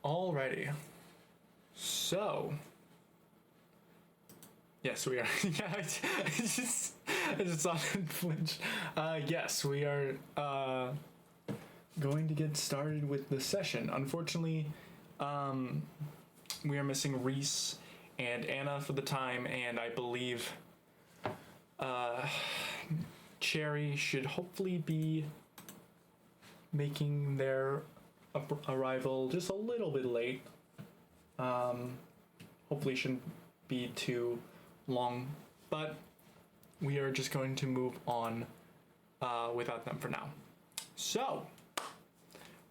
Alrighty. So. Yes, we are. Yeah, I just saw it flinch. Yes, we are going to get started with the session. Unfortunately, we are missing Reese and Anna for the time, and I believe Cherry should hopefully be making their arrival just a little bit late. Hopefully shouldn't be too long, but we are just going to move on without them for now. So,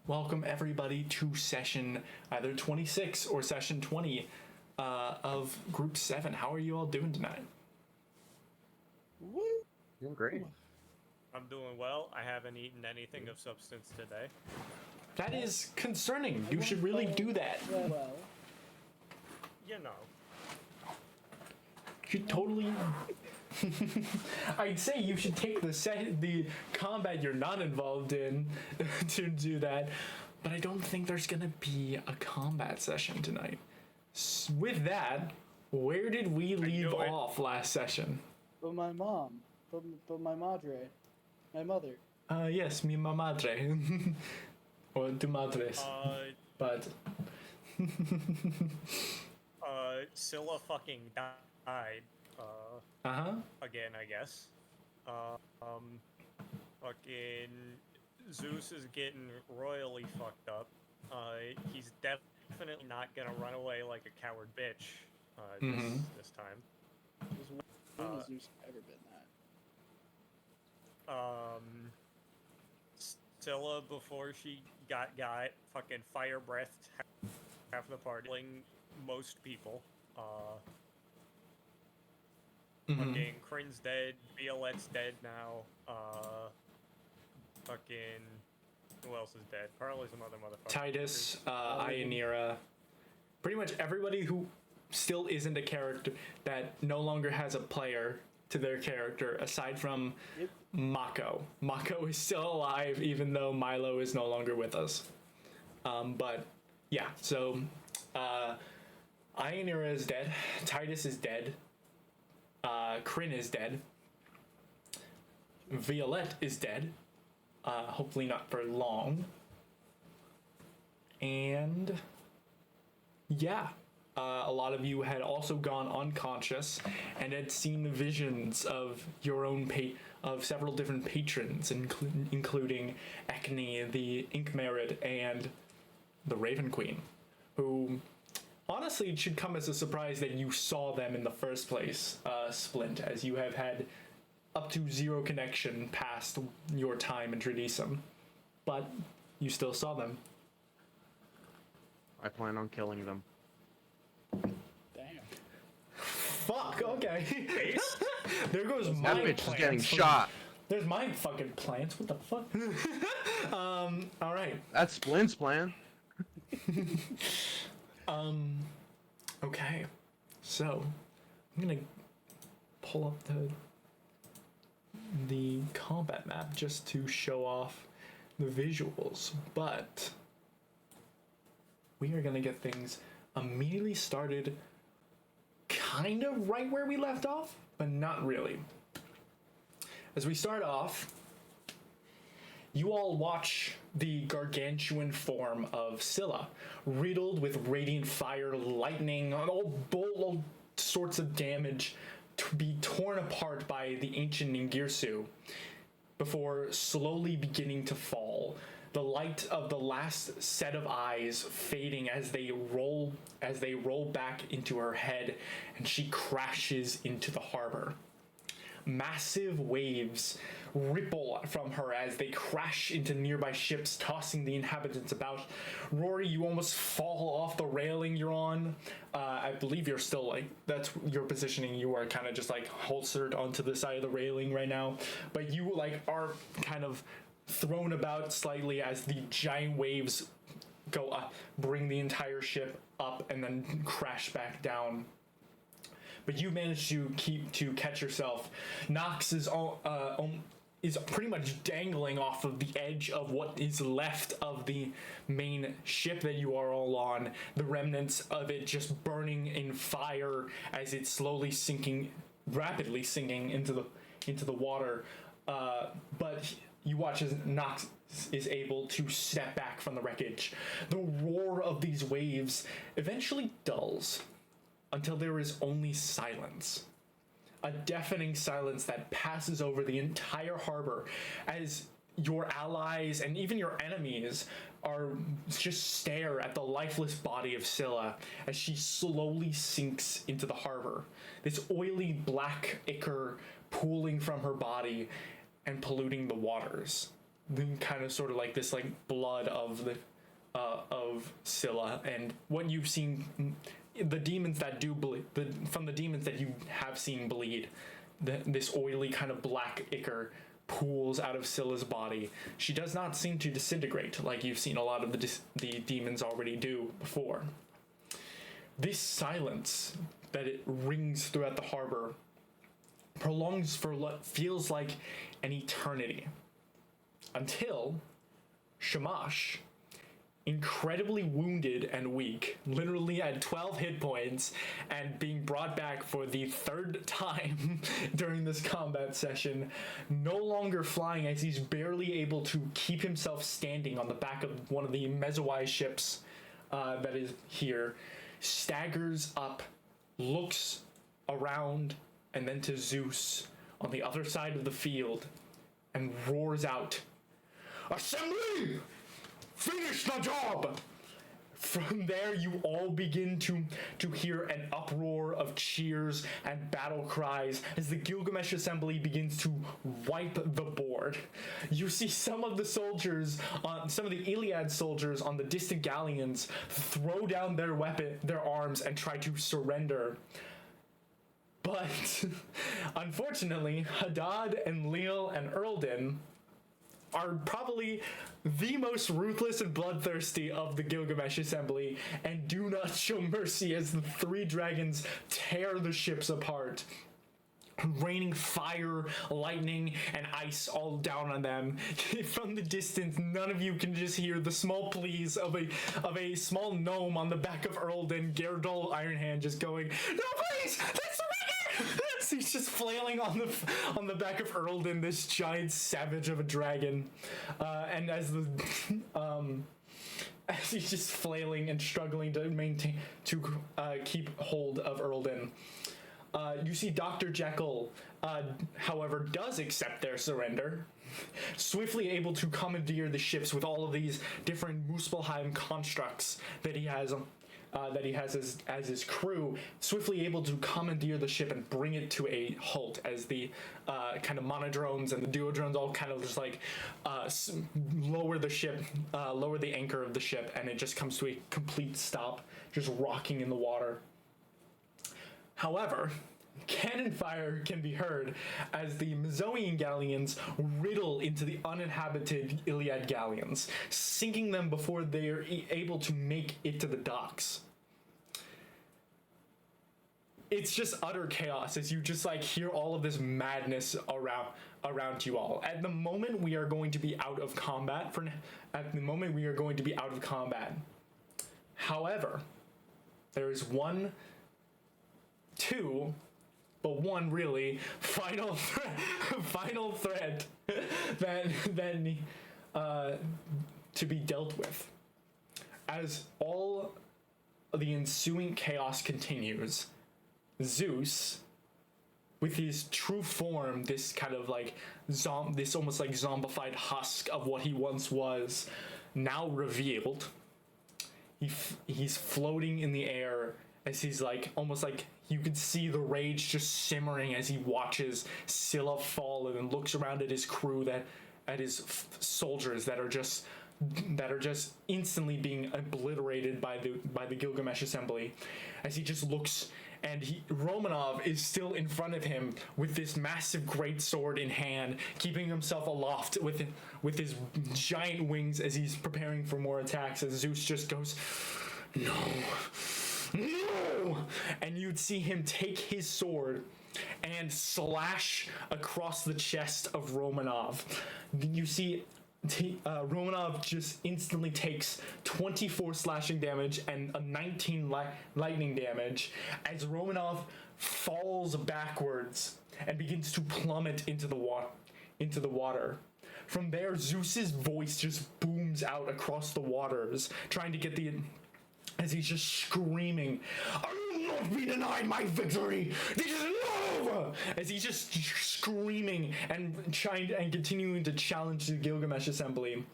welcome everybody to session either 26 or session 20 of Group 7. How are you all doing tonight? Woo! Doing great. I'm doing well. I haven't eaten anything of substance today. That is concerning. You should really do that. Well, You know. You totally. I'd say you should take the combat you're not involved in to do that, but I don't think there's gonna be a combat session tonight. With that, where did we leave off last session? but my mom, but my madre, my mother. Yes, mi madre. Or tu madres. But. Scylla fucking died. Again, I guess. Fucking Zeus is getting royally fucked up. He's definitely not gonna run away like a coward bitch. This time. When has Zeus ever been that? Scylla before she got fucking fire breathed half the party, killing most people. Fucking Crin's dead, Violette's dead now. Fucking who else is dead? Probably some other motherfucker. Titus, Ionira, pretty much everybody who still isn't a character that no longer has a player to their character, aside from Mako. Mako is still alive, even though Milo is no longer with us. But yeah, so Ionira is dead. Titus is dead. Crin is dead. Violette is dead. Hopefully not for long. And yeah, a lot of you had also gone unconscious and had seen visions of your own of several different patrons, including Ekne, the Ink Merit, and the Raven Queen, who honestly it should come as a surprise that you saw them in the first place, Splint, as you have had up to 0 connection past your time in Tradisum, but you still saw them. I plan on killing them. Damn. Fuck, okay. There goes That my bitch is plans getting for- shot. There's my fucking plans. What the fuck? Alright. That's Splint's plan. Okay. So, I'm gonna pull up the combat map just to show off the visuals, but we are gonna get things immediately started kind of right where we left off, but not really. As we start off, you all watch the gargantuan form of Scylla, riddled with radiant fire, lightning, all sorts of damage, to be torn apart by the ancient Ningirsu, before slowly beginning to fall. The light of the last set of eyes fading as they roll back into her head, and she crashes into the harbor. Massive waves ripple from her as they crash into nearby ships, tossing the inhabitants about. Rory, you almost fall off the railing you're on. I believe you're still like, that's your positioning. You are kind of just like holstered onto the side of the railing right now, but you like are kind of thrown about slightly as the giant waves go up, bring the entire ship up, and then crash back down. But you manage to catch yourself. Nox is pretty much dangling off of the edge of what is left of the main ship that you are all on. The remnants of it just burning in fire as it's slowly rapidly sinking into the water. But you watch as Nox is able to step back from the wreckage. The roar of these waves eventually dulls, until there is only silence. A deafening silence that passes over the entire harbor as your allies and even your enemies just stare at the lifeless body of Scylla as she slowly sinks into the harbor. This oily black ichor pooling from her body and polluting the waters. Then kind of sort of like this like blood of Scylla, and what you've seen, the demons that do bleed, from the demons that you have seen bleed, this oily kind of black ichor pools out of Scylla's body. She does not seem to disintegrate like you've seen a lot of the demons already do before. This silence that it rings throughout the harbor prolongs for what feels like an eternity, until Shamash, incredibly wounded and weak, literally at 12 hit points, and being brought back for the 3rd time during this combat session, no longer flying as he's barely able to keep himself standing on the back of one of the Mezowai ships that is here, staggers up, looks around, and then to Zeus on the other side of the field, and roars out, "Assembly! Finish the job!" From there, you all begin to hear an uproar of cheers and battle cries as the Gilgamesh Assembly begins to wipe the board. You see some of the soldiers, some of the Iliad soldiers on the distant galleons throw down their arms and try to surrender. But unfortunately, Hadad and Leal and Erldin are probably the most ruthless and bloodthirsty of the Gilgamesh Assembly and do not show mercy as the three dragons tear the ships apart, raining fire, lightning, and ice all down on them. From the distance, none of you can just hear the small pleas of a small gnome on the back of Erldin, Gerdol Ironhand, just going, "No, please, let's surrender!" So he's just flailing on the back of Erldin, this giant savage of a dragon, and as he's just flailing and struggling to keep hold of Erldin. You see Dr. Jekyll, however, does accept their surrender, swiftly able to commandeer the ships with all of these different Muspelheim constructs that he has as his crew, swiftly able to commandeer the ship and bring it to a halt as the kind of monodrones and the duodrones all kind of just like lower the anchor of the ship, and it just comes to a complete stop, just rocking in the water. However, cannon fire can be heard as the Mizzoian galleons riddle into the uninhabited Iliad galleons, sinking them before they are able to make it to the docks. It's just utter chaos as you just like hear all of this madness around you all. At the moment, we are going to be out of combat. However, there is one really final threat that to be dealt with. As all of the ensuing chaos continues, Zeus, with his true form, this kind of like this almost like zombified husk of what he once was, now revealed, he's floating in the air as he's like almost like you could see the rage just simmering as he watches Scylla fall and then looks around at his crew, at his soldiers that are just instantly being obliterated by the Gilgamesh Assembly. As he just looks, and Romanov is still in front of him with this massive great sword in hand, keeping himself aloft with his giant wings as he's preparing for more attacks. As Zeus just goes, "No! No!" And you'd see him take his sword and slash across the chest of Romanov. You see Romanov just instantly takes 24 slashing damage and a 19 lightning damage as Romanov falls backwards and begins to plummet into the water. From there, Zeus's voice just booms out across the waters, trying to get as he's just screaming, "I will not be denied my victory! This is not over!" As he's just screaming and continuing to challenge the Gilgamesh Assembly.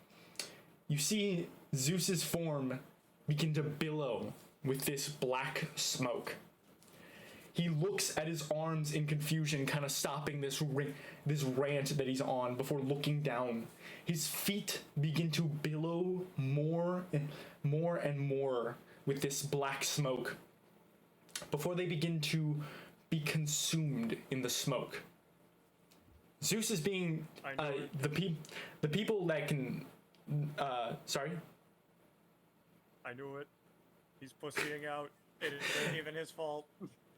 You see Zeus's form begin to billow with this black smoke. He looks at his arms in confusion, kind of stopping this rant that he's on before looking down. His feet begin to billow more and more with this black smoke before they begin to be consumed in the smoke. Zeus is being the people that can sorry? I knew it. He's pussying out. It ain't even his fault.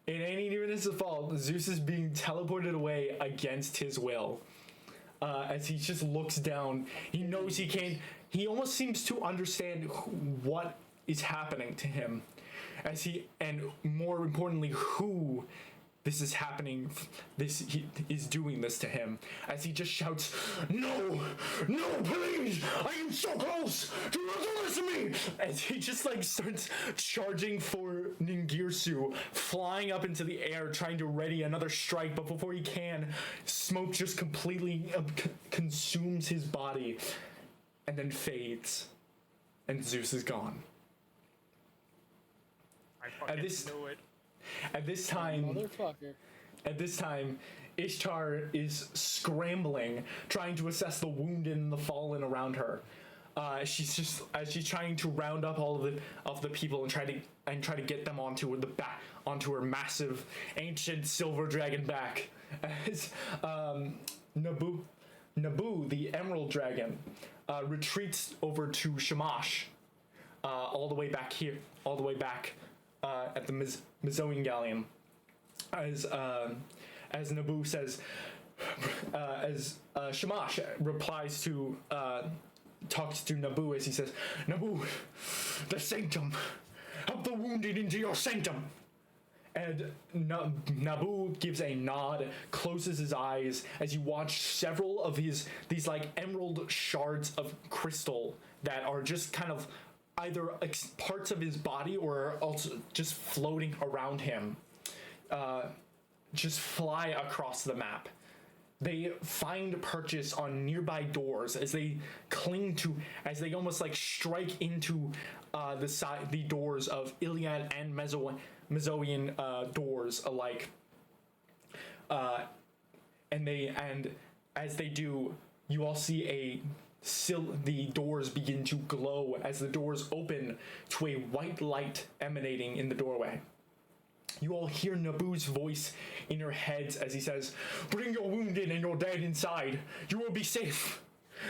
It ain't even his fault. Zeus is being teleported away against his will. As he just looks down, he knows he can't. He almost seems to understand what is happening to him, and more importantly, who this is happening. He is doing this to him. As he just shouts, "No, no, please! I am so close! Do not listen to me!" As he just like starts charging for Ningirsu, flying up into the air, trying to ready another strike. But before he can, smoke just completely consumes his body, and then fades, and Zeus is gone. I fucking this- knew it. At this time, Motherfucker. At this time, Ishtar is scrambling, trying to assess the wounded and the fallen around her. She's trying to round up all of the people and try to get them onto her massive ancient silver dragon back. As Naboo, the Emerald Dragon, retreats over to Shamash, all the way back at the Mizoian Galleon. As Naboo says, as Shamash replies to, talks to Naboo as he says, Naboo, the sanctum, help the wounded into your sanctum. And Naboo gives a nod, closes his eyes as you watch several of these like emerald shards of crystal that are just kind of either parts of his body or also just floating around him. Just fly across the map. They find purchase on nearby doors as they as they almost like strike into the doors of Iliad and Mizoian doors alike. And as they do, you all see the doors begin to glow as the doors open to a white light emanating in the doorway. You all hear Naboo's voice in your heads as he says, "Bring your wounded and your dead inside. You will be safe.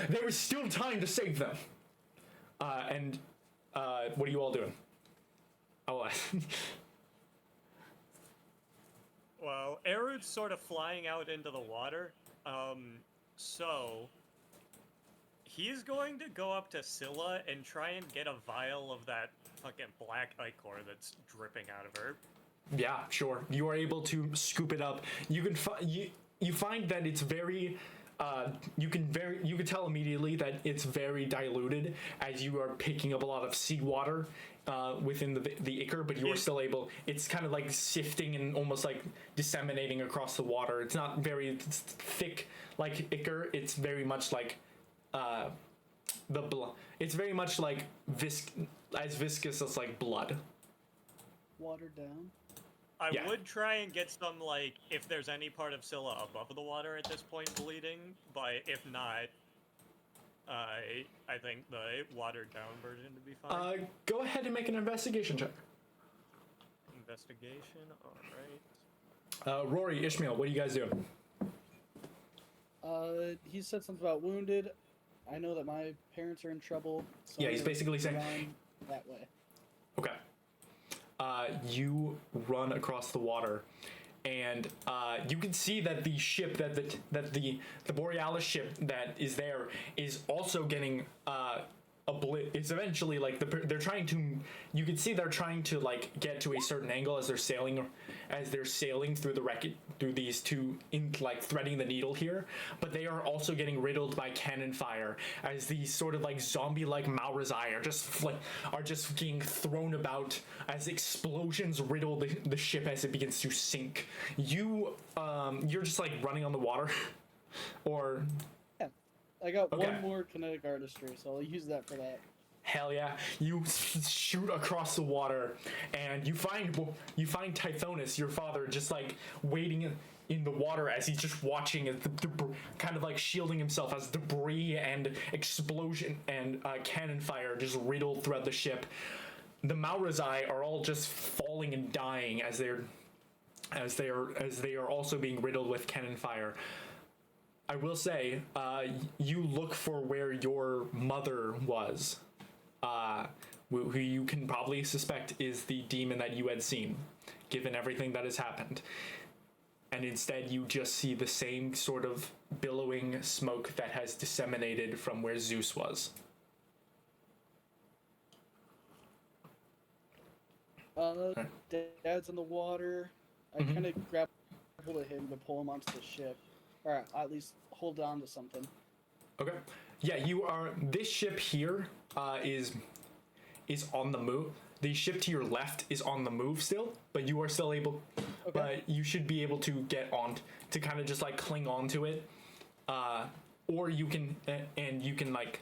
There is still time to save them." What are you all doing? Oh, Well, Erud's sort of flying out into the water, so he's going to go up to Scylla and try and get a vial of that fucking black ichor that's dripping out of her. yeah, sure. You are able to scoop it up. You can you find that it's very. You can tell immediately that it's very diluted as you are picking up a lot of seawater within the ichor, but you are still able. It's kind of like sifting and almost like disseminating across the water. It's not very thick like ichor. It's very much like It's very much like viscous as like blood. Watered down. I Yeah. would try and get some, like, if there's any part of Scylla above the water at this point bleeding, but if not, I think the watered down version would be fine. Go ahead and make an investigation check. Investigation, alright. Rory, Ishmael, what are you guys doing? He said something about wounded. I know that my parents are in trouble. So Yeah, I'm he's gonna basically saying- run that way. Okay. You run across the water, and you can see that the ship that the Borealis ship that is there is also getting it's eventually like they're trying to. You can see they're trying to like get to a certain angle as they're sailing through the wreckage through these two like threading the needle here, but they are also getting riddled by cannon fire as these sort of like zombie-like Maurazai are just being thrown about as explosions riddle the ship as it begins to sink. You're just like running on the water, or. I got Okay. one more kinetic artistry, so I'll use that for that. Hell yeah! You shoot across the water, and you find Tithonus, your father, just like waiting in the water as he's just watching as kind of like shielding himself as debris and explosion and cannon fire just riddled throughout the ship. The Maurazai are all just falling and dying as they are also being riddled with cannon fire. I will say, you look for where your mother was, who you can probably suspect is the demon that you had seen, given everything that has happened. And instead, you just see the same sort of billowing smoke that has disseminated from where Zeus was. Dad's in the water. I kind of grab hold of him to pull him onto the ship, or at least hold on to something. Okay. Yeah, you are. This ship here is on the move. The ship to your left is on the move still, but you are still able. Okay. But you should be able to get on to kind of just like cling on to it, or you can and you can like.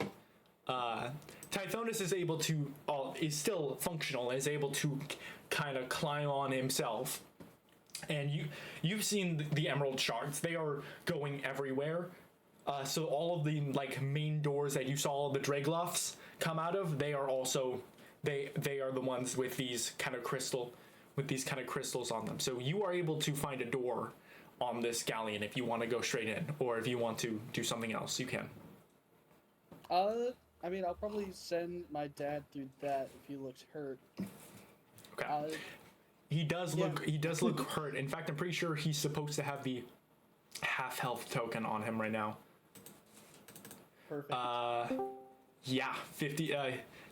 Tithonus is able to still functional and is able to kind of climb on himself. And you've seen the emerald shards. They are going everywhere. So all of the like main doors that you saw the Dragloths come out of, they are also they are the ones with these kind of crystals on them. So you are able to find a door on this galleon if you want to go straight in, or if you want to do something else, you can. I mean, I'll probably send my dad through that if he looks hurt. Okay. He does look hurt. In fact, I'm pretty sure he's supposed to have the half health token on him right now. Perfect. Yeah,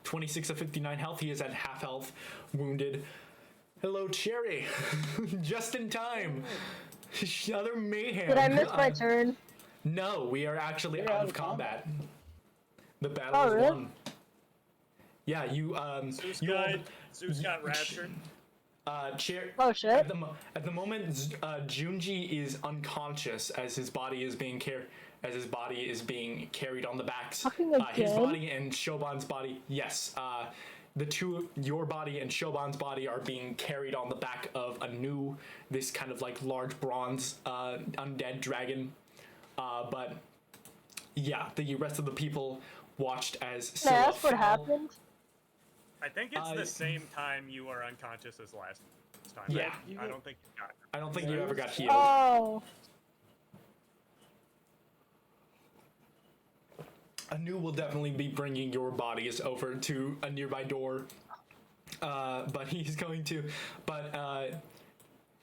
26 of 59 health. He is at half health, wounded. Hello, Cherry. Just in time. Other mayhem. Did I miss my turn? No, we are actually You're out of combat. The battle is really? won. Yeah, Zeus got raptured. Oh shit. At the moment, Junji is unconscious as his body is being carried on the backs. Fucking His again? body and Shoban's body. Yes. Your body and Shoban's body are being carried on the back of this kind of like large bronze undead dragon. But yeah, the rest of the people watched as Can I Scylla ask what fell. happened? I think it's the same time you were unconscious as last time. Yeah. Right? I don't think you got it. I don't think you ever got healed. Oh. Anu will definitely be bringing your bodies over to a nearby door. But he's going to.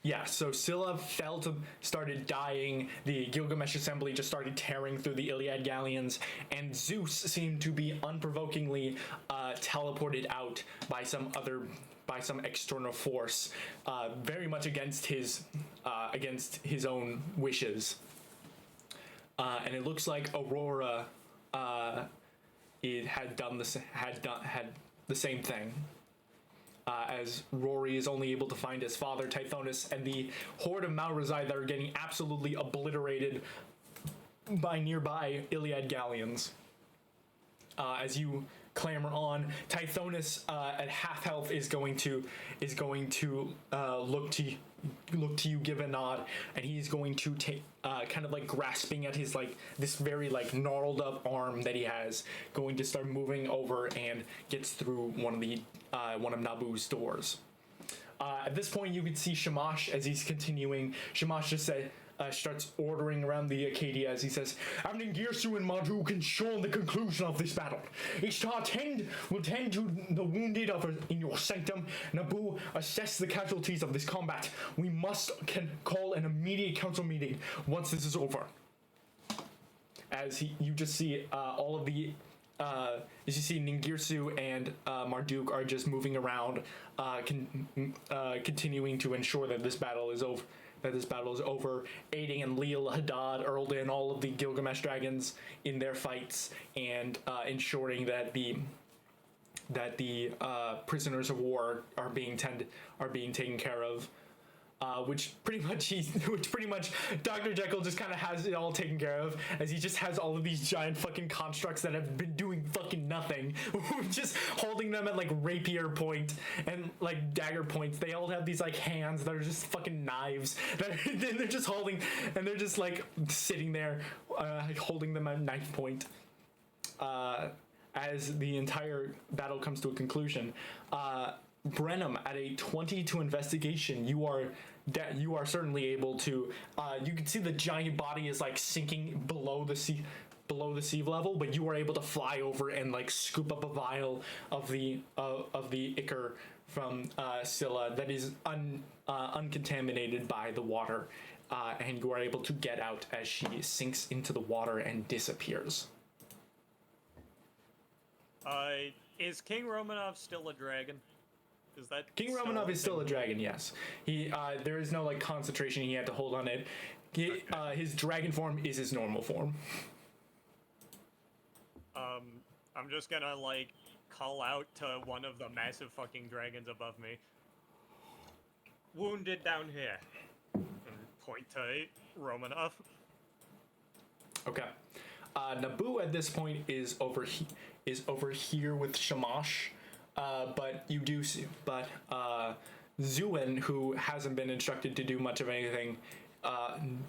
Yeah, so Scylla started dying, the Gilgamesh Assembly just started tearing through the Iliad galleons, and Zeus seemed to be unprovokingly teleported out by some external force, very much against his own wishes. And it looks like Aurora had the same thing. As Rory is only able to find his father, Tithonus, and the horde of Malrazai that are getting absolutely obliterated by nearby Iliad galleons. As you clamor on, Tithonus at half health is going to look to you, give a nod, and he's going to take kind of like grasping at his like this very like gnarled up arm that he has, going to start moving over and gets through one of Nabu's doors. At this point, you can see Shamash as he's continuing. Shamash just starts ordering around the Acadia as he says, Girsu and Madhu can show the conclusion of this battle. Ishtar will tend to the wounded in your sanctum. Nabu, assess the casualties of this combat. We can call an immediate council meeting once this is over. As you just see all of the as you see, Ningirsu and Marduk are just moving around, continuing to ensure that this battle is over. Aiding and Leal, Hadad, Erldan, all of the Gilgamesh dragons in their fights, and ensuring that the prisoners of war are being taken care of. Which pretty much Dr. Jekyll just kind of has it all taken care of, as he just has all of these giant fucking constructs that have been doing fucking nothing, just holding them at like rapier point and like dagger points. They all have these like hands that are just fucking knives that they're just holding, and they're just like sitting there, holding them at knife point. As the entire battle comes to a conclusion, Brenham, at a 20 to investigation, you are certainly able to. You can see the giant body is like sinking below the sea level, but you are able to fly over and like scoop up a vial of the ichor from Scylla that is uncontaminated by the water, and you are able to get out as she sinks into the water and disappears. Is King Romanov still a dragon? Is that King Romanov is still a dragon, yes. He there is no like concentration he had to hold on it. His dragon form is his normal form. I'm just gonna like call out to one of the massive fucking dragons above me. Wounded down here. And point to Romanov. Okay. Nabu at this point is over here with Shamash. but you do see, but Zuin, who hasn't been instructed to do much of anything,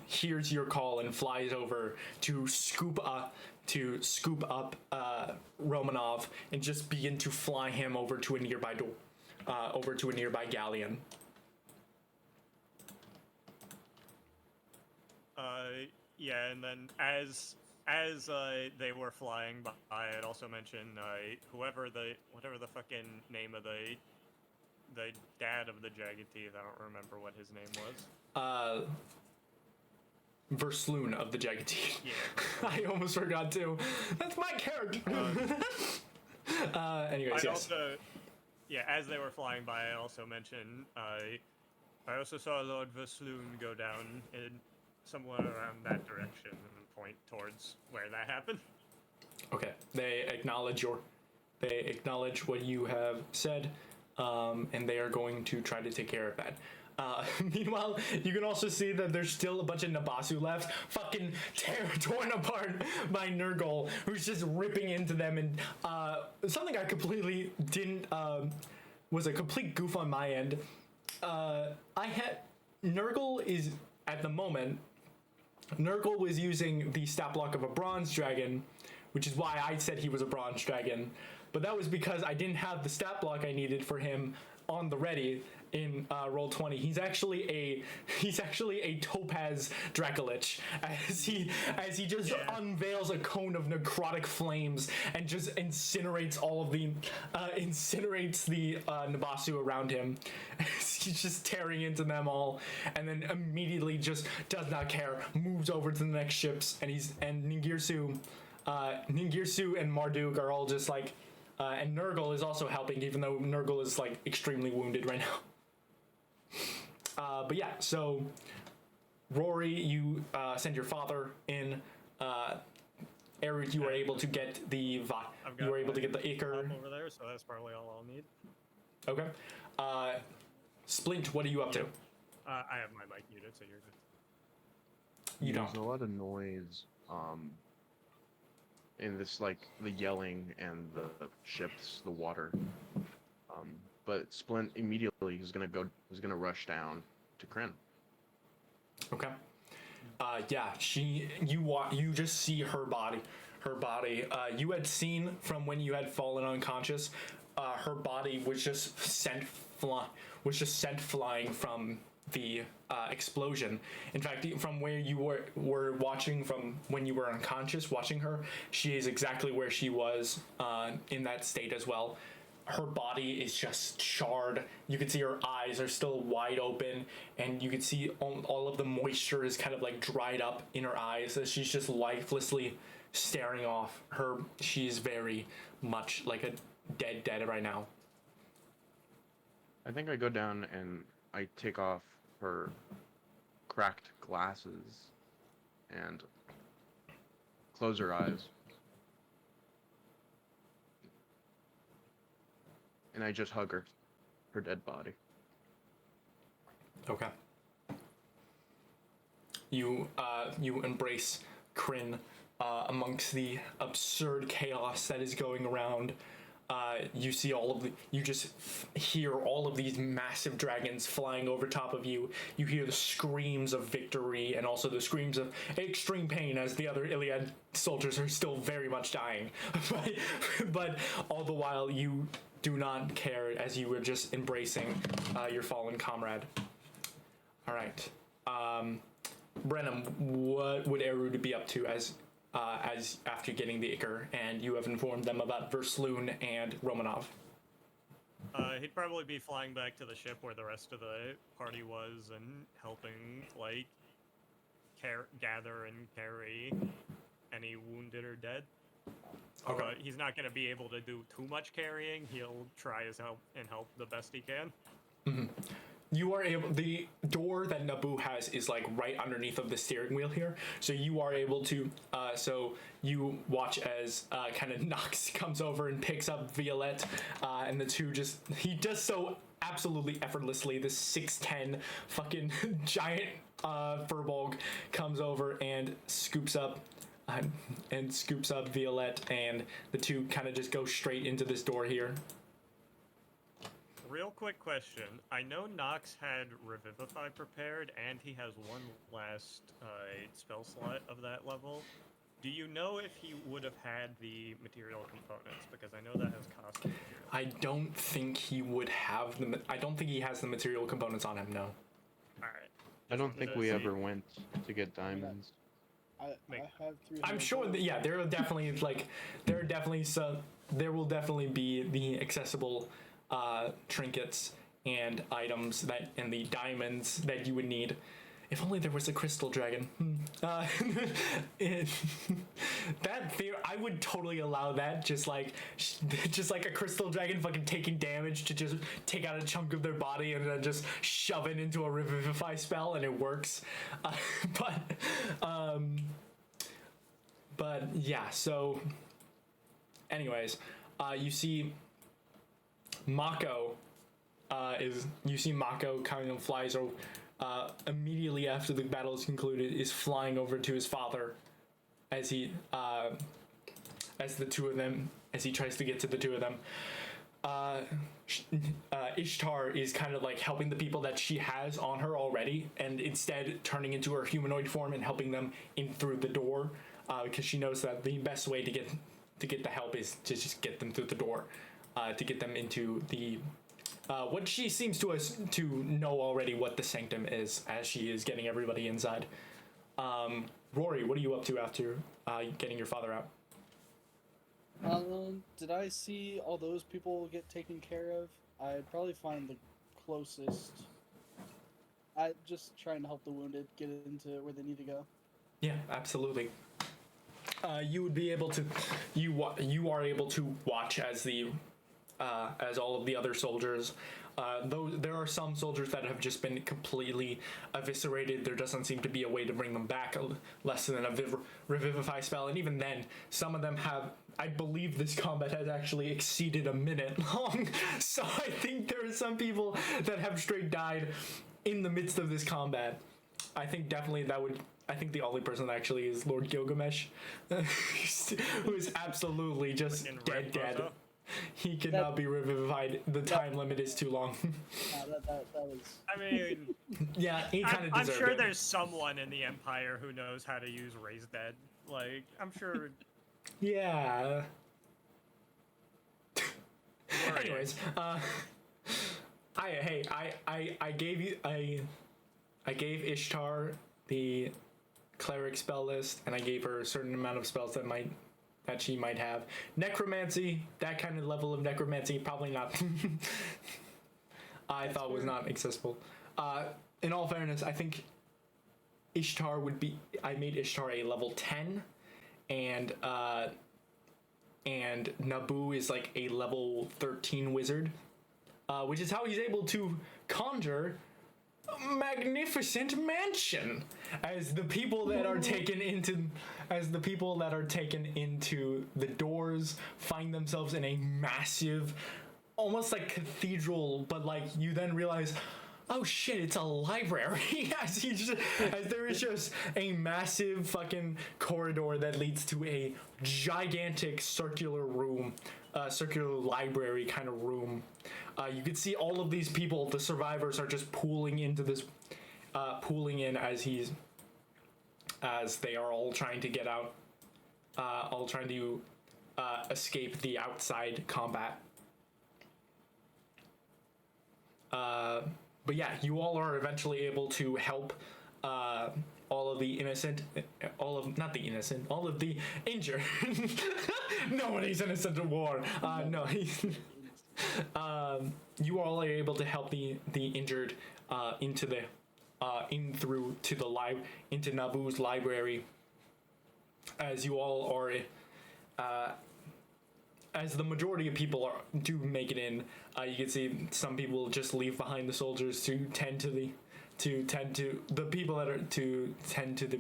hears your call and flies over to scoop up Romanov and just begin to fly him over to a nearby door, over to a nearby galleon. Yeah, and then as they were flying by, I'd also mention whatever the fucking name of the dad of the Jagged Teeth. I don't remember what his name was. Versloon of the Jagged Teeth. Yeah. I almost forgot too. That's my character. Anyways, yes. As they were flying by, I also mentioned I also saw Lord Versloon go down in somewhere around that direction and point towards where that happened. Okay, they acknowledge what you have said, and they are going to try to take care of that. Meanwhile, you can also see that there's still a bunch of Nabasu left, fucking torn apart by Nurgle, who's just ripping into them. And something I completely didn't was a complete goof on my end. Nurgle is at the moment. Nurgle was using the stat block of a bronze dragon, which is why I said he was a bronze dragon. But that was because I didn't have the stat block I needed for him on the ready in Roll20. He's actually a topaz Dracolich as he just unveils a cone of necrotic flames and just incinerates the Nabasu around him. He's just tearing into them all, and then immediately just does not care, moves over to the next ships, and Ningirsu and Marduk are all just like, and Nurgle is also helping, even though Nurgle is like extremely wounded right now. But yeah, so Rory, you send your father in. Eric, you were able to get the Ichor over there, so that's probably all I'll need. Okay. Splint, what are you up to? I have my mic muted, so you're good. You don't. There's a lot of noise in this, like the yelling and the ships, the water. But Splint immediately is gonna rush down to Kryn. Okay. Yeah, you just see her body. You had seen from when you had fallen unconscious, her body was just sent flying from the explosion. In fact, from where you were watching, from when you were unconscious watching her, she is exactly where she was in that state as well. Her body is just charred. You can see her eyes are still wide open, and you can see all of the moisture is kind of like dried up in her eyes as she's just lifelessly staring off. She's very much like a dead right now. I think I go down and I take off her cracked glasses and close her eyes. And I just hug her dead body. Okay. You embrace Kryn amongst the absurd chaos that is going around. You see you just hear all of these massive dragons flying over top of you. You hear the screams of victory and also the screams of extreme pain as the other Iliad soldiers are still very much dying. But all the while you do not care as you were just embracing your fallen comrade. All right. Brenham, what would Erud be up to as after getting the Ichor, and you have informed them about Versloon and Romanov? He'd probably be flying back to the ship where the rest of the party was and helping, like, gather and carry any wounded or dead. Okay. He's not going to be able to do too much carrying. He'll try his help the best he can. Mm-hmm. You are able. The door that Naboo has is like right underneath of the steering wheel here, so you are able to. So you watch as kind of Nox comes over and picks up Violette, and the two he does so absolutely effortlessly. This 6'10" fucking giant furbolg comes over and scoops up Violette, and the two kind of just go straight into this door here. real quick question. I know Nox had Revivify prepared, and he has one last spell slot of that level. Do you know if he would have had the material components? Because I know that has cost material. I don't think he would have I don't think he has the material components on him. No. All right. I don't think we ever went to get diamonds. I have 300. I'm sure that there are definitely there will definitely be the accessible trinkets and items and the diamonds that you would need. If only there was a crystal dragon. That theory, I would totally allow that. Just like a crystal dragon fucking taking damage to just take out a chunk of their body and then just shove it into a revivify spell and it works. But yeah. So, anyways, you see Mako. You see Mako kind of flies over. Immediately after the battle is concluded, is flying over to his father as he tries to get to the two of them. Ishtar is kind of like helping the people that she has on her already, and instead turning into her humanoid form and helping them in through the door, because she knows that the best way to get the help is to just get them through the door, to get them into the what she seems to us to know already what the sanctum is, as she is getting everybody inside. Rory, what are you up to after getting your father out? Did I see all those people get taken care of? I'd probably find the closest. I just trying to help the wounded get into where they need to go. Yeah, absolutely. You would be able to. You are able to watch as all of the other soldiers, though there are some soldiers that have just been completely eviscerated. There doesn't seem to be a way to bring them back, less than a revivify spell, and even then, some of them have. I believe this combat has actually exceeded a minute long, so I think there are some people that have straight died in the midst of this combat. I think definitely that would. I think the only person that actually is Lord Gilgamesh, who is absolutely just dead. He cannot be revivified. The time limit is too long. That was. I mean, yeah, he kind of. I'm sure there's someone in the Empire who knows how to use Raise Dead. Like, I'm sure. Yeah. Anyways, I gave Ishtar the cleric spell list, and I gave her a certain amount of spells that she might have. Necromancy, that kind of level of necromancy, probably not. I thought was not accessible. In all fairness, I think Ishtar would be. I made Ishtar a level 10, and Naboo is like a level 13 wizard, which is how he's able to conjure a magnificent mansion. As the people that are taken into the doors find themselves in a massive, almost like cathedral, but like you then realize, oh shit, it's a library. as there is just a massive fucking corridor that leads to a gigantic circular room, circular library kind of room. You can see all of these people, the survivors, are just pooling in as they are all trying to get out, all trying to escape the outside combat. But yeah, you all are eventually able to help all of the injured. Nobody's innocent in war. No. You all are able to help the injured into Naboo's library, as you all are. As the majority of people do make it in, you can see some people just leave behind the soldiers to tend to the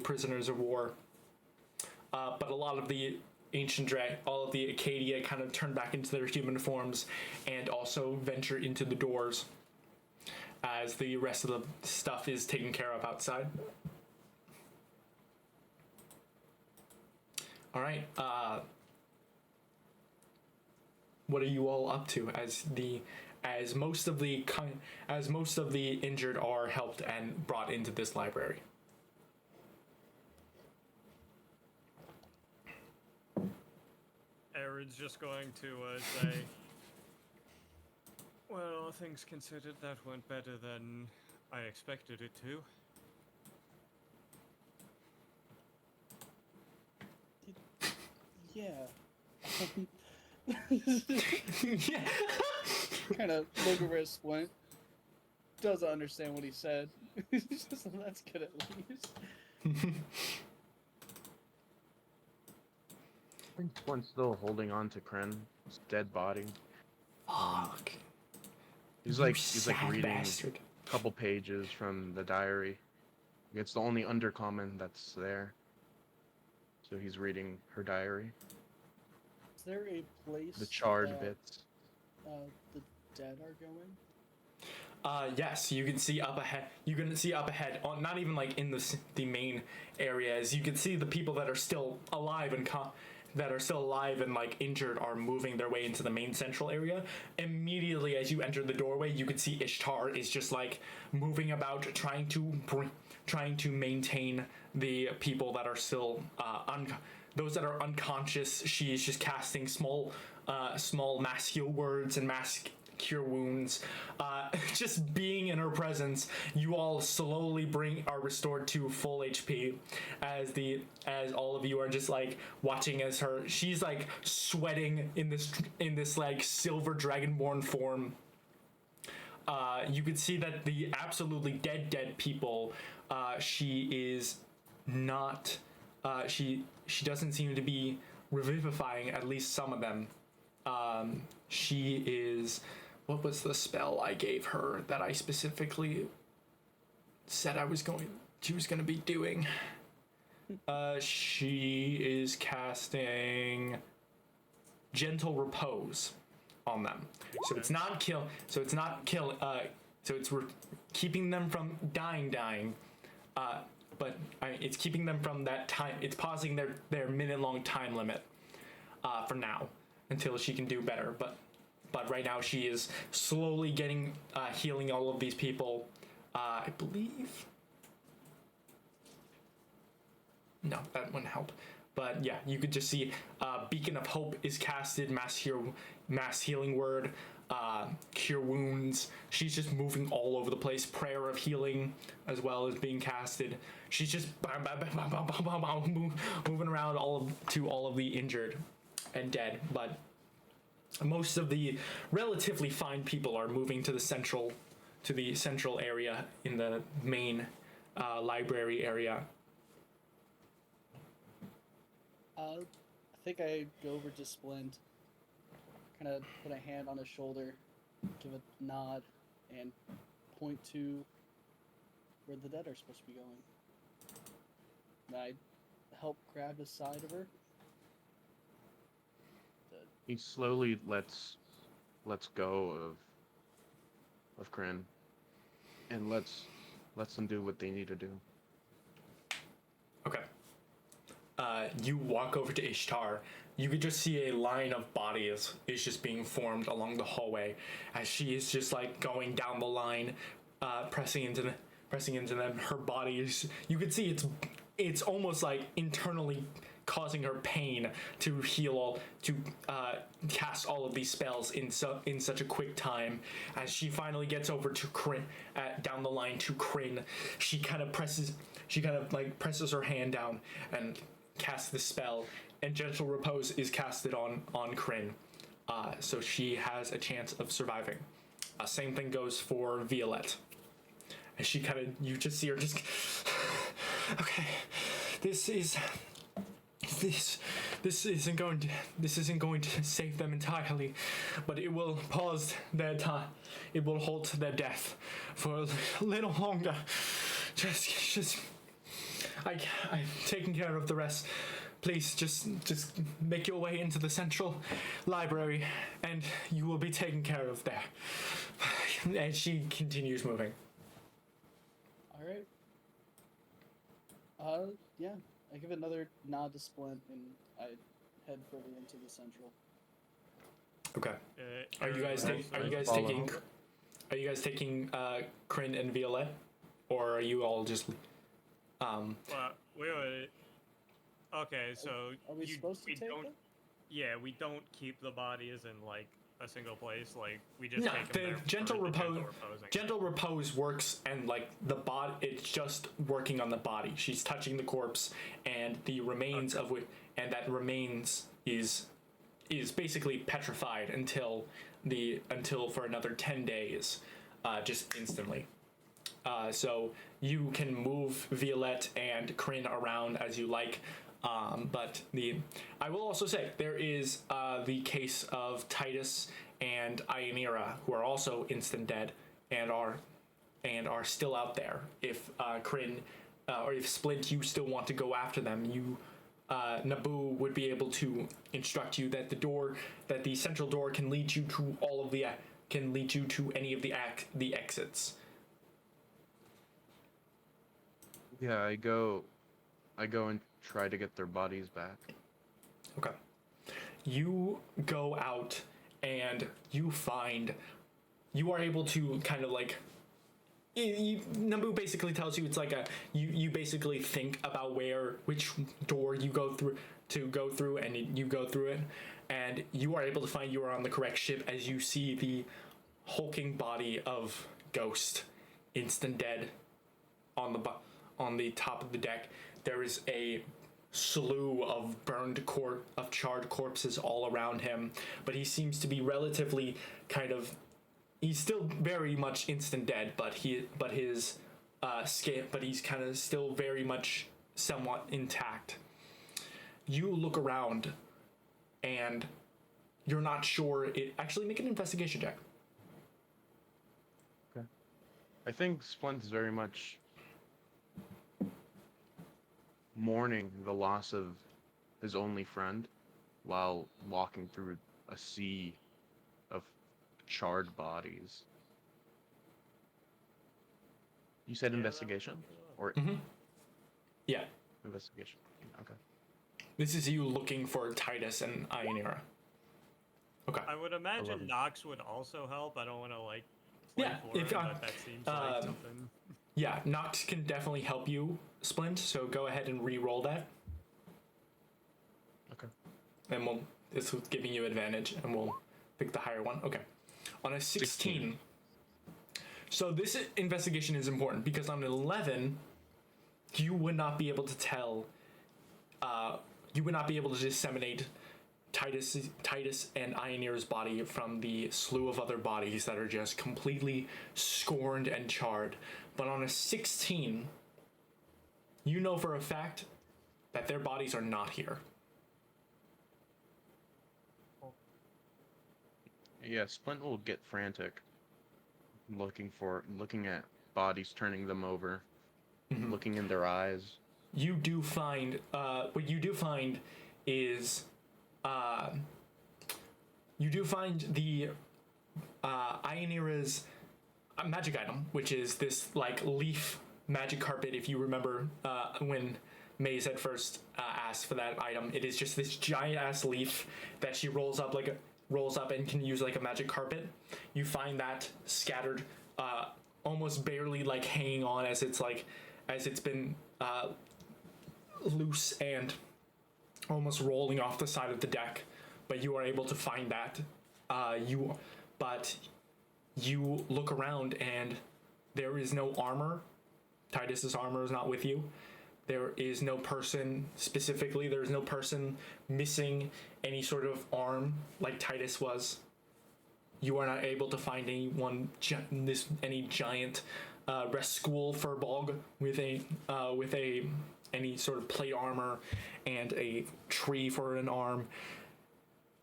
prisoners of war. But a lot of the all of the Acadia kind of turn back into their human forms and also venture into the doors as the rest of the stuff is taken care of outside. All right. What are you all up to as as most of the injured are helped and brought into this library. Arid's just going to say, well, all things considered, that went better than I expected it to. Yeah. Yeah. Kind of look over at Splint. Doesn't understand what he said. He's just, that's good at least. I think Splint's still holding on to Kren's dead body. Fuck. He's You like sad reading bastard. a couple pages from the diary. It's the only undercommon that's there. So he's reading her diary. Is there a place The charred that, bits. the dead are going? Yes, you can see up ahead. You can see up ahead, on not even like in the main areas. You can see the people that are still alive and like injured are moving their way into the main central area. Immediately as you enter the doorway, you can see Ishtar is just like moving about, trying to maintain the people that are still those that are unconscious. She is just casting small mass heal words and mass cure wounds. Just being in her presence, you all slowly are restored to full HP as all of you are just like watching as she's like sweating in this like silver dragonborn form. You could see that the absolutely dead people, she is not she doesn't seem to be revivifying at least some of them. She is, what was the spell I gave her that I specifically said she was going to be doing? She is casting Gentle Repose on them. So it's not kill. So it's not kill. So it's keeping them from dying. But it's keeping them from that time. It's pausing their minute-long time limit for now until she can do better. But right now she is slowly healing all of these people. I believe. No, that wouldn't help. But yeah, you could just see Beacon of Hope is casted, mass healing word, cure wounds. She's just moving all over the place. Prayer of healing as well as being casted. She's just moving around to all of the injured and dead. But most of the relatively fine people are moving to the central area in the main library area. I think I go over to Splint, kind of put a hand on his shoulder, give a nod, and point to where the dead are supposed to be going. And I help grab the side of her. He slowly lets go of Kren, and lets them do what they need to do. Okay. You walk over to Ishtar. You could just see a line of bodies is just being formed along the hallway as she is just like going down the line, pressing into them. Her body is. You could see it's almost like internally causing her pain to cast all of these spells in such a quick time. As she finally gets over to Kryn, down the line to Kryn, she kind of presses her hand down and casts the spell, and Gentle Repose is casted on Kryn, so she has a chance of surviving. Same thing goes for Violette. And she you just see her just, okay, this isn't going to save them entirely, but it will pause their time. It will halt their death for a little longer. Just I'm taking care of the rest. Please, just make your way into the central library, and you will be taken care of there. And she continues moving. All right. Yeah. I give another nod to Splint, and I head further into the central. Okay. Are you guys Aaron Are you guys Follow. taking? Are you guys taking Kryn and Violette, or are you all just? Well, wait. Okay, so Are we supposed to we take don't. them? Yeah, we don't keep the bodies in like a single place. Like we just No, take the them there gentle for the repose. gentle reposing. Gentle repose works, and like the body, it's just working on the body. She's touching the corpse, and the remains of which, and that remains is basically petrified until for another 10 days, just instantly. So you can move Violette and Kryn around as you like. But I will also say there is the case of Titus and Ionira, who are also instant dead and are still out there. If Kryn or if Splint, you still want to go after them, Naboo would be able to instruct you that the central door can lead you to any of the exits. Yeah, I go and try to get their bodies back. Okay. You go out and you are able to kind of like. Naboo basically tells you it's like you basically think about which door you go through, and you go through it, and you are able to find you are on the correct ship as you see the hulking body of Ghost, instant dead, on the top of the deck. There is a slew of charred corpses all around him, but he seems to be relatively kind of. He's still very much instant dead, but he's kind of still very much somewhat intact. You look around, and you're not sure. Actually, make an investigation check. Okay. I think Splint's very much mourning the loss of his only friend while walking through a sea of charred bodies. You said investigation? Or Yeah, investigation. Okay. this is you looking for Titus and Ionira. Okay. I would imagine 11. Nox would also help. I don't want to like play Yeah, for if, him, but that seems like something. Yeah, Nox can definitely help you, Splint. So go ahead and re-roll that, Okay. and this is giving you advantage, and we'll pick the higher one. Okay. On a 16. So this investigation is important because on an 11, you would not be able to tell. You would not be able to disseminate Titus and Ionira's body from the slew of other bodies that are just completely scorned and charred. But on a 16, you know for a fact that their bodies are not here. Yeah, Splint will get frantic, looking at bodies, turning them over, looking in their eyes. You do find what you do find is you do find the Ionira's magic item, which is this like leaf magic carpet. If you remember when Maze had first asked for that item, it is just this giant ass leaf that she rolls up and can use like a magic carpet. You find that scattered, almost barely like hanging on as it's been loose and almost rolling off the side of the deck. But you are able to find that. You look around and there is no armor. Titus's armor is not with you. There is no person specifically. There is no person missing any sort of arm like Titus was. You are not able to find any giant Reskull Furbolg with any sort of plate armor and a tree for an arm.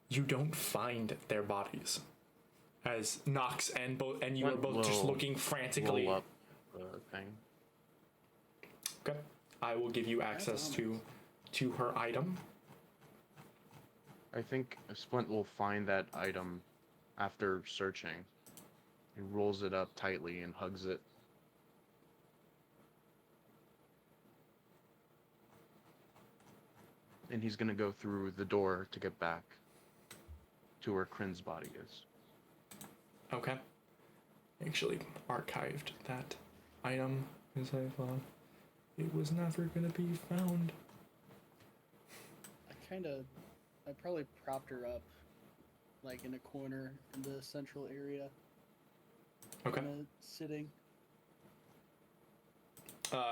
You don't find their bodies. As Nox and you are both just looking frantically. Roll up the thing. Okay. I will give you access to her item. I think Splint will find that item after searching. He rolls it up tightly and hugs it. And he's gonna go through the door to get back to where Kryn's body is. Okay. Actually archived that item as I thought it was never gonna be found. I probably propped her up, like in a corner in the central area. Okay. Kinda sitting.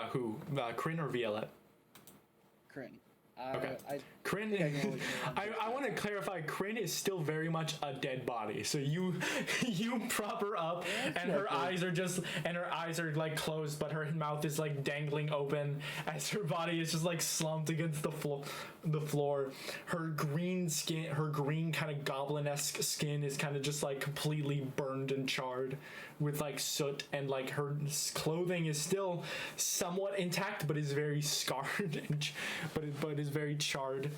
Who? Kryn or Violette? Kryn. Okay. I Kryn, think I can only get I want to clarify, Kryn is still very much a dead body. So you prop her up, Yeah, and her exactly. eyes are like closed, but her mouth is like dangling open as her body is just like slumped against the floor. Her green skin, her green kind of goblin-esque skin is kind of just like completely burned and charred with like soot, and like her clothing is still somewhat intact but is very scarred and but is very charred.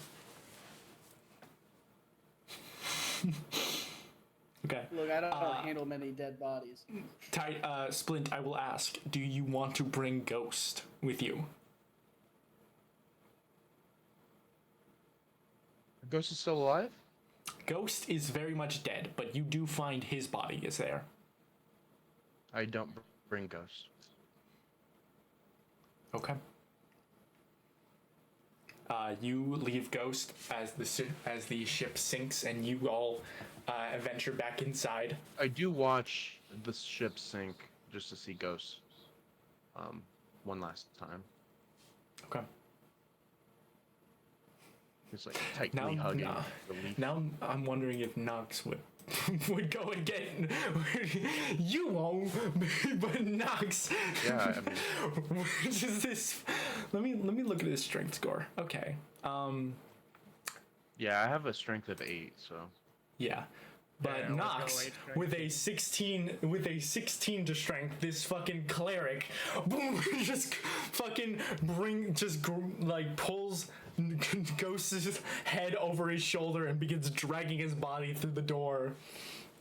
Okay. Look, I don't handle many dead bodies. Splint, I will ask, do you want to bring Ghost with you? Ghost is still alive? Ghost is very much dead, but you do find his body is there. I don't bring Ghost. Okay. You leave Ghost as the ship sinks, and you all venture back inside. I do watch the ship sink just to see Ghost. One last time. Okay. It's like tightly hugging the leaf. Now I'm wondering if Nox would would go and get. You won't, but Nox. Yeah, I mean. Which is this? Let me look at his strength score. Okay. Yeah, I have a strength of 8, so. Yeah. But Yeah, let's go Nox, 8 with a strength. 16 to strength, this fucking cleric, boom, just fucking pulls Ghost's head over his shoulder and begins dragging his body through the door.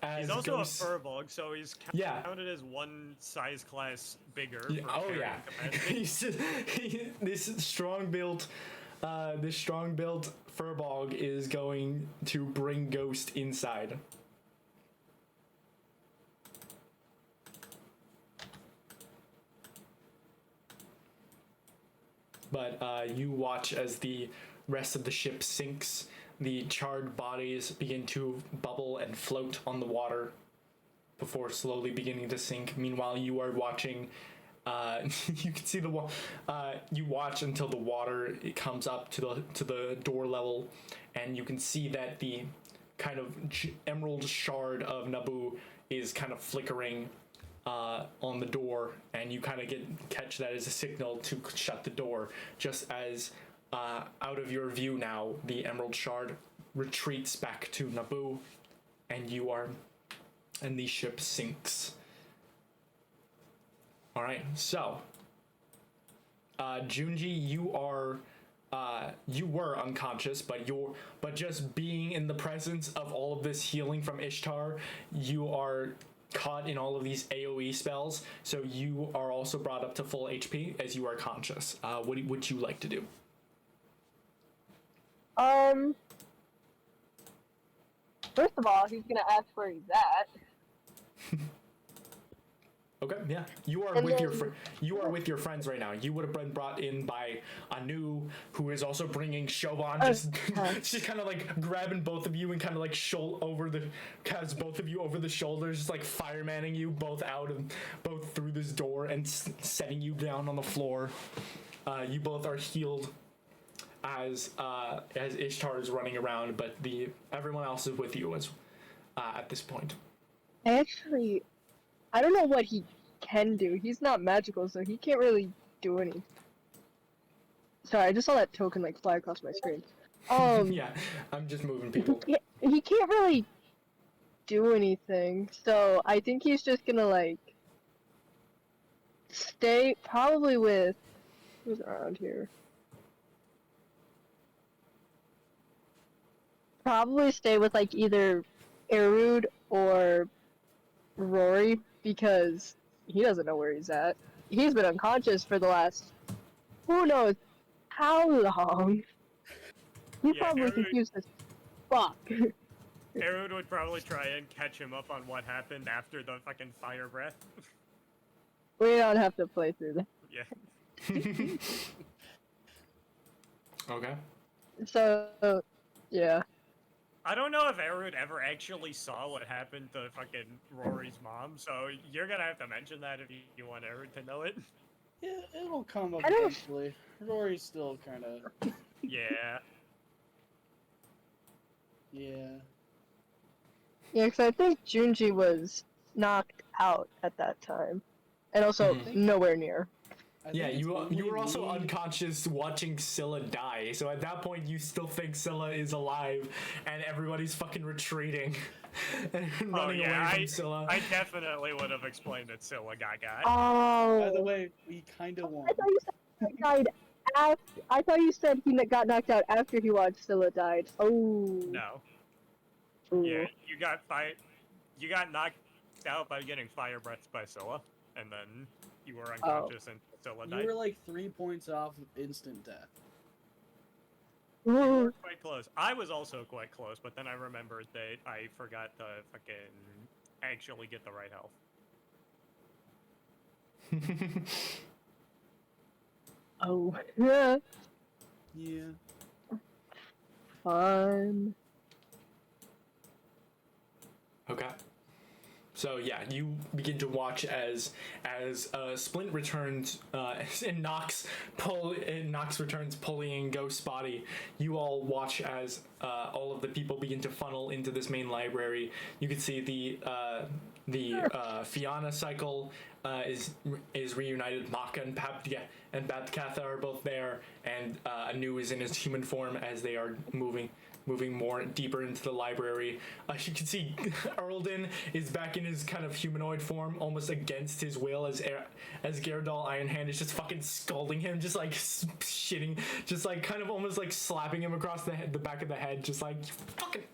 As He's also Ghost, a furbolg, so he's counted as one size class bigger. Yeah, For oh carrying yeah, capacity. this strong built furbolg is going to bring Ghost inside. But you watch as the rest of the ship sinks. The charred bodies begin to bubble and float on the water before slowly beginning to sink. Meanwhile, you are watching. You can see you watch until the water comes up to the door level, and you can see that the kind of emerald shard of Naboo is kind of flickering on the door, and you kind of catch that as a signal to shut the door. Just as out of your view now, the emerald shard retreats back to Naboo, and the ship sinks. All right, so Junji, you were unconscious, but just being in the presence of all of this healing from Ishtar, you are caught in all of these AoE spells, so you are also brought up to full HP as you are conscious. What would you like to do? First of all, he's gonna ask where he's at. Okay, yeah. You are with your friends right now. You would have been brought in by Anu, who is also bringing Shoban. She's kind of like grabbing both of you and kind of like has both of you over the shoulders, just like firemanning you both out and both through this door and setting you down on the floor. You both are healed as Ishtar is running around, but everyone else is with you at this point. I don't know what he can do. He's not magical, so he can't really do anything. Sorry, I just saw that token like fly across my screen. Yeah, I'm just moving people. He can't really do anything, so I think he's just gonna like stay probably with who's around here. Probably stay with like either Erud or Rory, because he doesn't know where he's at. He's been unconscious for the last who knows how long. He's probably confused as fuck. Erud would probably try and catch him up on what happened after the fucking fire breath. We don't have to play through that. Yeah. Okay. So, yeah. I don't know if Erud ever actually saw what happened to fucking Rory's mom, so you're gonna have to mention that if you want Erud to know it. Yeah, it'll come up I don't- eventually. Rory's still kind of. Yeah. Yeah. Yeah, because I think Junji was knocked out at that time. And also, Mhm. nowhere near. I Yeah, think it's you only were also me- unconscious watching Scylla die. So at that point, you still think Scylla is alive, and everybody's fucking retreating and running yeah, away from Scylla. I definitely would have explained that Scylla got. Oh. By the way, we kind of won. I thought you said he died after. I thought you said he got knocked out after he watched Scylla died. Oh. No. Ooh. Yeah, you got knocked out by getting fire breathed by Scylla, and then you were unconscious and Scylla You died. were like 3 points off of instant death. Ooh. Quite close. I was also quite close, but then I remembered that I forgot to fucking actually get the right health. Oh. Yeah. Yeah. Fun. Okay. So yeah, you begin to watch as Splint returns and Nox returns pulling Ghost's body. You all watch as all of the people begin to funnel into this main library. You can see the Fianna cycle is reunited. Maka and Babkatha are both there, and Anu is in his human form as they are moving more deeper into the library. You can see Erldin is back in his kind of humanoid form, almost against his will, as Gyarados Ironhand is just fucking scalding him, just like shitting, just like kind of almost like slapping him across the back of the head, just like fucking.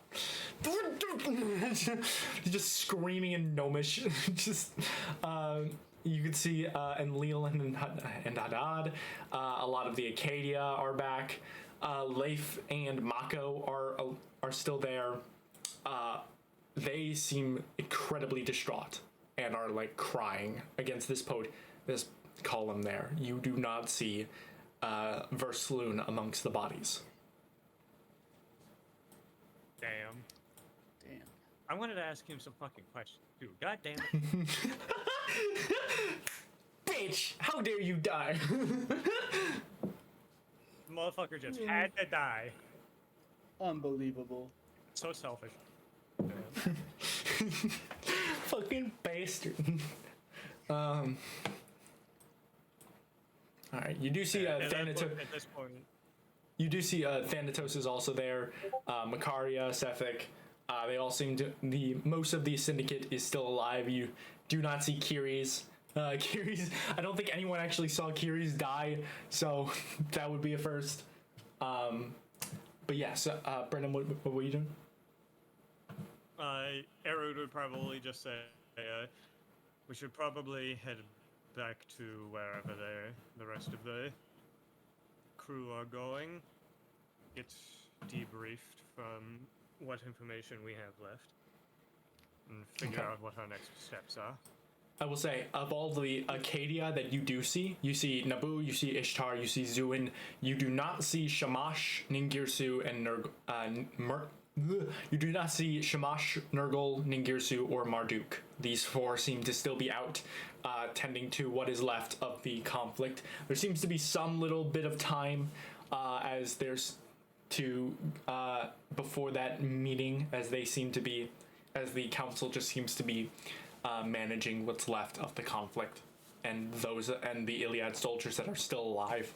Just screaming in Gnomish. Just you can see and Leland and Haddad, a lot of the Acadia are back. Leif and Mako are still there. They seem incredibly distraught and are like crying against this column there. You do not see Versloon amongst the bodies. Damn. Damn. I wanted to ask him some fucking questions, too. God damn it. Bitch! How dare you die? Motherfucker just had to die. Unbelievable. So selfish. Damn. Fucking bastard. All right, you do see Thanatos. At this point, You do see Thanatos is also there. Makaria, Sefik. They all seem to. Most of the syndicate is still alive. You do not see Kiri's. Kiri's. I don't think anyone actually saw Kiri's die, so that would be a first. But yeah, so Brendan, what were you doing? Erud would probably just say, we should probably head back to wherever the rest of the crew are going. Get debriefed from what information we have left, and figure Okay. out what our next steps are. I will say, of all the Acadia that you do see, you see Naboo, you see Ishtar, you see Zuin. You do not see Shamash, Ningirsu, and you do not see Shamash, Nurgle, Ningirsu, or Marduk. These four seem to still be out, tending to what is left of the conflict. There seems to be some little bit of time as there's before that meeting, as they seem to be, as the council just seems to be managing what's left of the conflict and the Iliad soldiers that are still alive.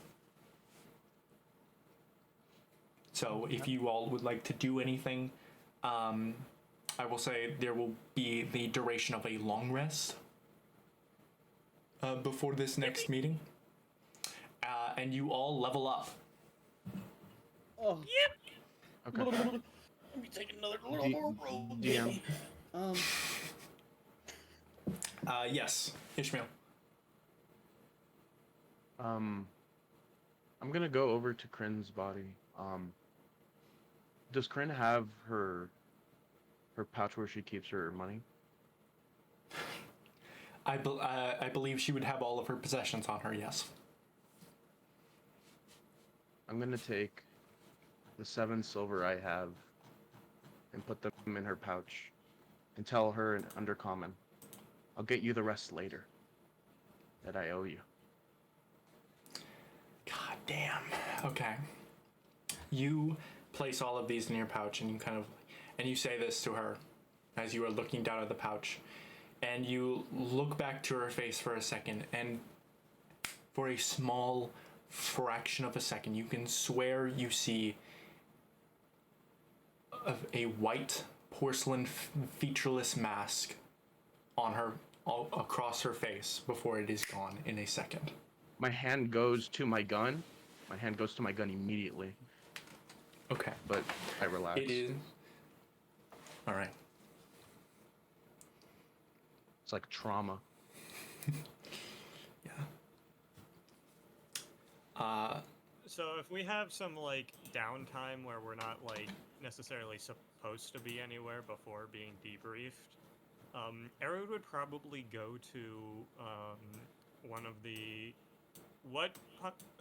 So if you all would like to do anything, I will say there will be the duration of a long rest before this next meeting. And you all level up. Oh. Okay. Let me take another little more roll. DM. Yes, Ishmael. I'm gonna go over to Kryn's body. Does Kryn have her her pouch where she keeps her money? I believe she would have all of her possessions on her, yes. I'm gonna take the 7 silver I have and put them in her pouch and tell her in Undercommon, I'll get you the rest later. That I owe you. God damn. Okay. You place all of these in your pouch and you say this to her as you are looking down at the pouch. And you look back to her face for a second, and for a small fraction of a second, you can swear you see a white porcelain featureless mask on her, all across her face before it is gone in a second. My hand goes to my gun. My hand goes to my gun immediately, Okay. but I relax. It is. All right. It's like trauma. Yeah. So if we have some like downtime where we're not like necessarily supposed to be anywhere before being debriefed, Erod would probably go to one of the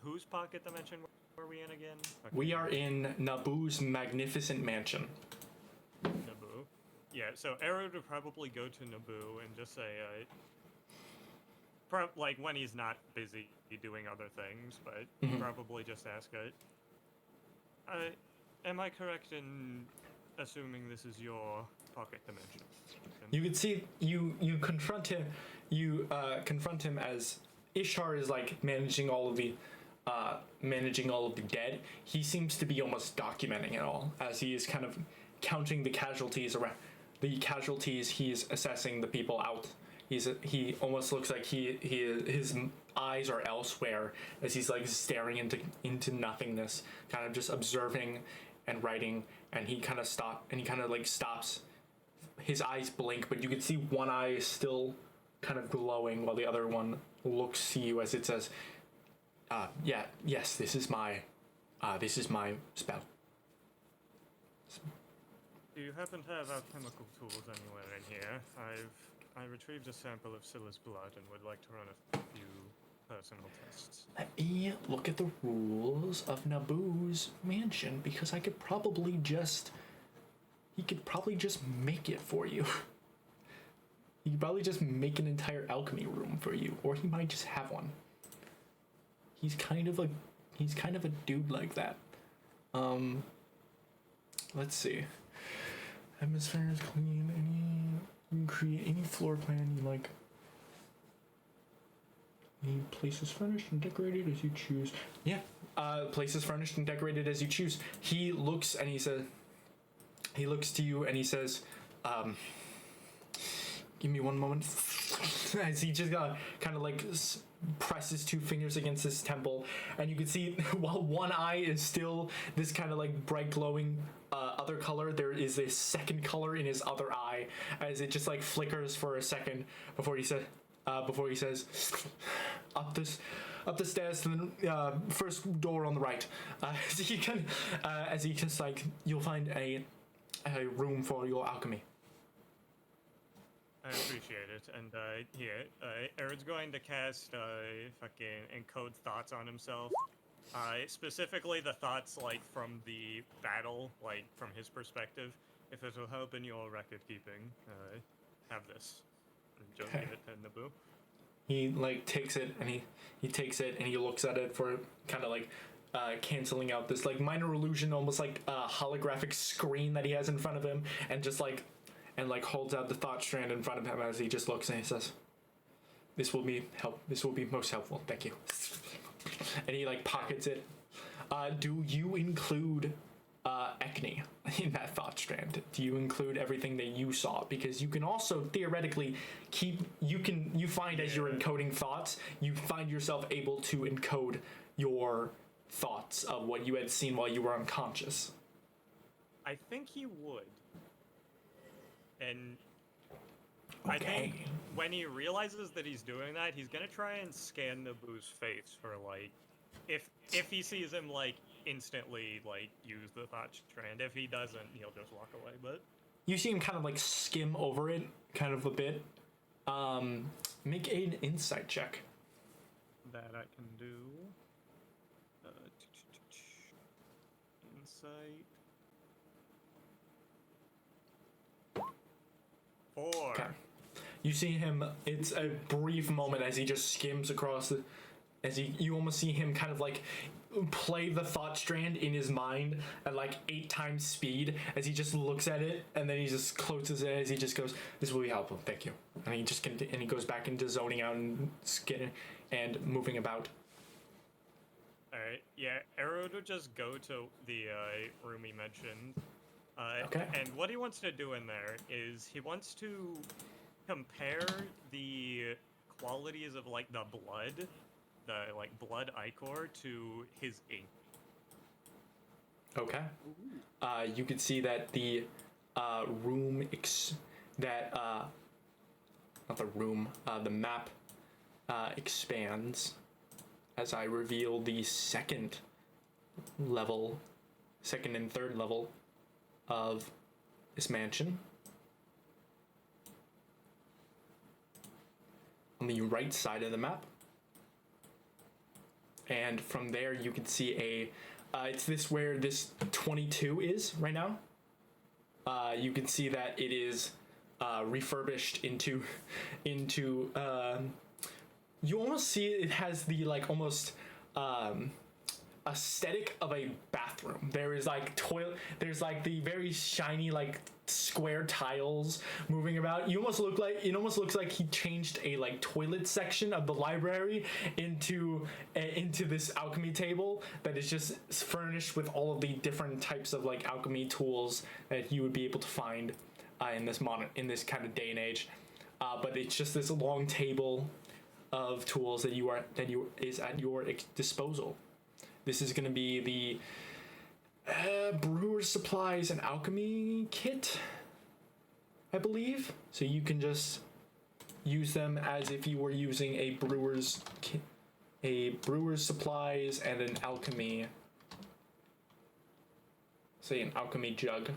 whose pocket dimension were we in again? Okay. We are in Naboo's magnificent mansion. Naboo. Yeah, so Erod would probably go to Naboo and just say, like when he's not busy doing other things, but Mhm. probably just ask it. Am I correct in assuming this is your pocket dimension? You can see you confront him. You confront him as Ishtar is like managing all of the dead. He seems to be almost documenting it all as he is kind of counting the casualties around. The casualties, he's assessing the people out. He almost looks like his eyes are elsewhere as he's like staring into nothingness, kind of just observing and writing. And he kind of stops. His eyes blink, but you can see one eye is still kind of glowing while the other one looks to you as it says, yes, this is my spell. Do you happen to have alchemical tools anywhere in here? I retrieved a sample of Scylla's blood and would like to run a few personal tests. Let me look at the rules of Naboo's mansion, because he could probably just make it for you. He could probably just make an entire alchemy room for you, or he might just have one. He's kind of a dude like that. Let's see. Atmosphere is clean. You can create any floor plan you like. Any places furnished and decorated as you choose. Yeah. Places furnished and decorated as you choose. He looks and he says. He looks to you and he says, "Give me one moment." As he just kind of like press his 2 fingers against his temple, and you can see while one eye is still this kind of like bright glowing other color, there is a second color in his other eye as it just like flickers for a second before he says up the stairs to the first door on the right. As he just like, you'll find a room for your alchemy. I appreciate it, and here, Erod's going to cast fucking encode thoughts on himself. Specifically the thoughts like from the battle, like from his perspective. If it will help in your record keeping, have this. And just give it to Naboo. He like takes it and he looks at it for kind of like canceling out this like minor illusion, almost like a holographic screen that he has in front of him, and just like holds out the thought strand in front of him as he just looks and he says, This will be most helpful. Thank you." And he like pockets it. Do you include Ekni in that thought strand? Do you include everything that you saw? Because you can also theoretically you find as you're encoding thoughts, you find yourself able to encode your thoughts of what you had seen while you were unconscious. I think he would. And Okay. I think when he realizes that he's doing that, he's gonna try and scan Naboo's face for like, if he sees him like instantly like use the thought strand. If he doesn't, he'll just walk away. But you see him kind of like skim over it, kind of a bit. Make an insight check. That I can do. Insight. 4. Okay. You see him. It's a brief moment as he just skims across the. You almost see him kind of like play the thought strand in his mind at like 8 times speed as he just looks at it, and then he just closes it as he just goes, "This will be helpful, thank you." And he goes back into zoning out and moving about. Alright, yeah, Arrow would just go to the room he mentioned. Okay. And what he wants to do in there is he wants to compare the qualities of like the blood ichor to his ink. Okay. You can see that the room the map expands as I reveal the second and third level of this mansion. On the right side of the map. And from there you can see it's this where this 22 is right now. You can see that it is refurbished into you almost see it has the like almost aesthetic of a bathroom. There is like there's like the very shiny like square tiles moving about. It almost looks like he changed a like toilet section of the library into this alchemy table that is just furnished with all of the different types of like alchemy tools that you would be able to find in this kind of day and age. But it's just this long table of tools that is at your disposal. This is going to be the brewer's supplies and alchemy kit, I believe. So you can just use them as if you were using a brewer's supplies and an alchemy, say an alchemy jug.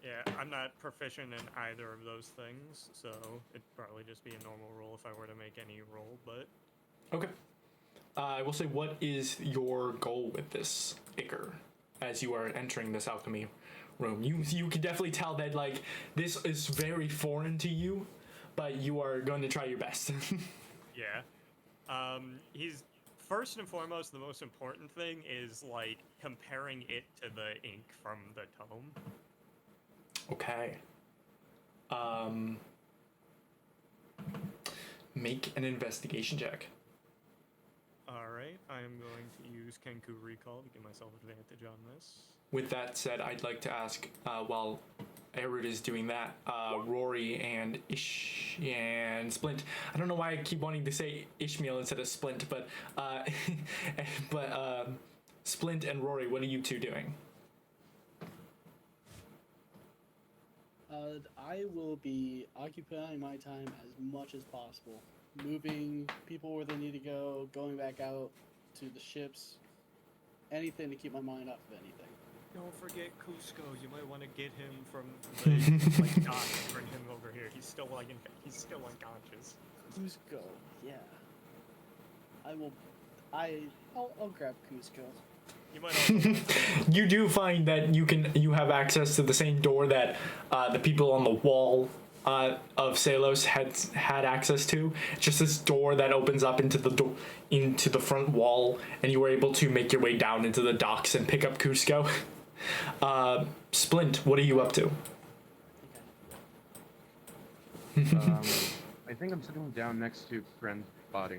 Yeah, I'm not proficient in either of those things, so it'd probably just be a normal roll if I were to make any roll, but... Okay. I will say, what is your goal with this ichor as you are entering this alchemy room? You can definitely tell that like this is very foreign to you, but you are going to try your best. Yeah. He's first and foremost, the most important thing is like comparing it to the ink from the tome. Okay. Make an investigation check. Alright, I am going to use Kenku Recall to give myself advantage on this. With that said, I'd like to ask, while Erud is doing that, Rory and and Splint. I don't know why I keep wanting to say Ishmael instead of Splint, but Splint and Rory, what are you two doing? I will be occupying my time as much as possible. Moving people where they need to go, going back out to the ships, anything to keep my mind off of anything. Don't forget Cusco. You might want to get him from the like dock and bring him over here. He's still unconscious. Cusco, yeah. I'll grab Cusco. You might also You do find that you have access to the same door that the people on the wall of Salos had access to. It's just this door that opens up into the front wall, and you were able to make your way down into the docks and pick up Cusco. Splint, what are you up to? I think I'm sitting down next to Friend's body,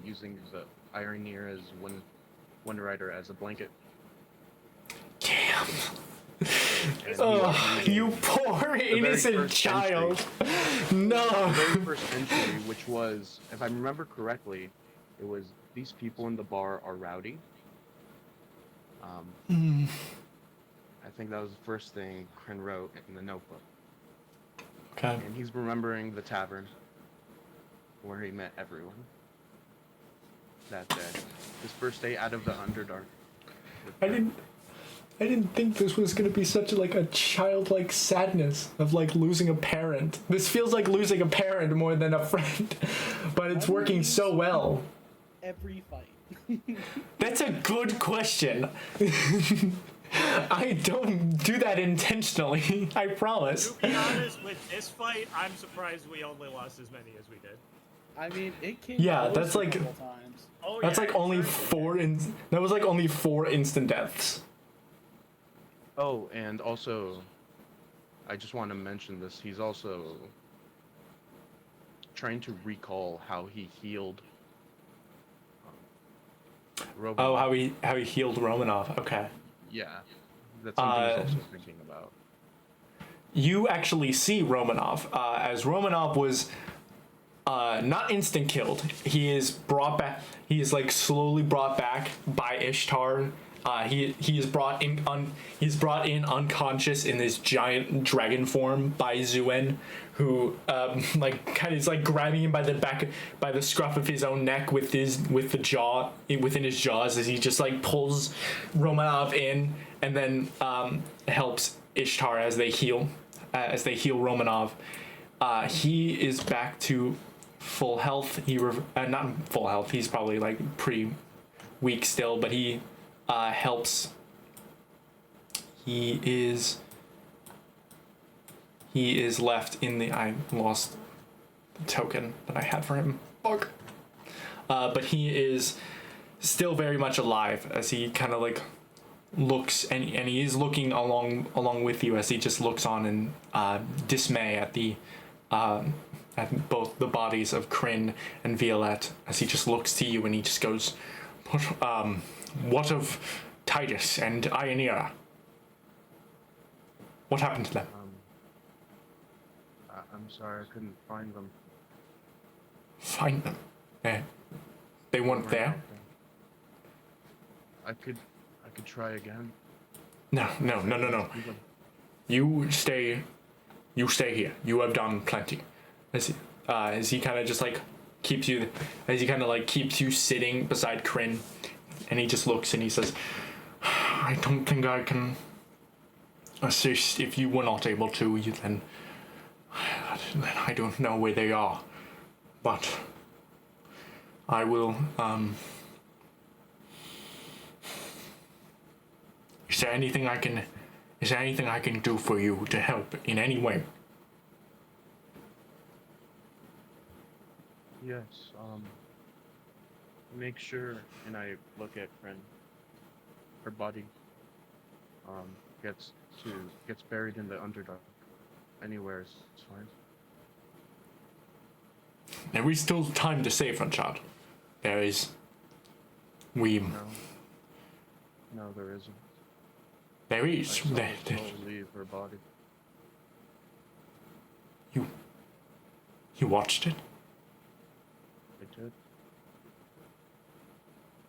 using the Iron Ear as Wind Rider as a blanket. Damn. And Oh, you poor innocent child. No. The very first entry, which was, if I remember correctly, it was these people in the bar are rowdy. I think that was the first thing Kryn wrote in the notebook. Okay. And he's remembering the tavern where he met everyone that day. His first day out of the Underdark. I I didn't think this was gonna be such like a childlike sadness of like losing a parent. This feels like losing a parent more than a friend, but it's working so well. Every fight. That's a good question. I don't do that intentionally. I promise. To be honest, with this fight, I'm surprised we only lost as many as we did. I mean, it came Yeah, close that's a like- couple times. Oh, That's yeah, like only certainly. that was like only 4 instant deaths. Oh, and also, I just want to mention this. He's also trying to recall how he healed. Romanov. Oh, how he healed Romanov. Okay. Yeah, that's something he's Uh, also thinking about. You actually see Romanov as Romanov was not instant killed. He is brought back. He is like slowly brought back by Ishtar. He is brought in he's brought in unconscious in this giant dragon form by Zuen, who like kind of is like grabbing him by the back by the scruff of his own neck with the jaw within his jaws as he just like pulls Romanov in and then helps Ishtar as they heal Romanov. He is back to full health. Not full health. He's probably like pretty weak still, but he helps. He is left in the. I lost the token that I had for him. Fuck. But he is still very much alive as he kind of like looks and he is looking along with you as he just looks on in dismay at the at both the bodies of Kryn and Violette as he just looks to you and he just goes, what of Titus and Ionira? What happened to them? I'm sorry, I couldn't find them. Find them. They weren't Right there. out there. I could try again. No. You stay here. You have done plenty. As he kind of just like keeps you sitting beside Kryn, and he just looks and he says, I don't think I can assist. If you were not able to, then I don't know where they are, but I will. Is there anything I can do for you to help in any way? Yes, make sure, and I look at Kryn, her body, gets buried in the Underdark. Anywhere is fine. There is still time to save, child. There is. No, there isn't. There I is. saw the soul leave her body. You watched it? I did.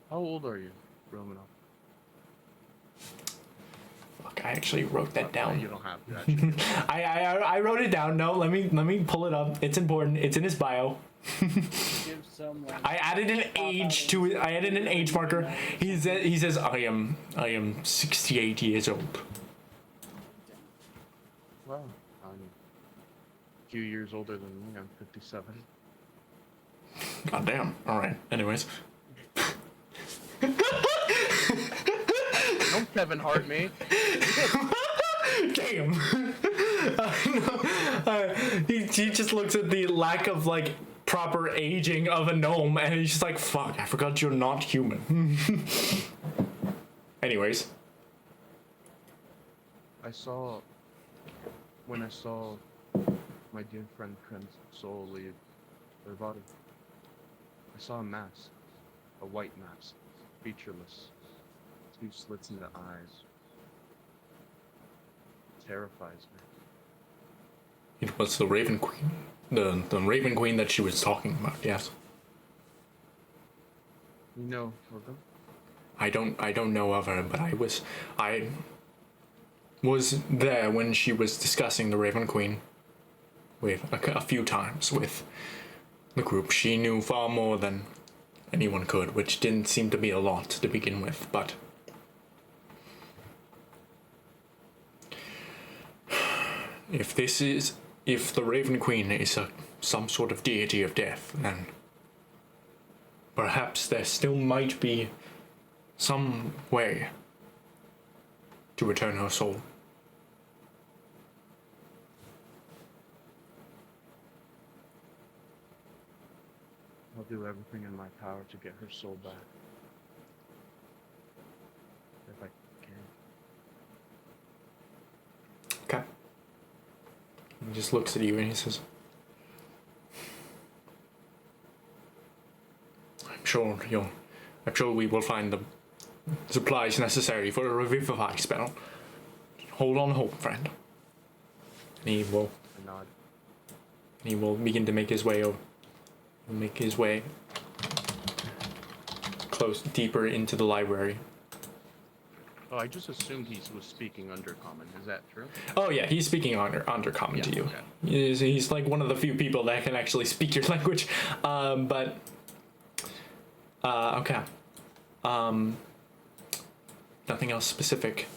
How old are you, Romanov? Fuck, I actually wrote that down. You don't have to actually. I wrote it down. No, let me pull it up. It's important. It's in his bio. Give some, like, I added an age to it. I added an age marker. He says I am 68 years old. Well, I'm a few years older than me. I'm 57. God damn. All right. Anyways. Don't Kevin Hart me. Damn. He just looks at the lack of like proper aging of a gnome and he's just like, fuck, I forgot you're not human. Anyways. When I saw my dear friend Kryn's soul leave her body, I saw a mask, a white mask, featureless, 2 slits in the eyes. Terrifies me. It was the Raven Queen. The Raven Queen that she was talking about, yes. You know of them? I don't know of her, but I was there when she was discussing the Raven Queen with a few times with the group. She knew far more than anyone could, which didn't seem to be a lot to begin with, but if the Raven Queen is some sort of deity of death, then perhaps there still might be some way to return her soul. I'll do everything in my power to get her soul back. If I can. Okay. He just looks at you and he says, I'm sure we will find the supplies necessary for a revivify spell. Hold on hope, friend. And he will I nod. begin to make his way over. Make his way close deeper into the library. Oh, I just assumed he was speaking Undercommon. Is that true? Oh yeah, he's speaking Undercommon to you. Okay. He's like one of the few people that can actually speak your language. Okay. Nothing else specific.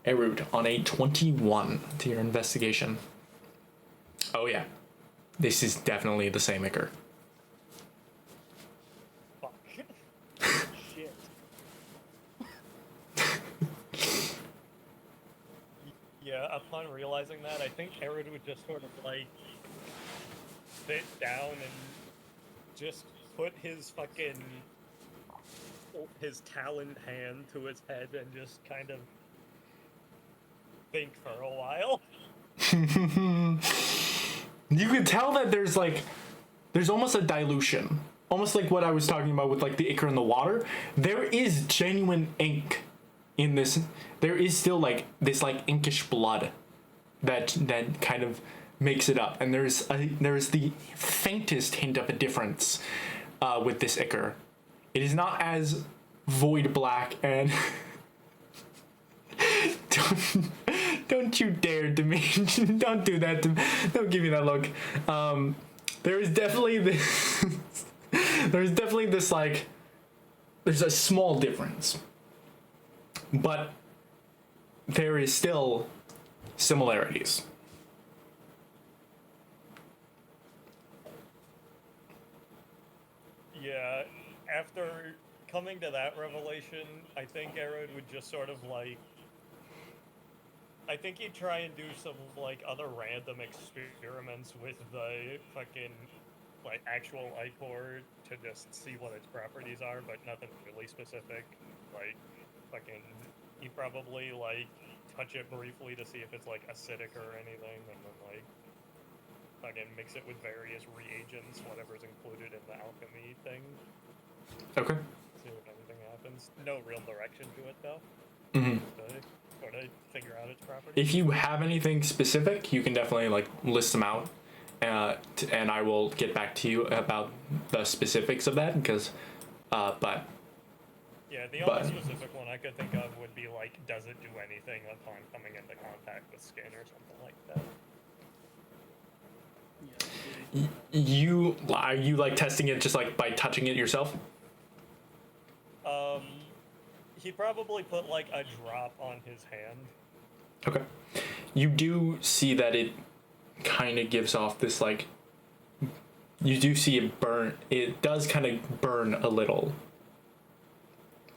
Erud, on a 21 to your investigation. Oh yeah, this is definitely the same Icar. Fuck. Shit. Yeah, upon realizing that, I think Erud would just sort of like sit down and just put his taloned hand to his head and just kind of think for a while. You can tell that there's almost a dilution, almost like what I was talking about with like the ichor in the water. There is genuine ink in this. There is still like this like inkish blood that kind of makes it up, and there's the faintest hint of a difference with this ichor. It is not as void black and don't you dare to me. Don't do that to me. Don't give me that look. There is definitely this like there's a small difference, but there is still similarities. Yeah, after coming to that revelation, I think Erod would just sort of like, I think he'd try and do some like other random experiments with the fucking like actual ichor to just see what its properties are, but nothing really specific. Like fucking, he'd probably like touch it briefly to see if it's like acidic or anything, and then like fucking mix it with various reagents, whatever's included in the alchemy thing. Okay. See if anything happens. No real direction to it though. Mm-hmm. Sort of figure out its properties. If you have anything specific, you can definitely like list them out, and I will get back to you about the specifics of that. Because, but yeah, the only specific one I could think of would be like, does it do anything upon coming into contact with skin or something like that? are you like testing it just like by touching it yourself? He'd probably put like a drop on his hand. Okay. You do see that it kind of gives off this like. You do see it burn. It does kind of burn a little.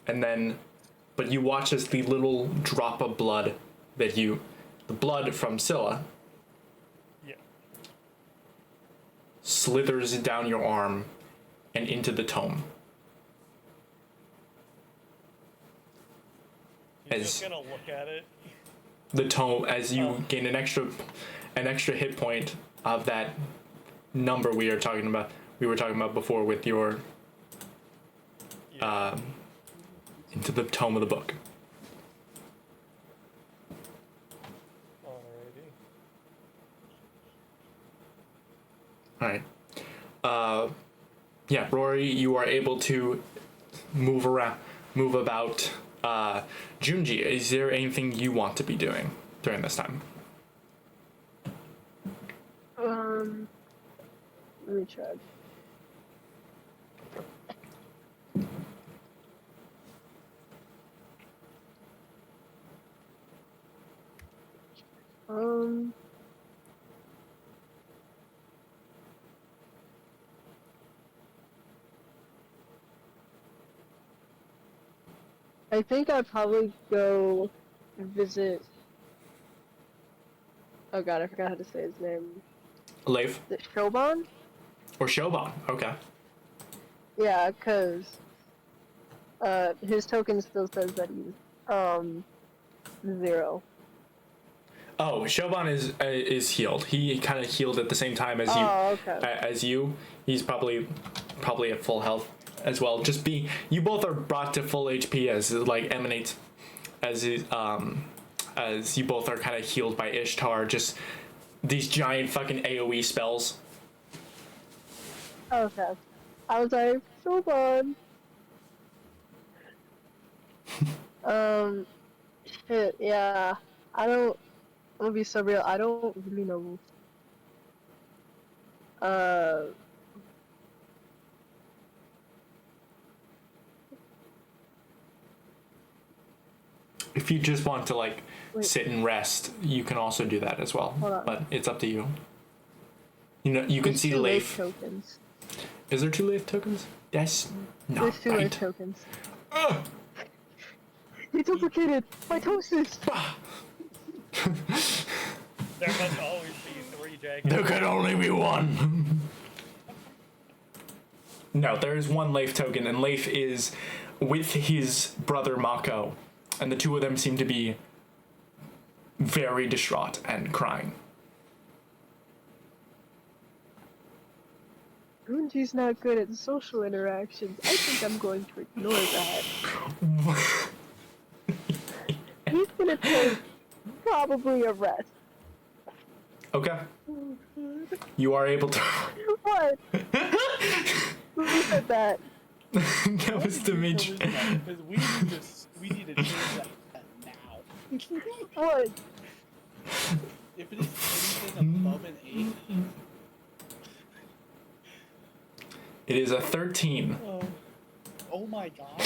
And then, but you watch as the little drop of blood the blood from Scylla, Yeah. slithers down your arm and into the tome. He's just gonna look at it. The tome, as you gain an extra hit point of that number we were talking about before with your into the tome of the book. Alrighty. All right. Yeah, Rory, you are able to move about. Junji, is there anything you want to be doing during this time? Let me check. I think I'd probably go visit. Oh god, I forgot how to say his name. Leif Is it Shoban? or Shoban? Okay. Yeah, cause his token still says that he's 0. Oh, Shoban is healed. He kind of healed at the same time as you. Oh, okay. As you, he's probably at full health as well. Just you both are brought to full HP as it like emanates as you both are kind of healed by Ishtar. Just these giant fucking AOE spells. Okay. I was like, Shoban. Shit, yeah. I'm gonna be so real, I don't really know. If you just want to like Wait. sit and rest, you can also do that as well. Hold on. But it's up to you. You know, you can There's see 2 Leif. tokens. Is there 2 Leif tokens? That's not There's 2 right. tokens. Ugh. He duplicated mitosis! There must always be 3 dragons. There could only be one. No, there is 1 Leif token, and Leif is with his brother Mako, and the 2 of them seem to be very distraught and crying. Gunji's not good at social interactions. I think I'm going to ignore that. He's gonna take probably a rest. Okay. You are able to. What? Who said that? That was Dimitri. Because we need to change that now. What? If it is anything above an 8, It is a 13. oh my god.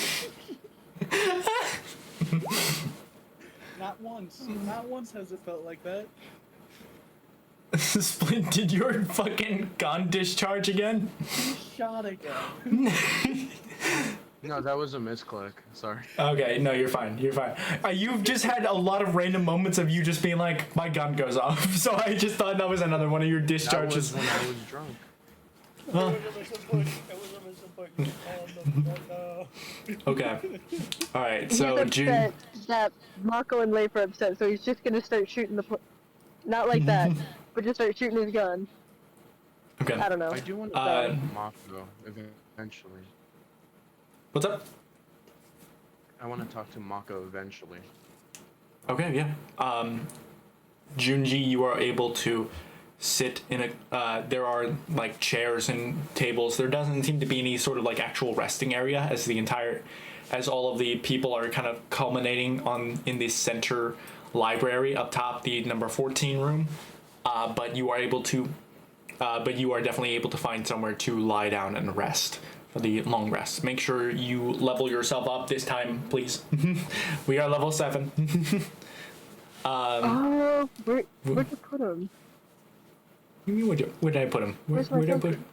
Not once has it felt like that. Splint, did your fucking gun discharge again? He shot again. No, that was a misclick. Sorry. Okay, no, you're fine. You're fine. You've just had a lot of random moments of you just being like, my gun goes off. So I just thought that was another one of your That discharges. was when I was drunk. Huh? Okay. All right. So he's June. upset that Mako and Leif are upset, so he's just gonna start shooting not like that, but just start shooting his gun. Okay. I don't know. I do want to Uh, talk to Mako eventually. What's up? I want to talk to Mako eventually. Okay. Yeah. Junji, you are able to sit in a. There are like chairs and tables. There doesn't seem to be any sort of like actual resting area as all of the people are kind of culminating in the center library up top, the number 14 room. But you are definitely able to find somewhere to lie down and rest for the long rest. Make sure you level yourself up this time, please. We are level 7. Where'd you put him? You mean where did I put him? Where's my Where did I put token?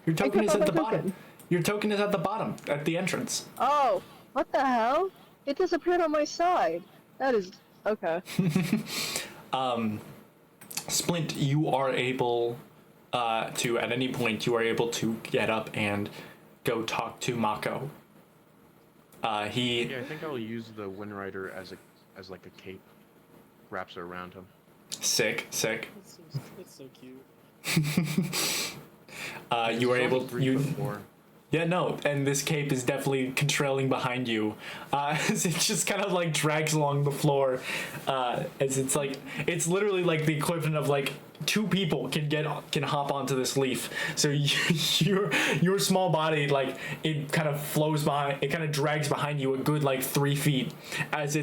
your token? I Is kept at the my bottom. token. Your token is at the bottom at the entrance. Oh, what the hell? It disappeared on my side. That is okay. Splint, you are able to at any point you are able to get up and go talk to Mako. Yeah, I think I'll use the Wind Rider as like a cape. Wraps it around him. Sick. That's so cute. You are He's able only 3'4". Yeah, no, and this cape is definitely trailing behind you, as it just kind of like drags along the floor, as it's literally like the equivalent of like 2 people can hop onto this leaf. So your small body, like it kind of flows behind, it kind of drags behind you a good like 3 feet, as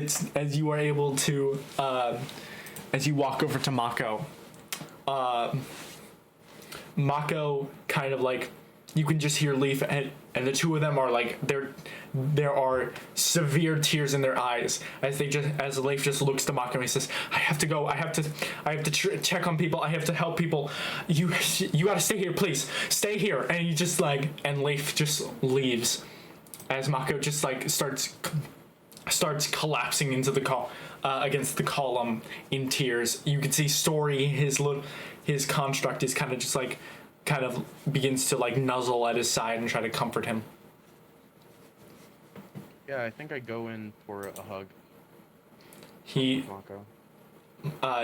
you are able to as you walk over to Mako. Mako kind of like. You can just hear Leaf, and the 2 of them are like there are severe tears in their eyes as Leif just looks to Mako and he says, "I have to go. I have to check on people. I have to help people. You gotta stay here, please. Stay here." And he just and Leif just leaves as Mako just like starts starts collapsing into the against the column in tears. You can see Story, his construct is kind of just like begins to like nuzzle at his side and try to comfort him. Yeah, I think I go in for a hug. He, Mako.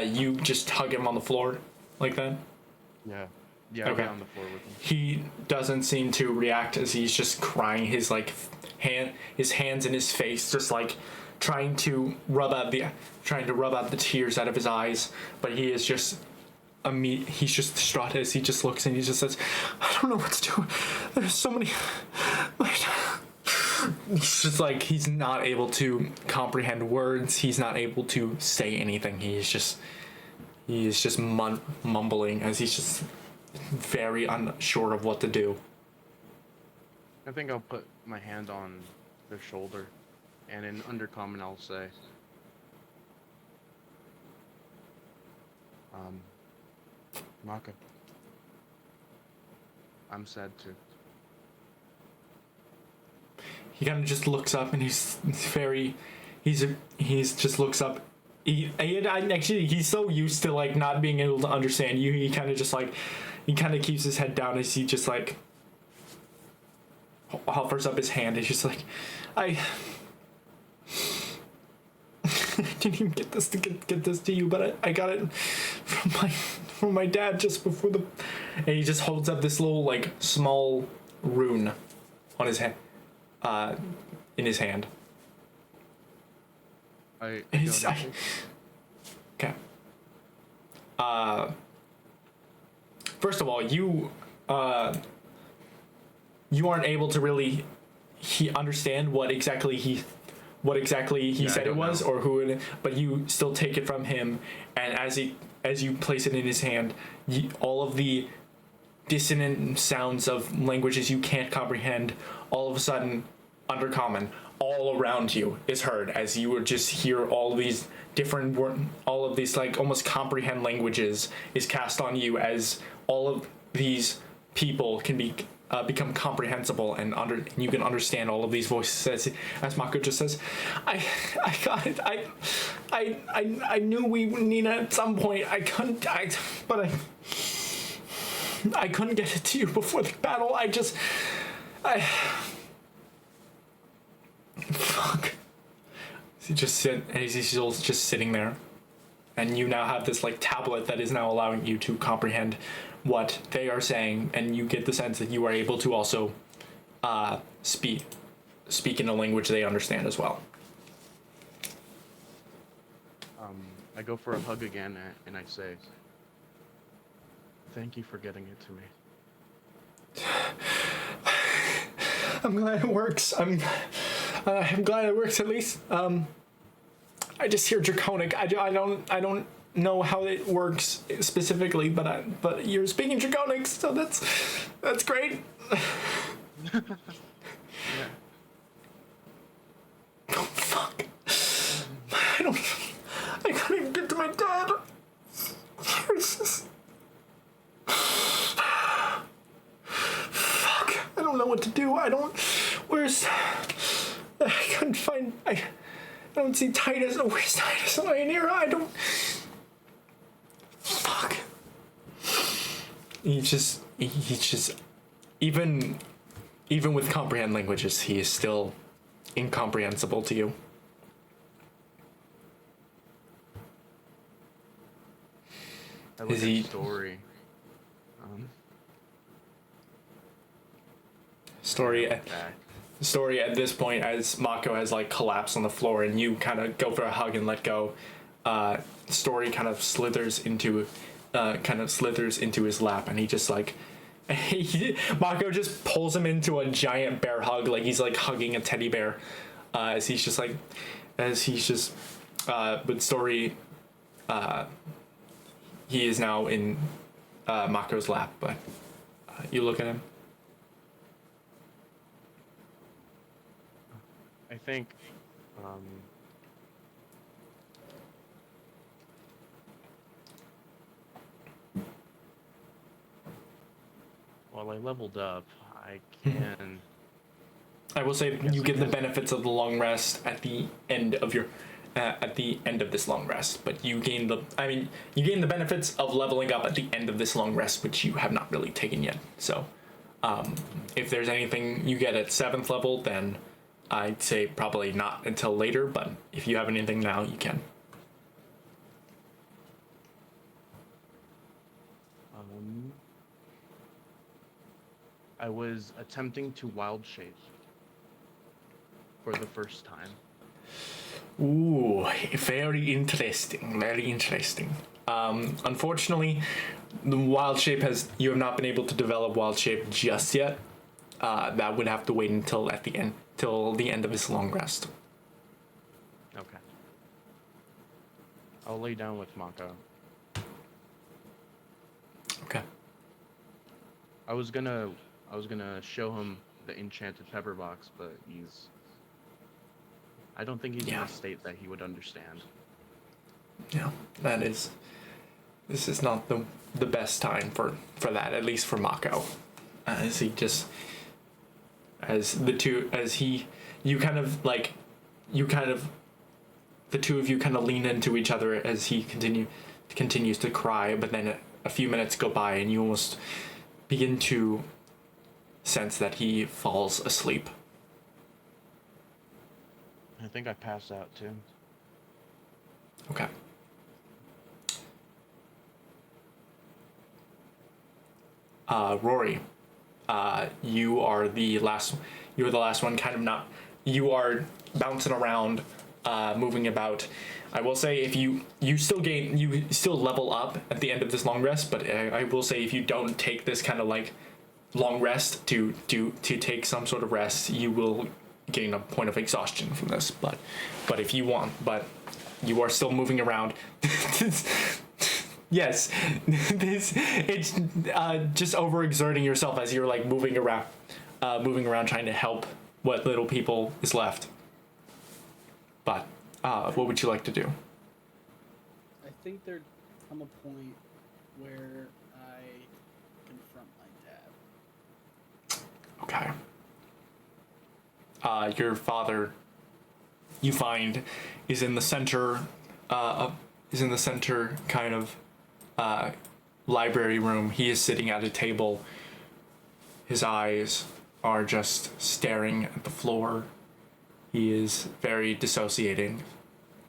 you just hug him on the floor like that? Yeah. Yeah, Okay. I get on the floor with him. He doesn't seem to react as he's just crying. His like his hands in his face, just like trying to rub out the tears out of his eyes. But he is just he's just distraught as he just looks and he just says, "I don't know what to do. There's so many." He's just like, he's not able to comprehend words. He's not able to say anything. He is just mumbling as he's just very unsure of what to do. I think I'll put my hand on their shoulder, and in Undercommon I'll say, Maka, I'm sad too. He kind of just looks up and he's just looks up. He's so used to like not being able to understand you. He kind of just like, he kind of keeps his head down as he just like hovers up his hand. He's just like, I didn't even get this to you, but I got it from my dad just before the. And he just holds up this little like small rune on his hand. In his hand. Okay. First of all, you aren't able to really understand what exactly he said it was, or who it, but you still take it from him, and as you place it in his hand, all of the dissonant sounds of languages you can't comprehend, all of a sudden, Undercommon, all around you is heard as you would just hear all these different all of these like almost comprehend languages is cast on you as all of these people can become comprehensible and you can understand all of these voices as Mako just says, I got it. I knew we would need it at some point. I couldn't get it to you before the battle. Fuck. He's still just sitting there, and you now have this like tablet that is now allowing you to comprehend what they are saying, and you get the sense that you are able to also speak in a language they understand as well. I go for a hug again, and I say, "Thank you for getting it to me." I'm glad it works. I'm glad it works at least. I just hear Draconic. I don't know how it works specifically, but you're speaking Draconic, so that's great. Yeah. Oh fuck! I can't even get to my dad. Jesus. Fuck! I don't know what to do. I couldn't find. I don't see Titus. Oh, where's Titus? Am I in here? I don't. Fuck. He's just even with comprehend languages, he is still incomprehensible to you. I look at Story. Story at this point, as Mako has like collapsed on the floor and you kind of go for a hug and let go, Story kind of slithers into his lap, and he just like Mako just pulls him into a giant bear hug, like he's like hugging a teddy bear, with Story, he is now in Mako's lap, but you look at him. I think, while I leveled up, I can I will say you get the benefits of the long rest at the end of your this long rest, but you gain the benefits of leveling up at the end of this long rest, which you have not really taken yet. So if there's anything you get at 7th level, then I'd say probably not until later, but if you have anything now, you can. I was attempting to wild shape for the first time. Ooh, very interesting, very interesting. Unfortunately, the wild shape you have not been able to develop wild shape just yet. That would have to wait until the end of this long rest. Okay. I'll lay down with Mako. Okay. I was gonna show him the enchanted pepper box, but I don't think he's in a state that he would understand. Yeah, this is not the best time for that, at least for Mako. The two of you kind of lean into each other as he continues to cry, but then a few minutes go by and you almost begin to sense that he falls asleep. I think I passed out too. Okay. Rory, you're the last one, kind of not, you are bouncing around, moving about. I will say if you still level up at the end of this long rest, but I will say if you don't take this kind of like long rest to take some sort of rest, you will gain a point of exhaustion from this. But if you want, but you are still moving around. Yes, it's just overexerting yourself as you're like moving around trying to help what little people is left. But what would you like to do? I think there'd come a point where I confront my dad. Okay. Your father, you find, is in the center kind of library room. He is sitting at a table. His eyes are just staring at the floor. He is very dissociating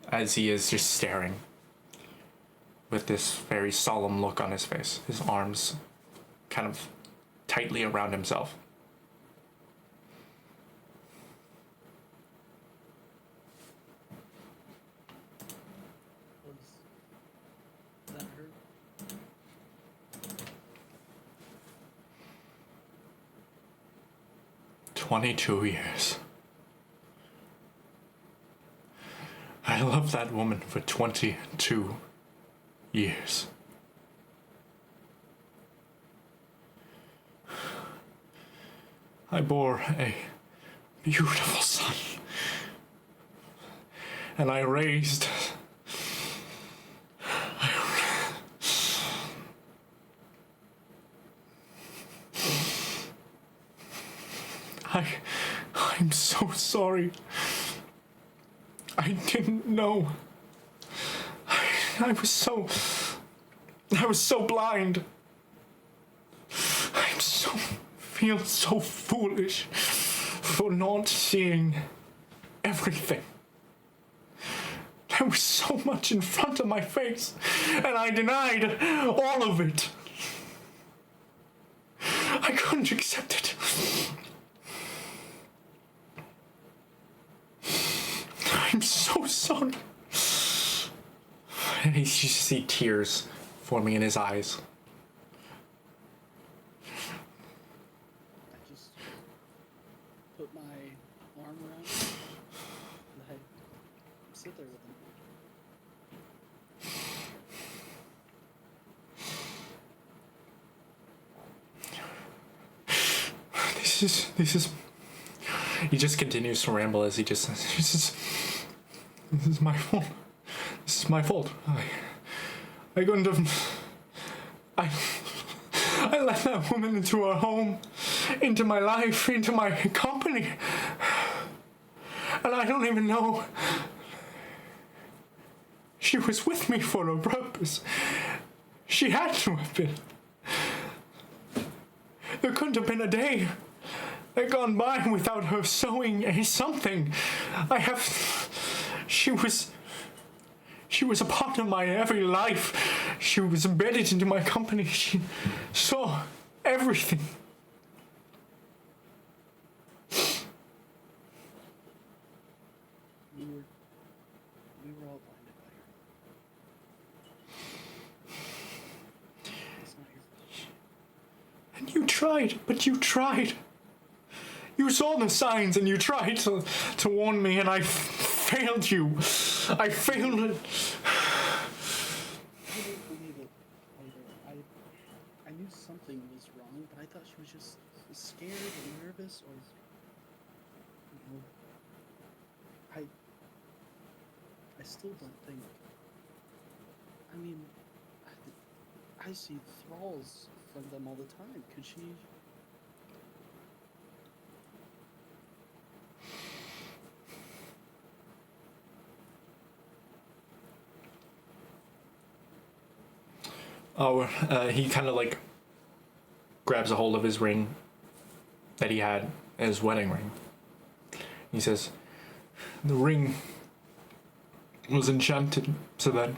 as he is just staring with this very solemn look on his face, his arms kind of tightly around himself. Does that hurt? 22 years. I loved that woman for 22 years. I bore a beautiful son, and I raised I'm so sorry. I didn't know. I was so blind. Feel so foolish for not seeing everything. There was so much in front of my face, and I denied all of it. I couldn't accept it. I'm so sorry. And you see tears forming in his eyes. I just put my arm around him and I sit there with him. This is. He just continues to ramble as he just says, This is my fault. This is my fault. I couldn't have. I let that woman into our home, into my life, into my company. And I don't even know. She was with me for a purpose. She had to have been. There couldn't have been a day that gone by without her sewing a something. She was a part of my every life. She was embedded into my company. She saw everything. We were all blinded by her. It's not your fault. And you tried, but you tried. You saw the signs and you tried to warn me, and I failed you. I failed it. I didn't believe it later. I knew something was wrong, but I thought she was just scared or nervous or, you know, I still don't think. I mean, I see thralls from them all the time. Could she? Oh, he kind of like grabs a hold of his ring that he had, his wedding ring. He says, the ring was enchanted so that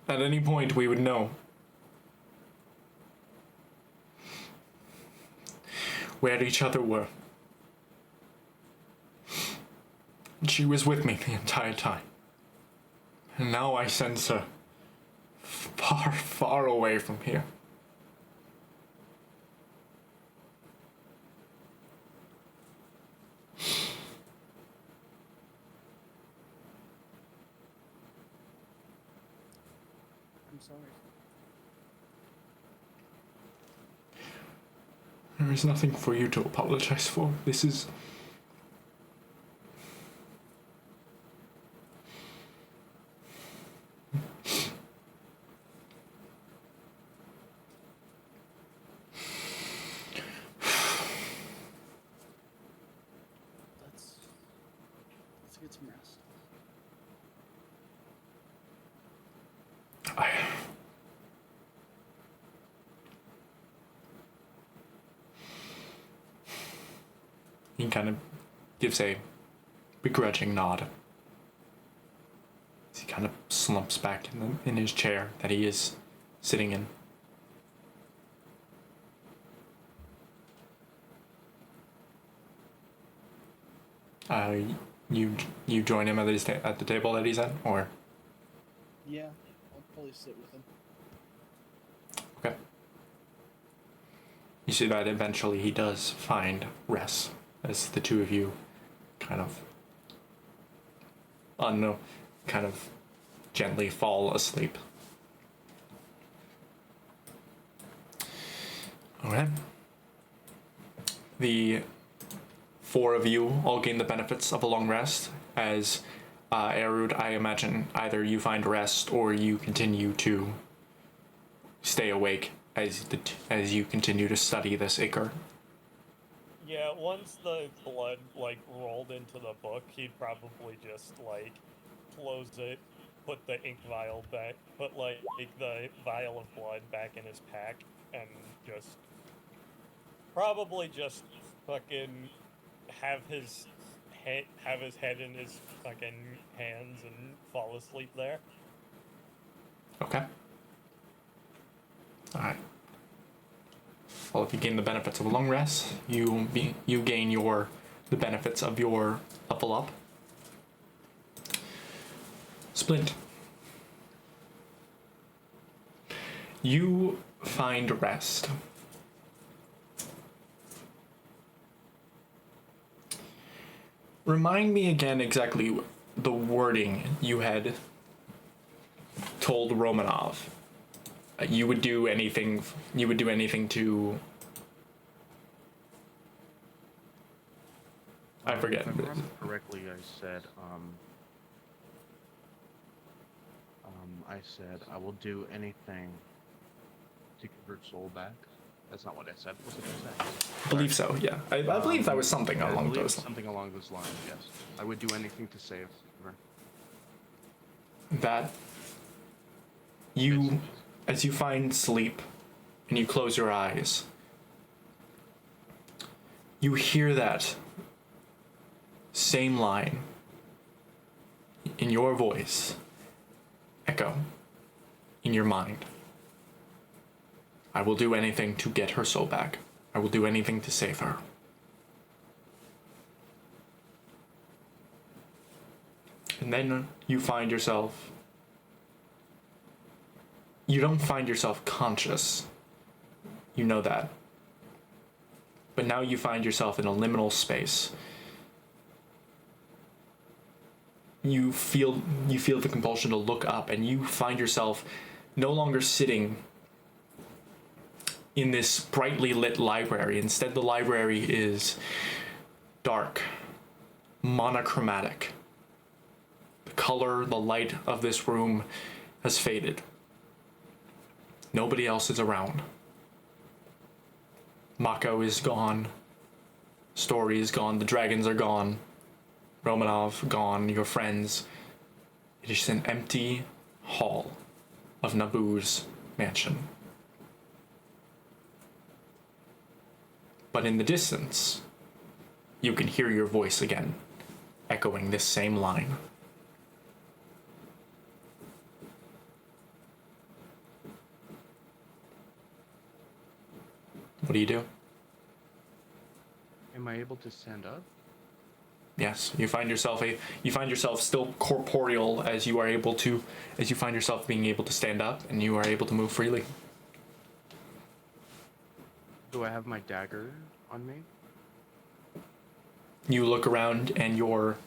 at any point we would know where each other were. And she was with me the entire time. And now I sense her far, far away from here. I'm sorry. There is nothing for you to apologize for. This is... Let's get some rest. He kind of gives a begrudging nod. He kind of slumps back in his chair that he is sitting in. You join him at the table that he's at, or? Yeah, I'll probably sit with him. Okay. You see that eventually he does find rest as the two of you kind of gently fall asleep. Okay. The four of you all gain the benefits of a long rest, as Erud, I imagine either you find rest or you continue to stay awake as you continue to study this ichor. Yeah, once the blood, like, rolled into the book, he'd probably just, like, close it, put the ink vial back, put, like, the vial of blood back in his pack, and just probably just fucking have his head in his fucking hands and fall asleep there. Okay. Alright. Well, if you gain the benefits of a long rest, you gain the benefits of your level up. Splint. You find rest. Remind me again exactly the wording you had told Romanov. You would do anything to... I forget. If I remember correctly, I said I will do anything to give her soul back. That's not what I said. What did I say? I believe so. Yeah, I believe that was something I along believe those lines. something along those lines. Yes, I would do anything to save her. That you, as you find sleep, and you close your eyes, you hear that same line in your voice echo in your mind. I will do anything to get her soul back. I will do anything to save her. And then you find yourself. You don't find yourself conscious. You know that. But now you find yourself in a liminal space. You feel the compulsion to look up, and you find yourself no longer sitting in this brightly lit library. Instead, the library is dark, monochromatic. The color, the light of this room has faded. Nobody else is around. Mako is gone. Story is gone. The dragons are gone. Romanov gone. Your friends. It is an empty hall of Naboo's mansion. But in the distance, you can hear your voice again, echoing this same line. What do you do? Am I able to stand up? Yes, you find yourself still corporeal as you find yourself being able to stand up, and you are able to move freely. Do I have my dagger on me? You look around, and your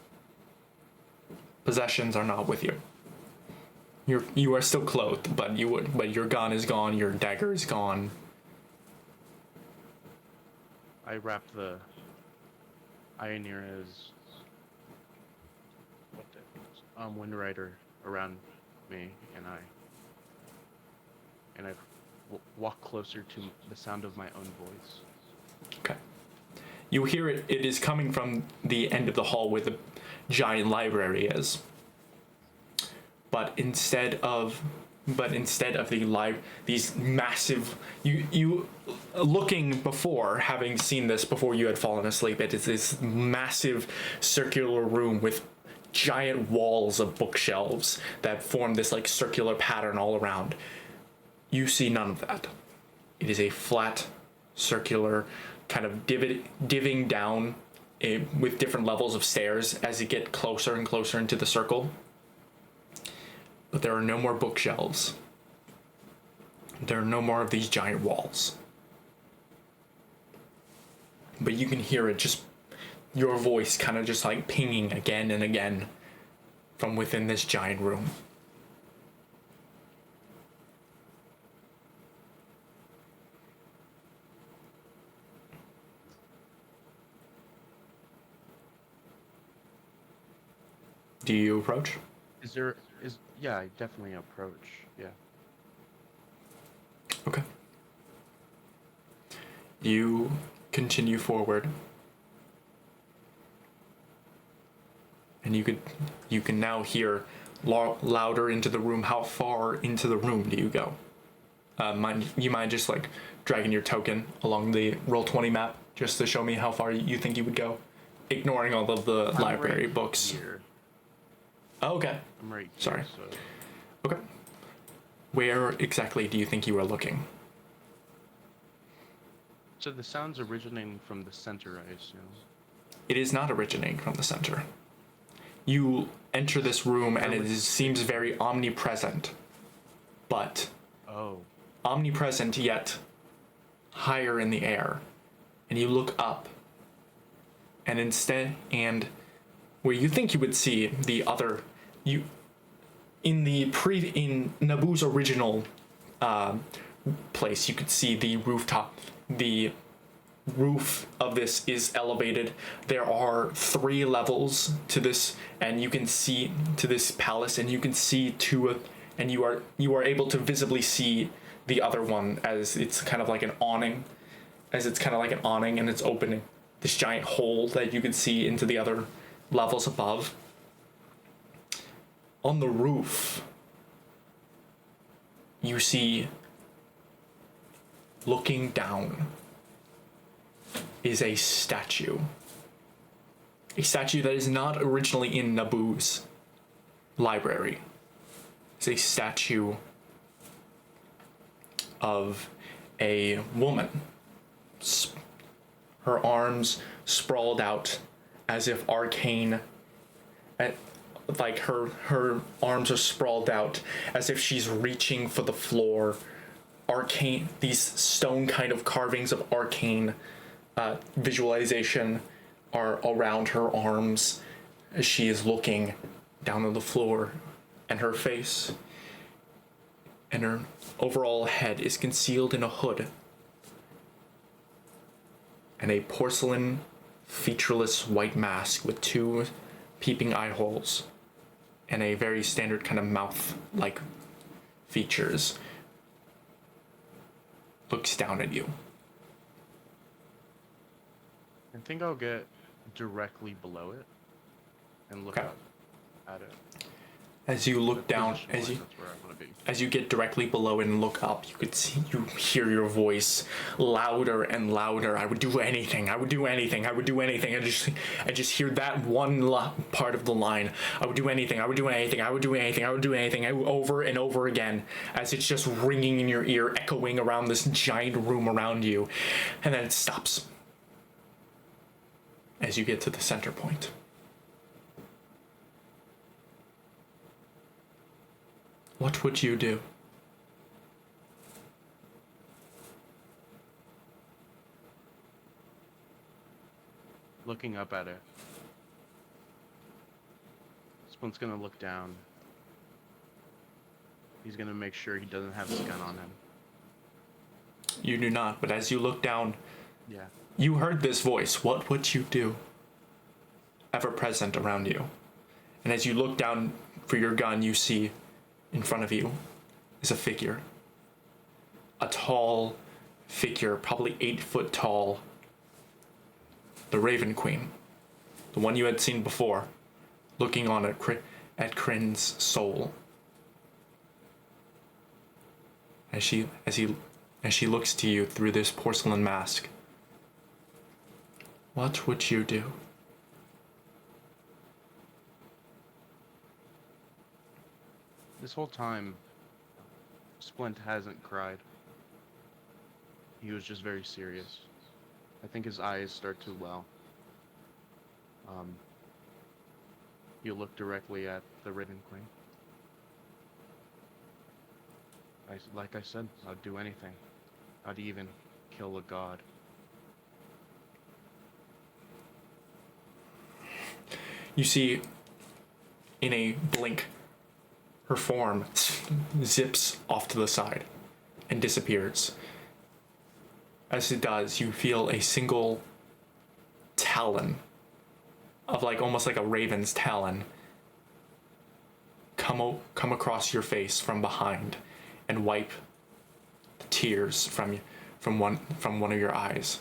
possessions are not with you. You are still clothed, but your gun is gone, your dagger is gone. I wrap the Ioneira's Windrider around me, and I walk closer to the sound of my own voice. Okay. You hear it. It is coming from the end of the hall where the giant library is. But instead of these massive, you looking before, having seen this before you had fallen asleep, it is this massive circular room with giant walls of bookshelves that form this like circular pattern all around. You see none of that. It is a flat, circular, kind of divvying down with different levels of stairs as you get closer and closer into the circle. But there are no more bookshelves. There are no more of these giant walls. But you can hear it just, your voice kind of just like pinging again and again from within this giant room. Do you approach? Yeah, I definitely approach. Yeah. Okay. You continue forward. And you can now hear louder into the room. How far into the room do you go? You mind just like dragging your token along the Roll20 map just to show me how far you think you would go, ignoring all of the library books. Here. Oh, okay. I'm right here. Sorry. So Okay. Where exactly do you think you are looking? the sound's originating from the center, I assume. It is not originating from the center. You enter this room and seems very omnipresent, but omnipresent yet higher in the air. And you look up, and where you think you would see the other, in Naboo's original place, you could see the rooftop. The roof of this is elevated. There are 3 levels to this, and you can see to this palace, and you can see and you are able to visibly see the other one as it's kind of like an awning, and it's opening this giant hole that you can see into the other levels above. On the roof, you see, looking down, is a statue. A statue that is not originally in Naboo's library. It's a statue of a woman. Her arms sprawled out as if arcane, like her arms are sprawled out as if she's reaching for the floor. Arcane, these stone kind of carvings of arcane visualization are around her arms as she is looking down on the floor, and her face and her overall head is concealed in a hood and a porcelain featureless white mask with two peeping eye holes and a very standard kind of mouth-like features looks down at you. I think I'll get directly below it and look Okay. up at it. As you look down, Position-wise, that's where I want to be. as you get directly below it and look up, you hear your voice louder and louder. I would do anything. I would do anything. I would do anything. I just hear that one part of the line. I would do anything. I would do anything. I would do anything. I would do anything. Over and over again, as it's just ringing in your ear, echoing around this giant room around you, and then it stops as you get to the center point. What would you do? Looking up at it. Splint's gonna look down. He's gonna make sure he doesn't have his gun on him. You do not, but as you look down, Yeah. you heard this voice. What would you do? Ever present around you. And as you look down for your gun, you see in front of you is a figure. A tall figure, probably 8 foot tall. The Raven Queen. The one you had seen before, looking on at Kryn's soul. As she looks to you through this porcelain mask. What would you do? This whole time, Splint hasn't cried. He was just very serious. I think his eyes start to well. You look directly at the Raven Queen. Like I said, I'd do anything. I'd even kill a god. You see, in a blink, her form zips off to the side and disappears. As it does, you feel a single talon of almost like a raven's talon come across your face from behind and wipe the tears from one of your eyes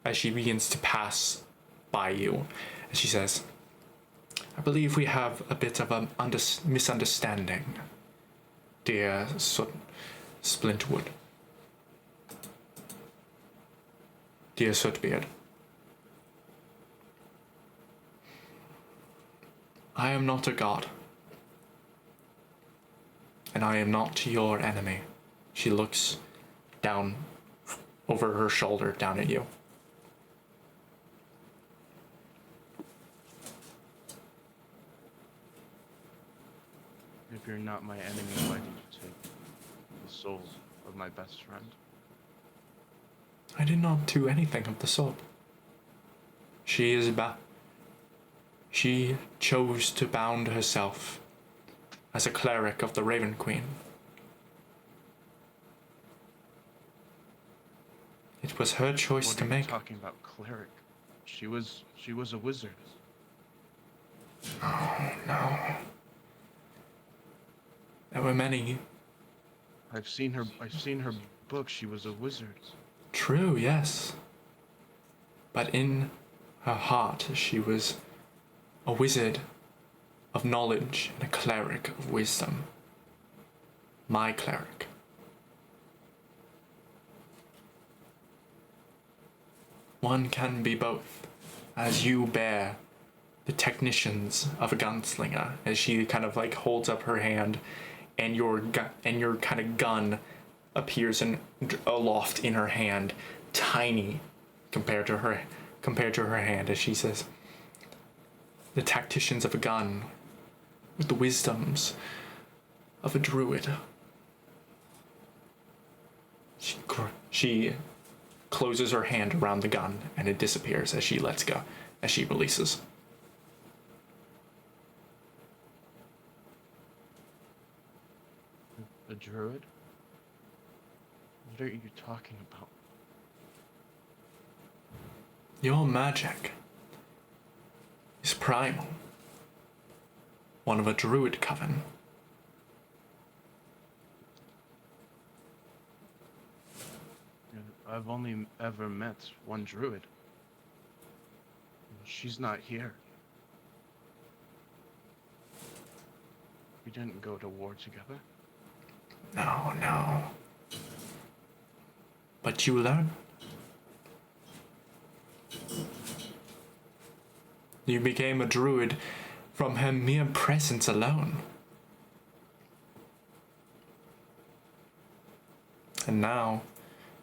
as she begins to pass by you. And she says, "I believe we have a bit of a misunderstanding, dear Splintwood. Dear Sootbeard. I am not a god. And I am not your enemy." She looks down over her shoulder down at you. If you're not my enemy, why did you take the soul of my best friend? I did not do anything of the sort. She chose to bound herself as a cleric of the Raven Queen. It was her choice What to are you make. talking about cleric? She was a wizard. Oh, no. There were many I've seen her book. She was a wizard. True, yes. But in her heart, she was a wizard of knowledge and a cleric of wisdom. My cleric. One can be both, as you bear the technicians of a gunslinger, as she kind of like holds up her hand, and your kind of gun appears aloft in her hand, tiny compared to her hand, as she says, the tacticians of a gun, with the wisdoms of a druid. She closes her hand around the gun, and it disappears as she lets go, as she releases. A druid? What are you talking about? Your magic is primal, one of a druid coven. I've only ever met one druid. She's not here. We didn't go to war together. No. But you learn. You became a druid from her mere presence alone. And now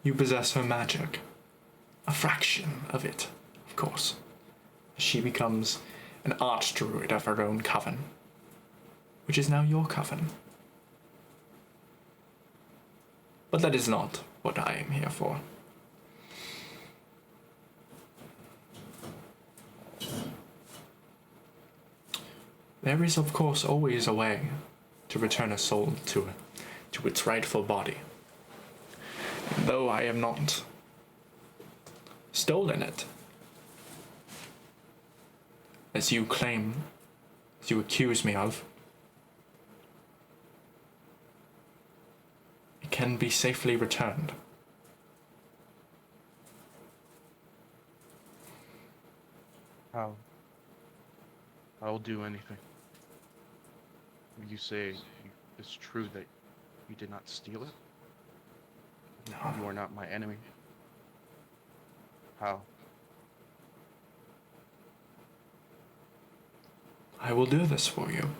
you possess her magic. A fraction of it, of course. She becomes an archdruid of her own coven, which is now your coven. But that is not what I am here for. There is, of course, always a way to return a soul to its rightful body. And though I have not stolen it, as you claim, as you accuse me of, it can be safely returned. How? I'll do anything. You say it's true that you did not steal it? No. You are not my enemy. How? I will do this for you.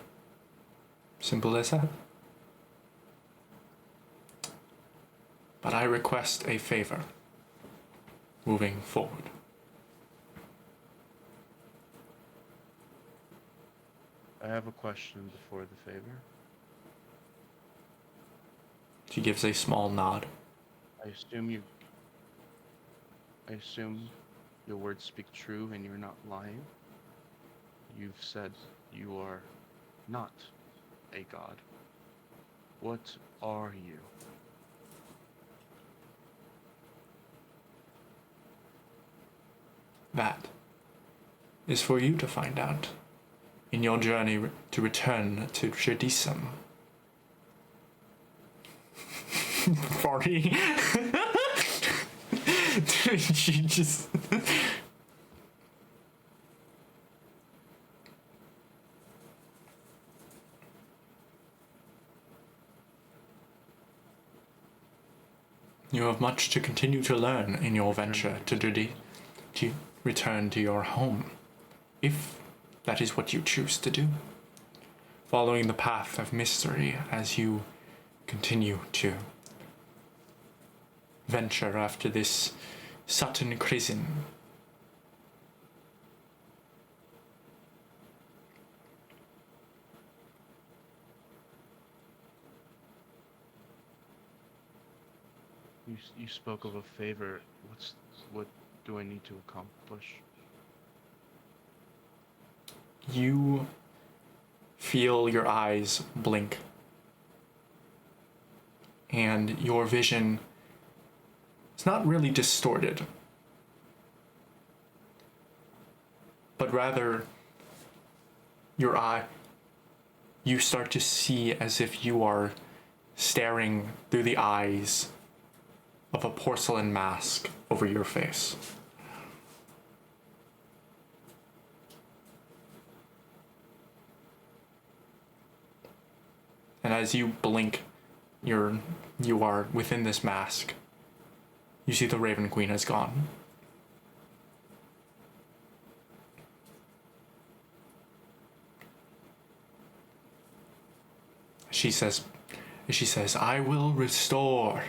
Simple as that. But I request a favor moving forward. I have a question before the favor. She gives a small nod. I assume your words speak true and you're not lying. You've said you are not a god. What are you? That is for you to find out in your journey to return to Tradisum. Sorry. She just... You have much to continue to learn in your venture to return to your home, if that is what you choose to do. Following the path of mystery as you continue to venture after this Sutton Chrism. You spoke of a favor. What do I need to accomplish? You feel your eyes blink, and your vision is not really distorted, but rather you start to see as if you are staring through the eyes of a porcelain mask over your face. And as you blink, you are within this mask. You see the Raven Queen has gone. She says, I will restore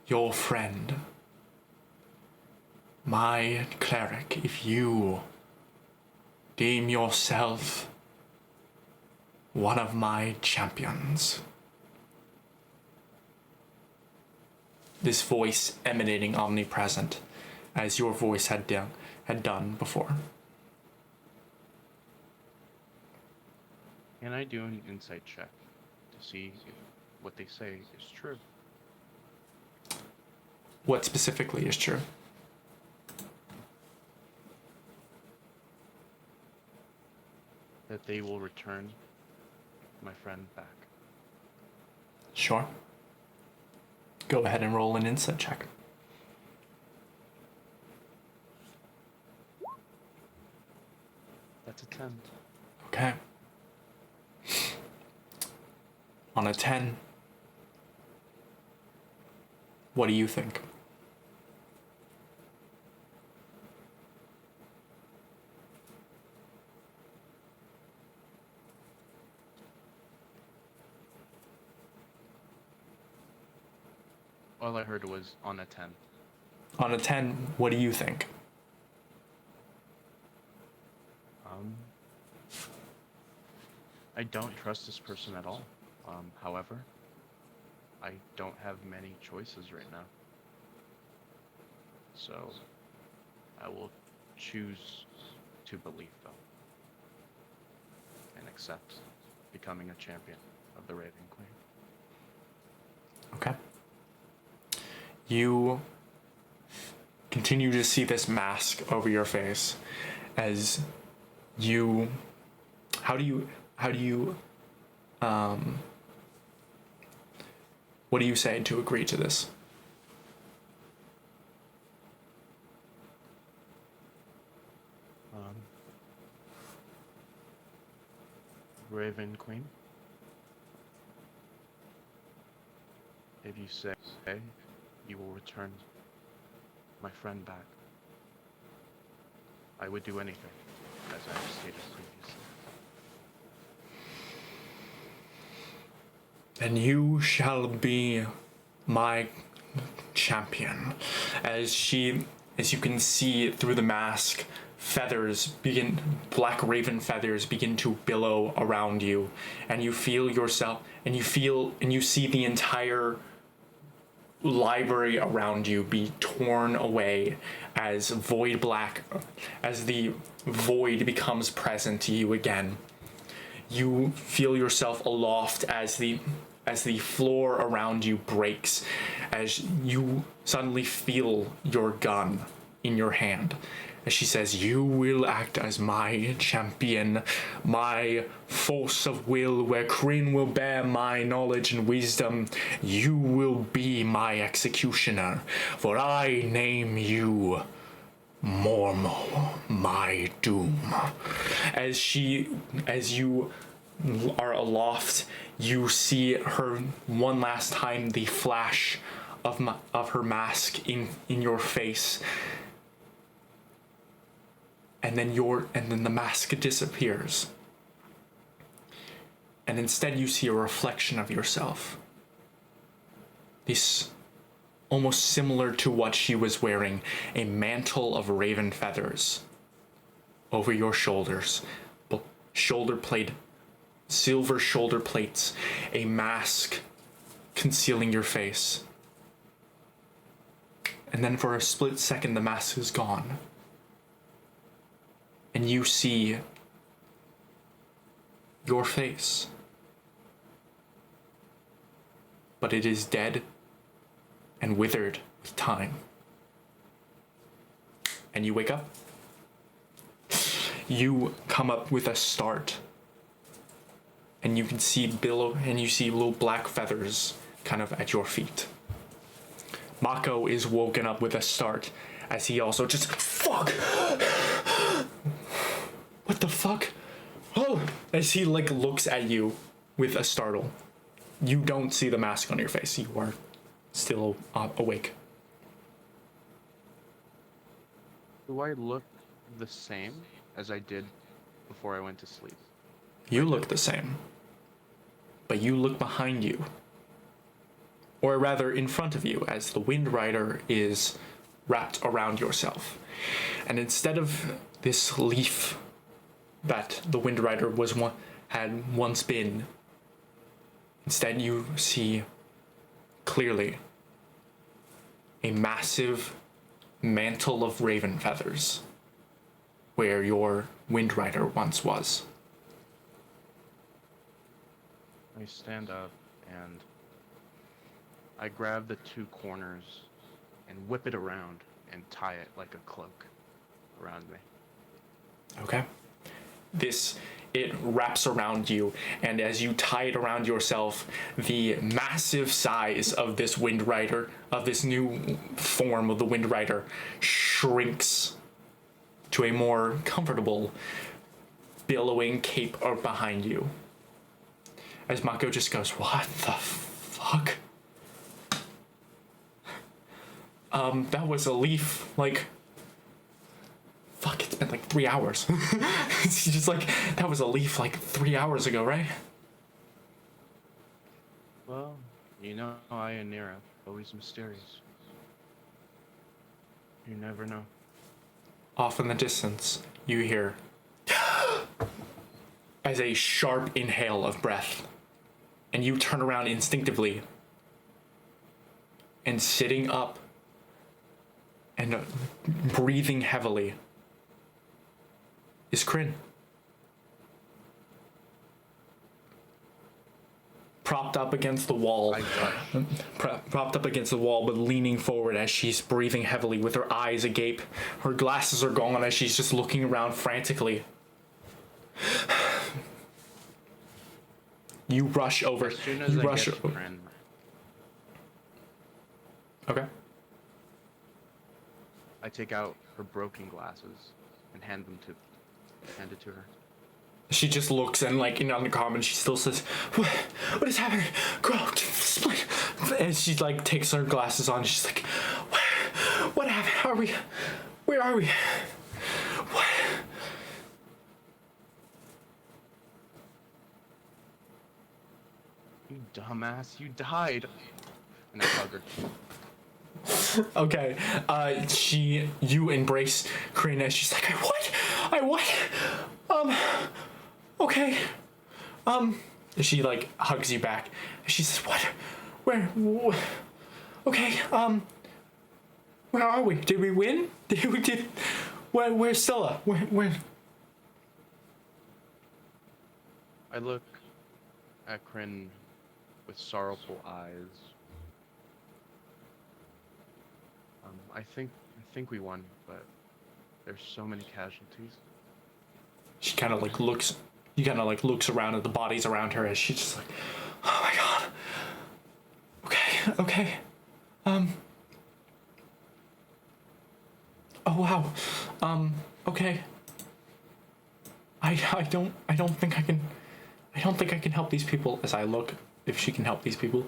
your friend, my cleric, if you deem yourself one of my champions. This voice emanating omnipresent, as your voice had done before. Can I do an insight check to see if what they say is true? What specifically is true? That they will return my friend back. Sure. Go ahead and roll an insight check. That's a 10. Okay. On a 10, what do you think? All I heard was on a 10. On a 10, what do you think? I don't trust this person at all. However, I don't have many choices right now. So, I will choose to believe them and accept becoming a champion of the Raven Queen. Okay. You continue to see this mask over your face as you, what do you say to agree to this? Raven Queen, if you say you will return my friend back, I would do anything, as I have stated previously. Then you shall be my champion. As you can see through the mask, black raven feathers begin to billow around you, and you feel yourself, and you see the entire library around you be torn away as the void becomes present to you again. You feel yourself aloft as the floor around you breaks, as you suddenly feel your gun in your hand. As she says, you will act as my champion, my force of will, where Kryn will bear my knowledge and wisdom. You will be my executioner, for I name you Mormo, my doom. As you are aloft, you see her one last time, the flash of her mask in your face. And then the mask disappears. And instead you see a reflection of yourself. This almost similar to what she was wearing, a mantle of raven feathers over your shoulders, silver shoulder plates, a mask concealing your face. And then for a split second the mask is gone. And you see your face. But it is dead and withered with time. And you wake up. You come up with a start. and you can see you see little black feathers kind of at your feet. Mako is woken up with a start as he also just fuck. What the fuck? Oh, as he like looks at you with a startle. You don't see the mask on your face. You are still awake. Do I look the same as I did before I went to sleep? You look the same, but you look behind you, or rather in front of you, as the Wind Rider is wrapped around yourself. And instead of this leaf that the Wind Rider had once been, instead you see clearly a massive mantle of raven feathers where your Wind Rider once was. I stand up and I grab the two corners and whip it around and tie it like a cloak around me. Okay. It wraps around you, and as you tie it around yourself, the massive size of this Wind Rider, of this new form of the Wind Rider, shrinks to a more comfortable, billowing cape behind you. As Mako just goes, what the fuck? That was a leaf, like, fuck, it's been like 3 hours. It's just like, that was a leaf like 3 hours ago, right? Well, you know, I and Nira, always mysterious. You never know. Off in the distance, you hear as a sharp inhale of breath, and you turn around instinctively, and sitting up and breathing heavily is Kryn. Propped up against the wall. Propped up against the wall, but leaning forward as she's breathing heavily with her eyes agape. Her glasses are gone as she's just looking around frantically. You rush over. As soon as you I rush get to over. Kryn, Okay. I take out her broken glasses and hand it to her. She just looks and, like, in undercommon, she still says, what is happening? Girl, explain. And she, like, takes her glasses on. She's like, what happened? Where are we? What? You dumbass, you died. And I hug her. Okay, you embrace Kryn as she's like, I what? Okay. She, like, hugs you back. She says, what? Okay, where are we? Did we win? Where's Scylla? Where? I look at Kryn with sorrowful eyes. I think we won, but there's so many casualties. She kind of, like, looks around at the bodies around her as she's just like, oh my god. Okay. Oh wow. Okay. I don't think I can help these people. As I look if she can help these people.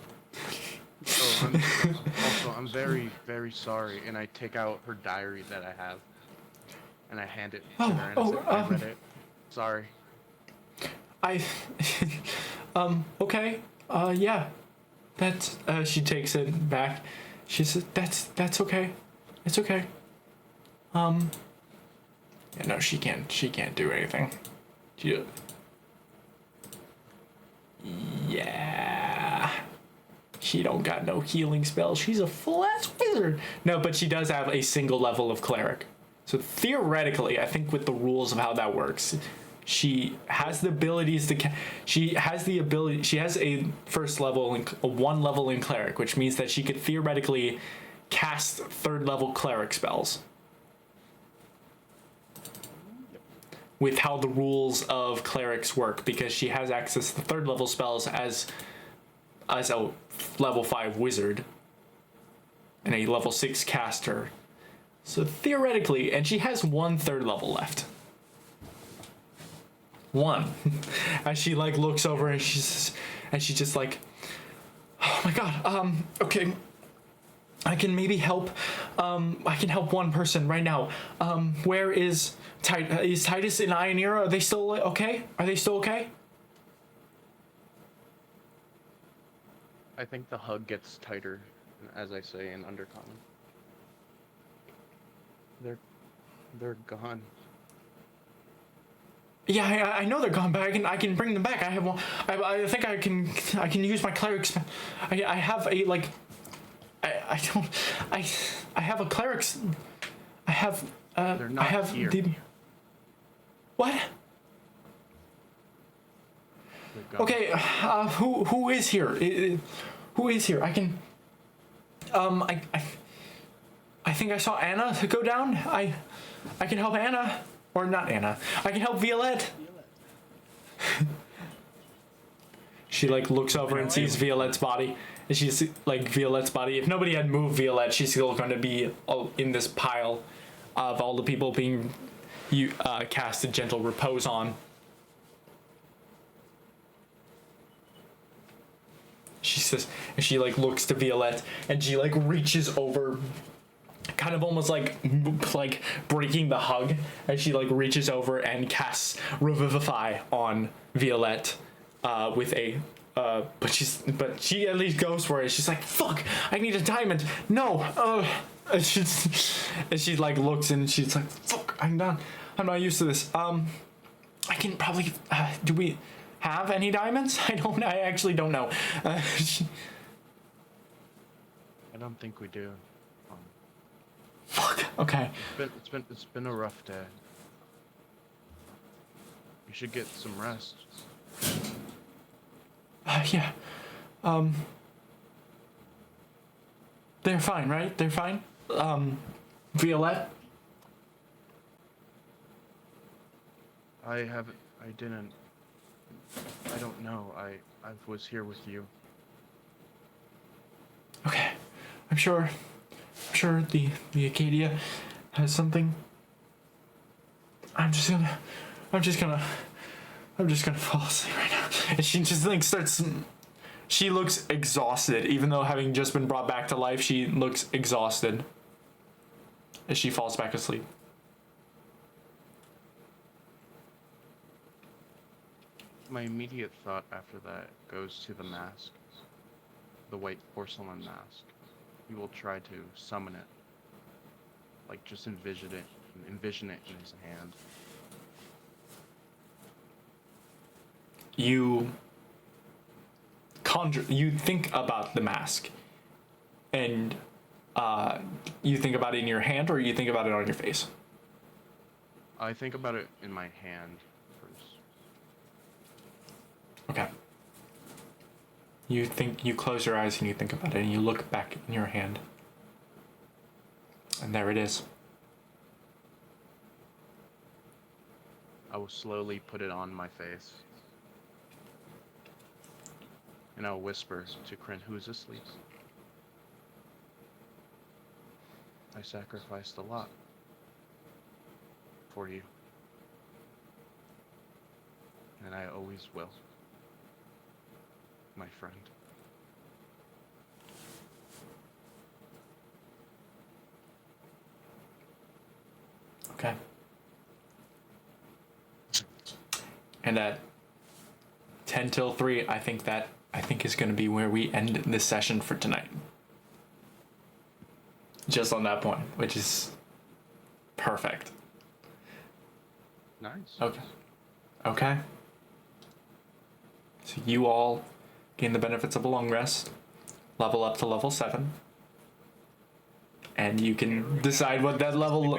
Oh, I'm very, very sorry, and I take out her diary that I have, and I hand it to her, and I say, I read it. Sorry. Okay. Yeah. That's, she takes it back. She says, that's okay. It's okay. Yeah, no, she can't do anything. Yeah. She don't got no healing spells. She's a full-ass wizard. No, but she does have a single level of cleric. So theoretically, I think with the rules of how that works, she has the abilities to. She has a first level, a 1 level in cleric, which means that she could theoretically cast 3rd level cleric spells. with how the rules of clerics work, because she has access to 3rd level spells as a level 5 wizard and a level 6 caster. So theoretically, and she has 1 3rd level left. 1. As she like looks over and she's just like, oh my god, okay, I can maybe help. I can help 1 person right now. Where is is Titus and Ionira? Are they still okay? Are they still okay? I think the hug gets tighter, as I say in Undercommon. They're gone. Yeah, I know they're gone, but I can bring them back. I have one. I think I can use my cleric's. I have a like. I don't. I have a cleric's. I have. They're not I have here. the. What? They're gone. Okay. Who is here? Who is here? I can. I think I saw Anna go down. I can help Anna, or not Anna. I can help Violette. She like looks over and sees Violette's body, and she's like, Violette's body. If nobody had moved Violette, she's still going to be in this pile of all the people being cast a gentle repose on. She says, and she like looks to Violette, and she like reaches over, kind of almost like breaking the hug, as she like reaches over and casts Revivify on Violette, with a but she at least goes for it. She's like, fuck, I need a diamond. No, and she like looks and she's like, fuck, I'm not used to this. I can probably do we have any diamonds? I actually don't know. I don't think we do. Fuck. Okay. It's been a rough day. You should get some rest. Yeah. They're fine, right? They're fine. Violette. I don't know. I was here with you. Okay. I'm sure the Acadia has something. I'm just gonna fall asleep right now. And she just like starts. She looks exhausted, even though having just been brought back to life, she looks exhausted as she falls back asleep. My immediate thought after that goes to the mask, the white porcelain mask. He will try to summon it, like just envision it in his hand. You think about the mask, and you think about it in your hand, or you think about it on your face? I think about it in my hand first. Okay. You close your eyes and you think about it, and you look back in your hand, and there it is. I will slowly put it on my face. And I'll whisper to Kryn, who's asleep. I sacrificed a lot for you. And I always will, my friend. Okay. And at 10 till 3, I think is going to be where we end this session for tonight. Just on that point, which is perfect. Nice. Okay. So you all gain the benefits of a long rest, level up to level 7, and you can decide what that level.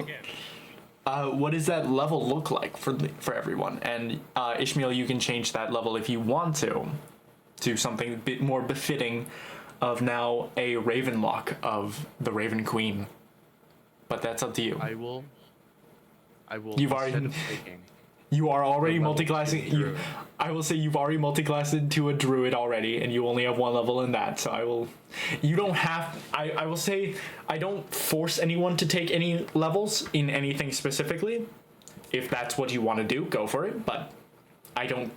What does that level look like for everyone? And Ishmael, you can change that level if you want to something a bit more befitting of now a Ravenlock of the Raven Queen. But that's up to you. I will. You've already. instead of taking, You are already level multiclassing. two You, druid. I will say you've already multiclassed into a druid already, and you only have one level in that. So I will. You don't have. I will say I don't force anyone to take any levels in anything specifically. If that's what you want to do, go for it. But I don't.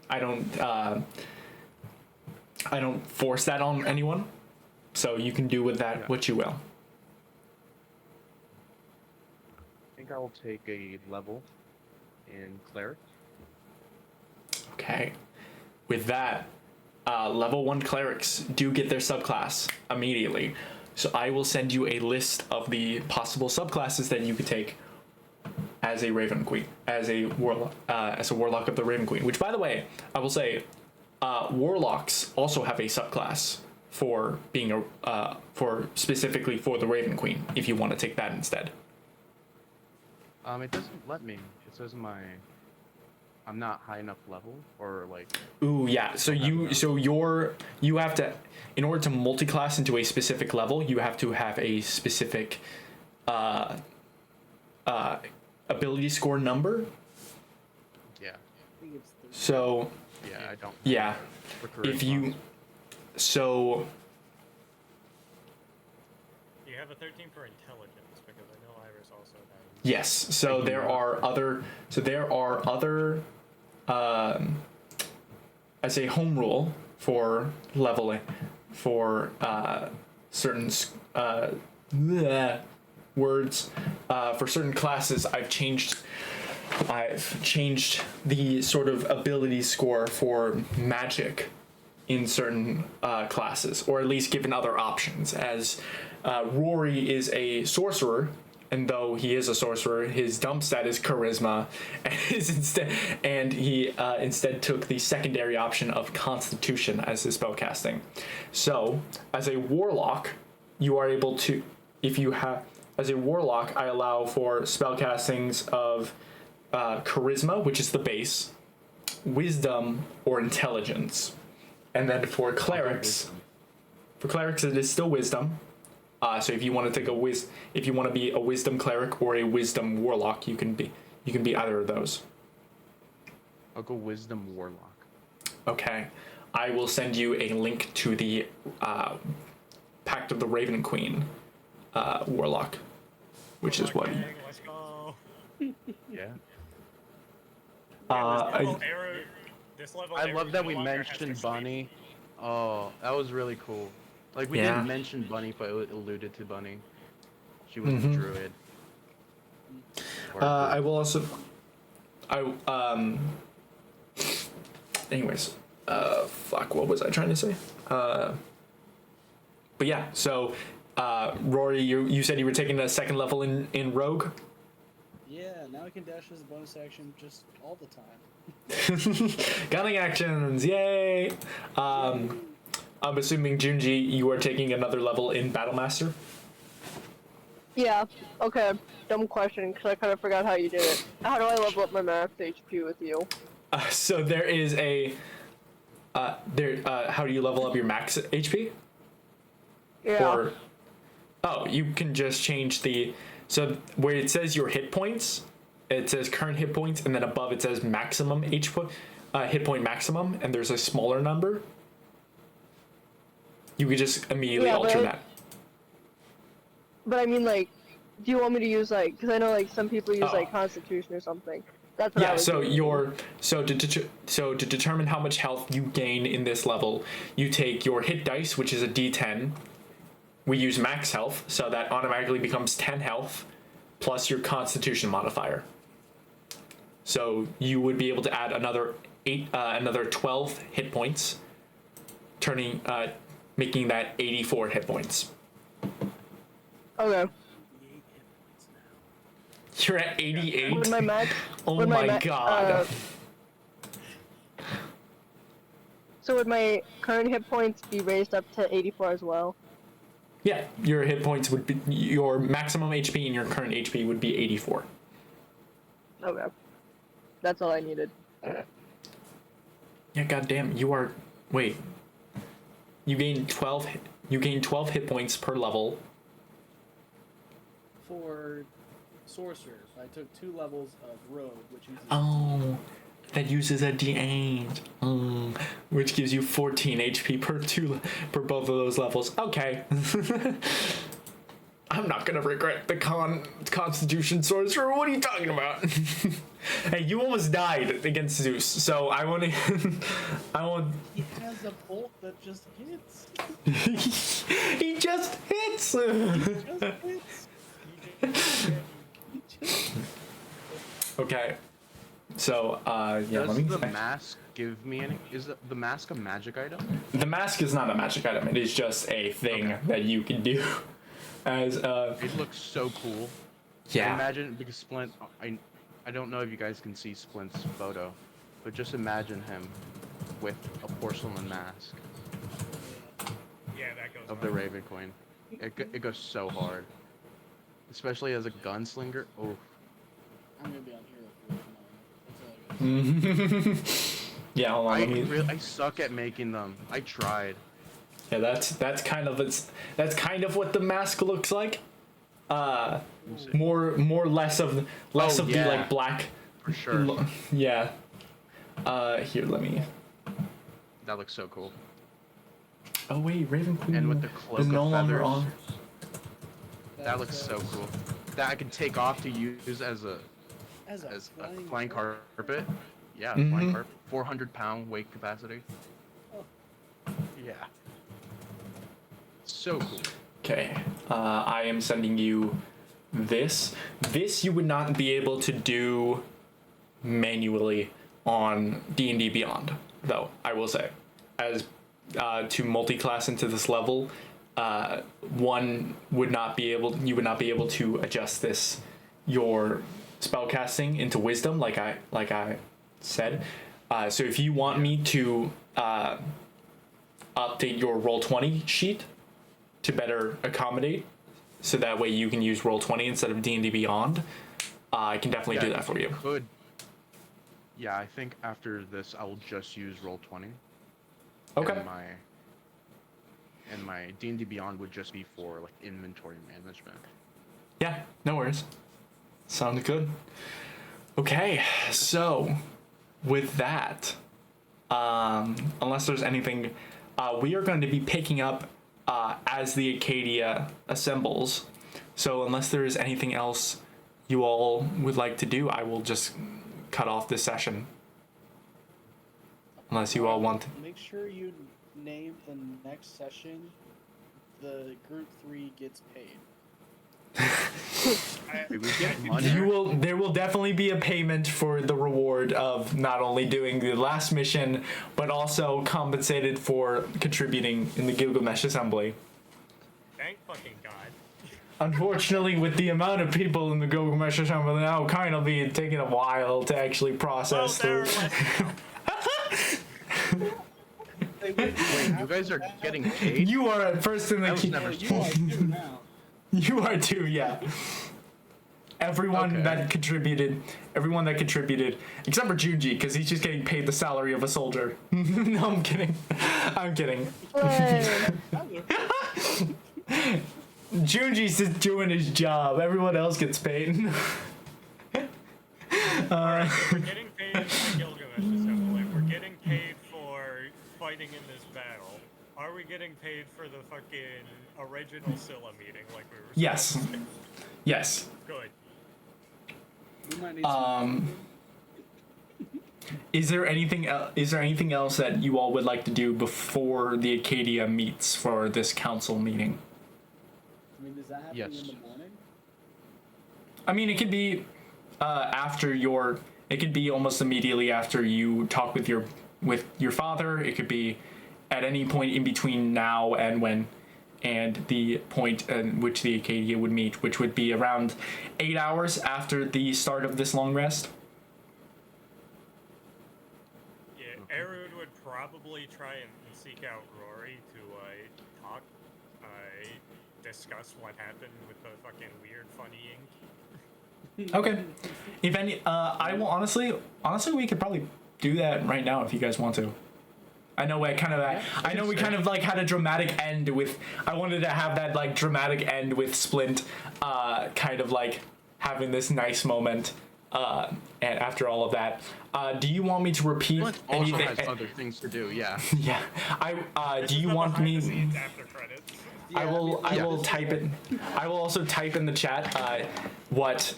I don't force that on anyone. So you can do with that Yeah. what you will. I think I will take a level in cleric. Okay. With that, level 1 clerics do get their subclass immediately. So I will send you a list of the possible subclasses that you could take as a Raven Queen, as a warlock of the Raven Queen. Which, by the way, I will say, warlocks also have a subclass for being for specifically for the Raven Queen. If you want to take that instead. It doesn't let me. It says I'm not high enough level, or like. Ooh, yeah. So you have to, in order to multi-class into a specific level, you have to have a specific ability score number. Yeah. I think it's 13. So Yeah, I don't. yeah, for if charisma. you so You have a 13 for intelligence because I know Iris also has. yes, so there are other as a home rule for leveling for certain words for certain classes. I've changed the sort of ability score for magic in certain classes, or at least given other options, as Rory is a sorcerer, and though he is a sorcerer, his dump stat is charisma, and he instead took the secondary option of constitution as his spellcasting. So, as a warlock, you are able to, as a warlock, I allow for spellcastings of charisma, which is the base, wisdom, or intelligence. And then for clerics, it is still wisdom. So if you want to take if you want to be a wisdom cleric or a wisdom warlock, you can be either of those. I'll go wisdom warlock. Okay, I will send you a link to the Pact of the Raven Queen warlock, which is what. Gang, let's go. Yeah. This level I Arrow love that no we longer has mentioned to sleep. Bunny. Oh, that was really cool. Like, we Yeah. didn't mention Bunny, but it alluded to Bunny. She was Mhm. a druid. I will also. Anyways, fuck. What was I trying to say? But yeah. So, Rory, you said you were taking a second level in Rogue. Yeah, now I can dash as a bonus action just all the time. Gunning actions, yay! I'm assuming Junji, you are taking another level in Battlemaster. Yeah. Okay. Dumb question, because I kind of forgot how you did it. How do I level up my max HP with you? So there is a how do you level up your max HP? Yeah. Oh, you can just change so where it says your hit points, it says current hit points, and then above it says maximum hit point maximum, and there's a smaller number. You could just immediately Yeah, alter but- that. But I mean, like, do you want me to use, like, because I know, like, some people use, Oh. like, Constitution or something. That's what I Yeah, was so doing. to determine how much health you gain in this level, you take your hit dice, which is a D10. We use max health, so that automatically becomes 10 health, plus your Constitution modifier. So you would be able to add another 12 hit points, making that 84 hit points. Okay. You're at 88. Would my max... Oh would my ma- god. So would my current hit points be raised up to 84 as well? Yeah, your hit points would be your maximum HP and your current HP would be 84. Okay. That's all I needed. Yeah, goddamn, you are. Wait. You gain 12. You gain 12 hit points per level. For sorcerer. I took 2 levels of rogue, which uses. Oh, that uses a D8, which gives you 14 HP per both of those levels. Okay. I'm not gonna regret the Constitution sorcerer. What are you talking about? Hey, you almost died against Zeus, so I want to. I want. He has a bolt that just hits. He just hits. Just hits. Okay. So, yeah. Does Let me. the mask give me any? Is the mask a magic item? The mask is not a magic item. It is just a thing that you can do. As It looks so cool. yeah. Imagine because Splint. I don't know if you guys can see Splint's photo, but just imagine him with a porcelain mask Yeah, that goes of the hard. Raven Queen. It goes so hard, especially as a gunslinger. Oh, I'm gonna be on hero for that's all I got. Yeah. Hold on. Let me. I suck at making them. I tried. Yeah. That's kind of what the mask looks like. Less of the yeah. like black. For sure. Yeah. Here, let me. That looks so cool. Oh wait, Raven Queen And with the cloak is of no longer feathers. on. That looks so cool. That I can take off to use as a As a flying carpet. Yeah, Mhm. flying carpet. 400-pound weight capacity. Oh. Yeah. So cool. Okay. I am sending you this. This you would not be able to do manually on D&D Beyond, though, I will say. As to multi-class into this level, you would not be able to adjust your spellcasting into wisdom like I said. So if you want me to update your Roll20 sheet to better accommodate, so that way you can use Roll20 instead of D&D Beyond, I can definitely do that for you. Could. Yeah, I think after this I'll just use Roll20. Okay. And my D&D Beyond would just be for like inventory management. Yeah, no worries. Sounds good. Okay, so with that, unless there's anything, we are going to be picking up as the Acadia assembles. So unless there is anything else you all would like to do, I will just cut off this session. Unless you all want to. Make sure you name the next session. The group 3 gets paid. Wait, we get money. There will definitely be a payment for the reward of not only doing the last mission, but also compensated for contributing in the Gilgamesh Assembly. Thank fucking God. Unfortunately, with the amount of people in the Gilgamesh Assembly now, kind of be taking a while to actually Well, process there through. Wait, you guys are getting paid? You are at first in the I was queue. never You are too now. You are too, yeah. Everyone Okay. that contributed, except for Junji, because he's just getting paid the salary of a soldier. No, I'm kidding. I'm kidding. Junji's just doing his job. Everyone else gets paid. We're getting paid in the Gilgamesh Assembly. We're getting paid for fighting in this battle. Are we getting paid for the fucking original Scylla meeting like we were Yes. supposed to? Yes. Good. We might need some. Is there anything else that you all would like to do before the Acadia meets for this council meeting? I mean, does that happen Yes. in the morning? I mean, it could be it could be almost immediately after you talk with your father. It could be at any point in between now and the point in which the Acadia would meet, which would be around 8 hours after the start of this long rest. Yeah, Erud would probably try and seek out Rory to talk, discuss what happened with the fucking weird funny ink. Okay. If any, I will honestly, we could probably do that right now if you guys want to. I know we kind of like had a dramatic end with. I wanted to have that like dramatic end with Splint, kind of like having this nice moment. And after all of that, do you want me to repeat Splint also anything? has other things to do. Yeah. Yeah. Do This is you the want behind me? the scenes after credits. I will. I yeah. will type it. I will also type in the chat. What?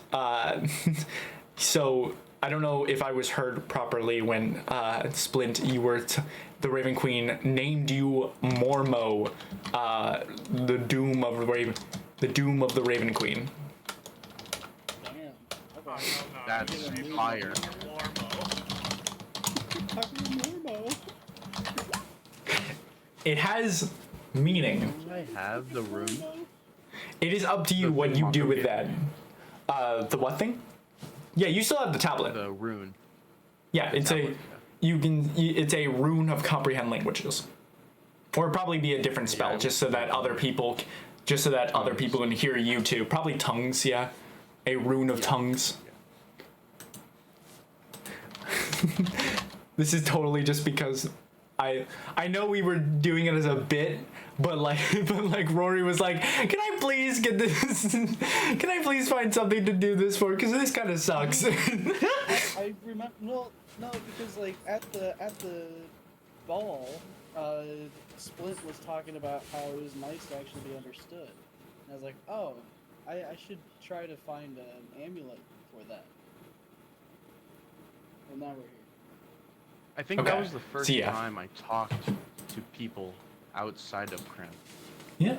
So I don't know if I was heard properly when Splint, you were the Raven Queen named you Mormo, the doom of the Raven, the doom of the Raven Queen. Damn. Oh, Okay. no, That's you fire. Warmo. Talking to Mormo. It has meaning. Do I have the room? It is up to you The what thing you Mako do with gave that. me. The what thing? Yeah, you still have the tablet. The rune. Yeah, it's a. tablet, It's a rune of comprehend languages, or probably be a different spell, Yeah, just so that other people, can hear you too. Probably tongues, yeah, a rune of tongues. This is totally just because I know we were doing it as a bit, but like Rory was like, can I please get this? Can I please find something to do this for? Because this kind of sucks. I remember. No, because like at the ball, Splint was talking about how it was nice to actually be understood. And I was like, oh, I should try to find an amulet for that. Well, now we're here. I think Okay. that was the first So, yeah. time I talked to people outside of Krem. Yeah.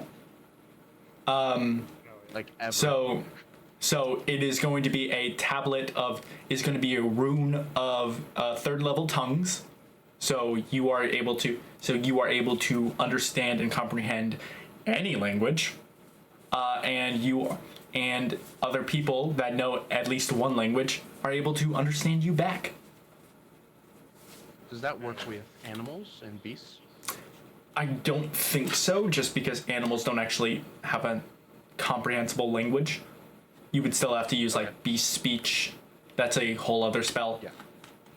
Like ever. So it is going to be a tablet of, is going to be a rune of third level tongues. So you are able to understand and comprehend any language, and other people that know at least one language are able to understand you back. Does that work with animals and beasts? I don't think so, just because animals don't actually have a comprehensible language. You would still have to use like beast speech. That's a whole other spell. Yeah.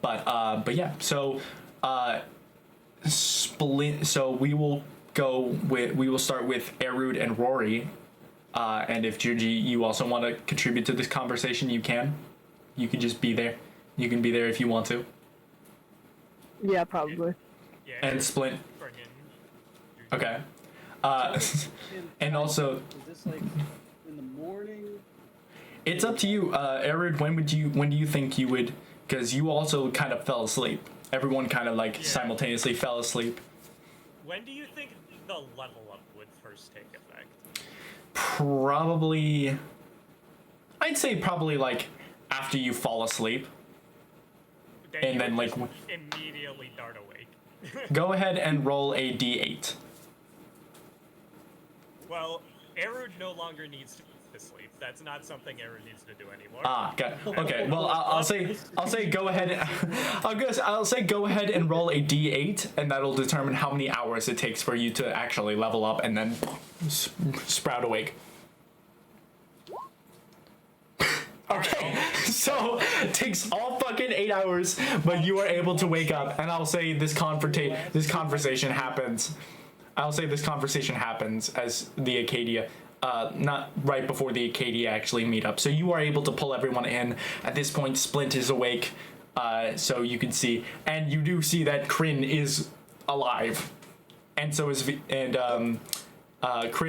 But yeah. So Splint. So we will start with Erud and Rory. And if Juji, you also want to contribute to this conversation, you can. You can just be there. You can be there if you want to. Yeah, probably. Yeah, And Splint. friggin'. Okay. And time, also, is this like in the morning? it's up to you, Erud. When do you think you would? Because you also kind of fell asleep. Everyone kind of like Yeah. simultaneously fell asleep. When do you think the level up would first take effect? Probably. I'd say probably like after you fall asleep. And you then, would like, just immediately dart awake. Go ahead and roll a d8. Well, Erud no longer needs to sleep. That's not something Erud needs to do anymore. Ah, got okay. Well, I'll say go ahead. I'll say go ahead and roll a d8, and that'll determine how many hours it takes for you to actually level up and then sprout awake. Okay, so it takes all fucking 8 hours, but you are able to wake up, and I'll say this conversation happens. I'll say this conversation happens as the Acadia, not right before the Acadia actually meet up. So you are able to pull everyone in. At this point, Splint is awake, so you can see, and you do see that Kryn is alive, and so is Kryn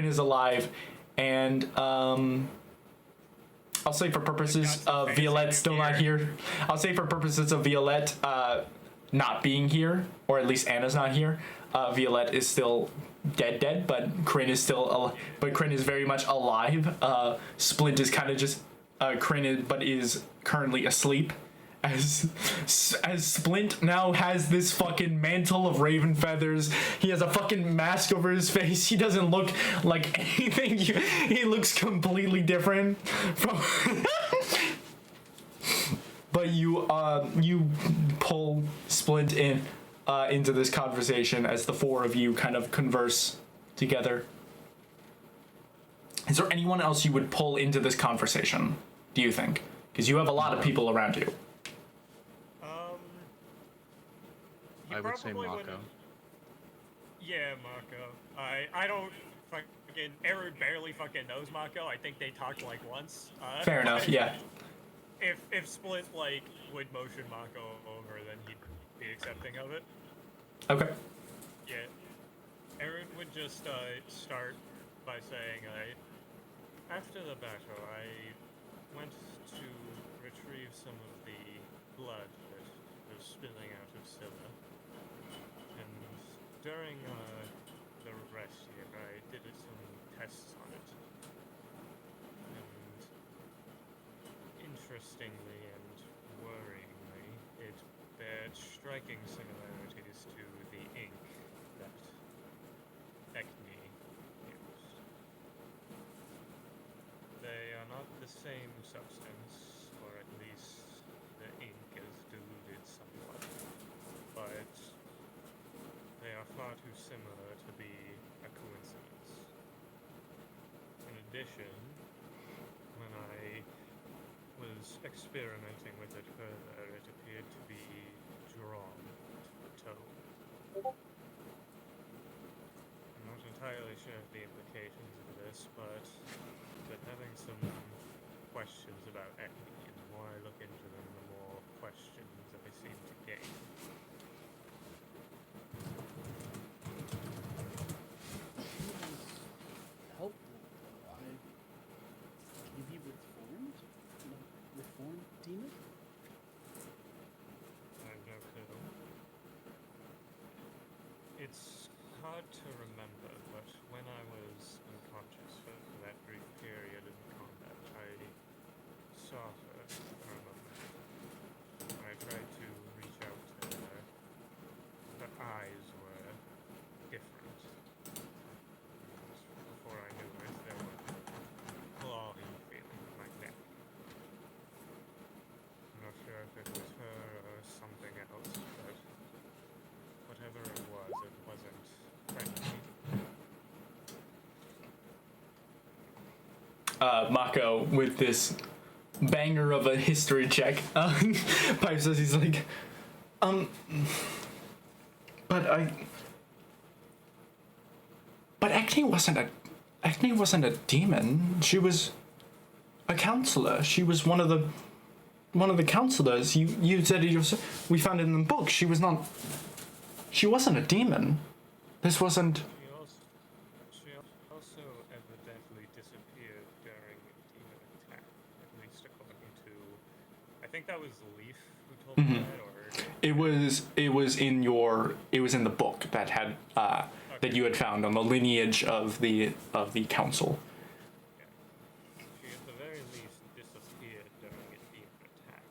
is alive, and I'll say for purposes of Violette still not here. I'll say for purposes of Violette not being here, or at least Anna's not here. Violette is still dead, but Kryn is still, but Kryn is very much alive. Splint is kind of just Kryn is currently asleep. As Splint now has this fucking mantle of raven feathers. He has a fucking mask over his face. He doesn't look like anything. He looks completely different from. But you pull Splint in into this conversation as the four of you kind of converse together. Is there anyone else you would pull into this conversation, do you think? Because you have a lot of people around you. You I would say probably Mako. wouldn't- Yeah, Mako. I don't fucking fucking Erud barely fucking knows Mako. I think they talked like once. Fair enough. but Yeah. If Split like would motion Mako over, then he'd be accepting of it. Okay. Yeah. Erud would just start by saying, after the battle, I went to retrieve some of the blood that was spilling out of Scylla. And during the rest here, I did some tests on it. And interestingly and worryingly, it bared striking similarities to the ink that Ekni used. They are not the same substance, or at least the ink is diluted somewhat, but they are far too similar to be a coincidence. In addition, when I was experimenting with it further, it appeared to be drawn to a toe. I'm not entirely sure of the implications of this, but been having some questions about Ekni, and the more I look into them, the more questions I seem to gain. Helpful, though. Maybe reformed? Reformed demon? I have no clue. It's hard to remember, but when I was unconscious for that brief period in combat, I saw her for a moment. I tried to reach out to her. Her eyes were different. And before I knew it, there were clawing feeling in my neck. I'm not sure if it was her or something else, but whatever it wasn't friendly. Mako, with this banger of a history check, pipes us. He's like, but Ekni wasn't a demon. She was a counselor. She was one of the counselors. You said it yourself. We found it in the book. She wasn't a demon. This wasn't. She also evidently disappeared during a demon attack, at least according to. I think that was Leaf who told me that, or. It was in the book that had that you had found on the lineage of the council. She at the very least disappeared during a demon attack.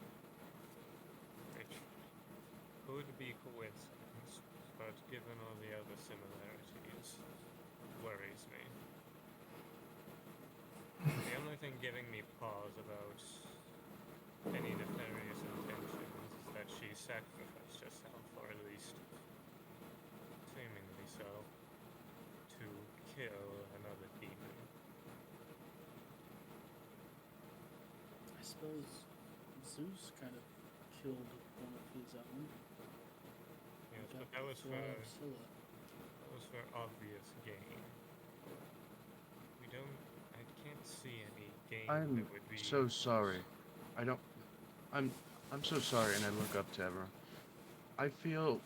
Which could be coincidence, but given all the other similarities, worries me. The only thing giving me pause about any nefarious intentions is that she sacrificed herself, or at least seemingly so, to kill another demon. I suppose Zeus kind of killed one of his own. Yes, Got but that was the for throne of Scylla. obvious gain. I can't see any gain I'm that would be. so sorry. I'm so sorry, and I look up to everyone. I feel,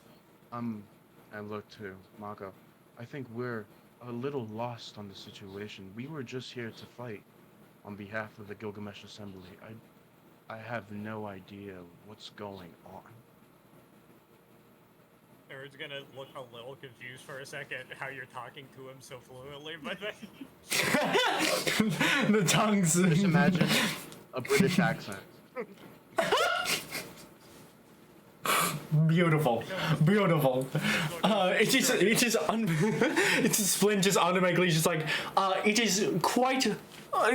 I look to Mako. I think we're a little lost on the situation. We were just here to fight on behalf of the Gilgamesh Assembly. I have no idea what's going on. Eric's gonna look a little confused for a second how you're talking to him so fluently, but then The tongues. Just imagine a British accent. Beautiful. It's just Splint just automatically just like, it is quite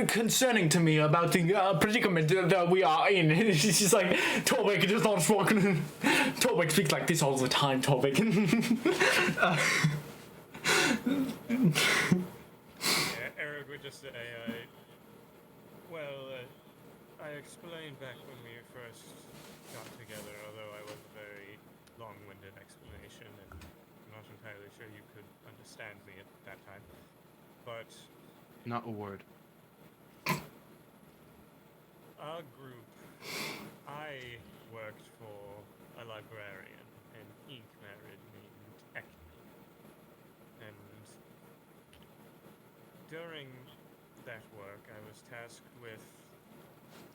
concerning to me about the predicament that we are in. It's just like, Torbeck does not walk. Torbeck speaks like this all the time, Torbeck. yeah, Eric would just say, I explained back when we first got together, although I was a very long-winded explanation, and I'm not entirely sure you could understand me at that time. but Not a word. our group, I worked for a librarian, an ink nerd named Ekni. And during that work, I was tasked with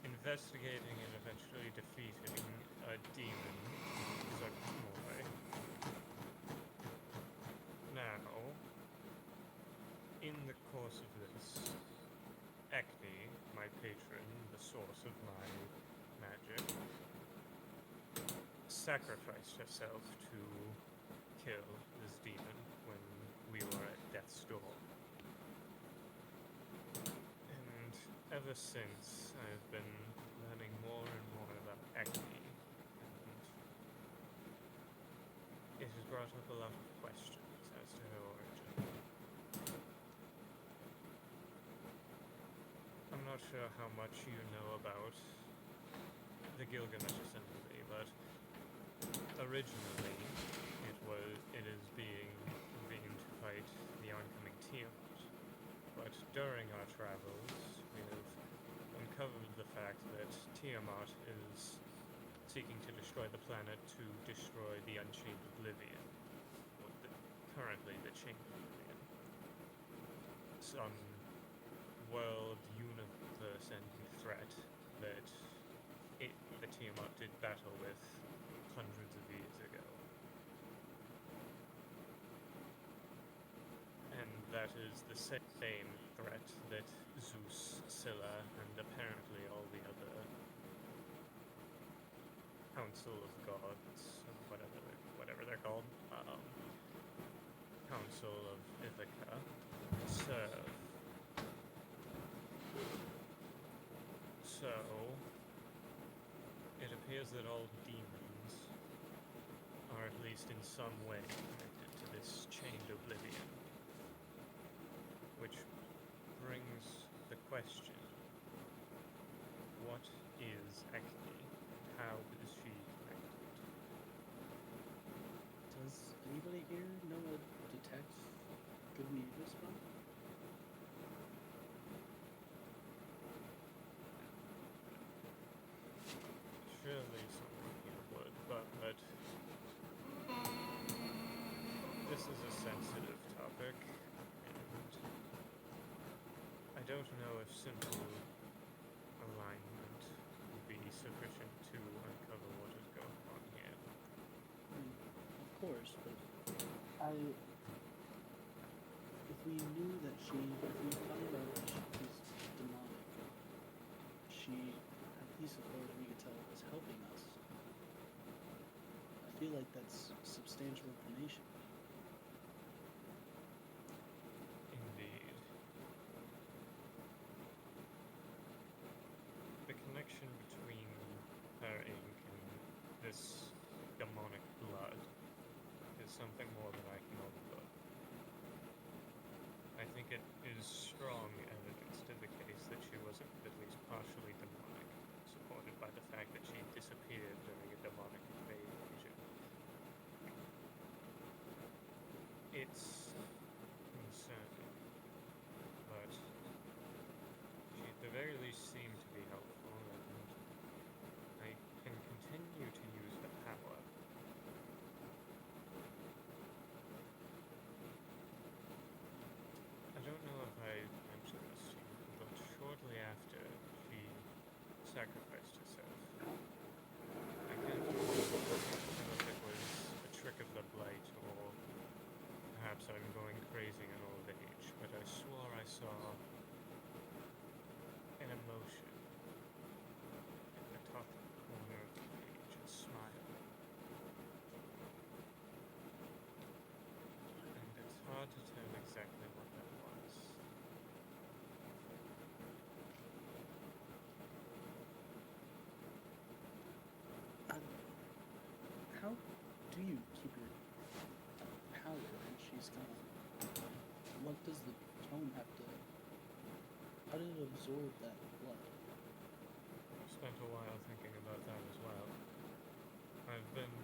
investigating and eventually defeating a demon, Zagmoi. Now, in the course of this, Ekni, my patron, the source of my magic, sacrificed herself to kill this demon when we were at death's door. And ever since, I've been learning more and more about Ekni, and it has brought up a lot of questions as to her origin. I'm not sure how much you know about the Gilgamesh Assembly, but originally it is being convened to fight the oncoming Tiamat. But during our travels, we have uncovered the fact that Tiamat is seeking to destroy the planet to destroy the Unchained Oblivion, or currently the Chained Oblivion. Some world, universe-ending threat that the Tiamat did battle with hundreds of years ago. And that is the same threat that Zeus, Scylla, and apparently all the other Council of Gods, whatever they're called, Council of Ithaca, serve. So, it appears that all demons are at least in some way connected to this chained oblivion. Which brings the question, what is Ekni? How is she connected? Does anybody here know a detect good media spell? Surely someone here would, but this is a sensitive topic, and I don't know if simple alignment would be sufficient to uncover what is going on here. Of course, but if we knew that if we found out that she was demonic, she, at least as far as we could tell, was helping us. I feel like that's substantial information. Indeed. The connection between her ink and this demonic blood is something more than I can overlook. I think it is strong evidence to the case that she was at least partially demonic, supported by the fact that she disappeared during a demonic invasion. It's concerning, but she at the very least seemed to be helpful, and I can continue to use the power. I don't know if I mentioned this to you, but shortly after she sacrificed herself, I can't remember if it was a trick of the blight or perhaps I'm going crazy in old age, but I swore I saw an emotion at the top corner of the page, a smile. And it's hard to tell exactly what that was. How do you keep your power when she's gone? What does the tome have to... How did it absorb that blood? I've spent a while thinking about that as well. I've been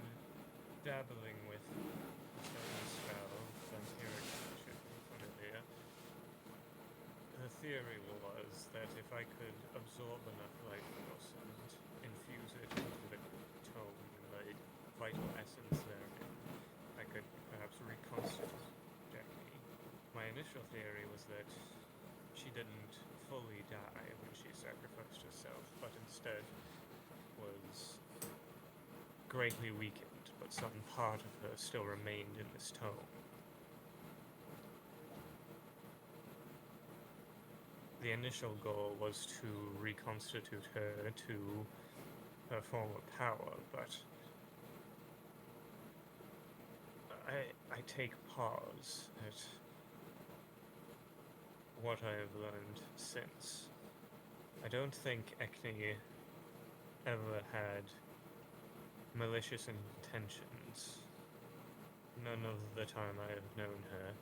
dabbling with a certain spell, vampiric connection, familiar, the theory was that if I could absorb enough life force and infuse it into the tome and the vital essence therein, I could perhaps reconstitute Jackie. My initial theory was that she didn't fully die when she sacrificed herself, but instead was greatly weakened, but some part of her still remained in this tome. The initial goal was to reconstitute her to her former power, but I take pause at what I have learned since. I don't think Ekni ever had malicious intentions. None of the time I have known her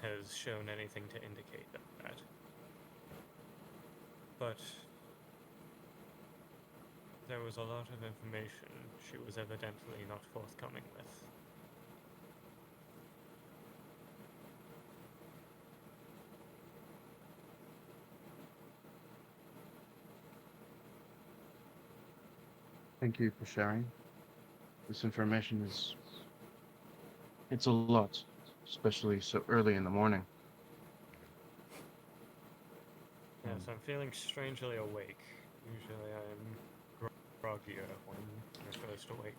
has shown anything to indicate that. But there was a lot of information she was evidently not forthcoming with. Thank you for sharing. This information it's a lot, especially so early in the morning. Yes, I'm feeling strangely awake. Usually I'm groggier when I'm first awake.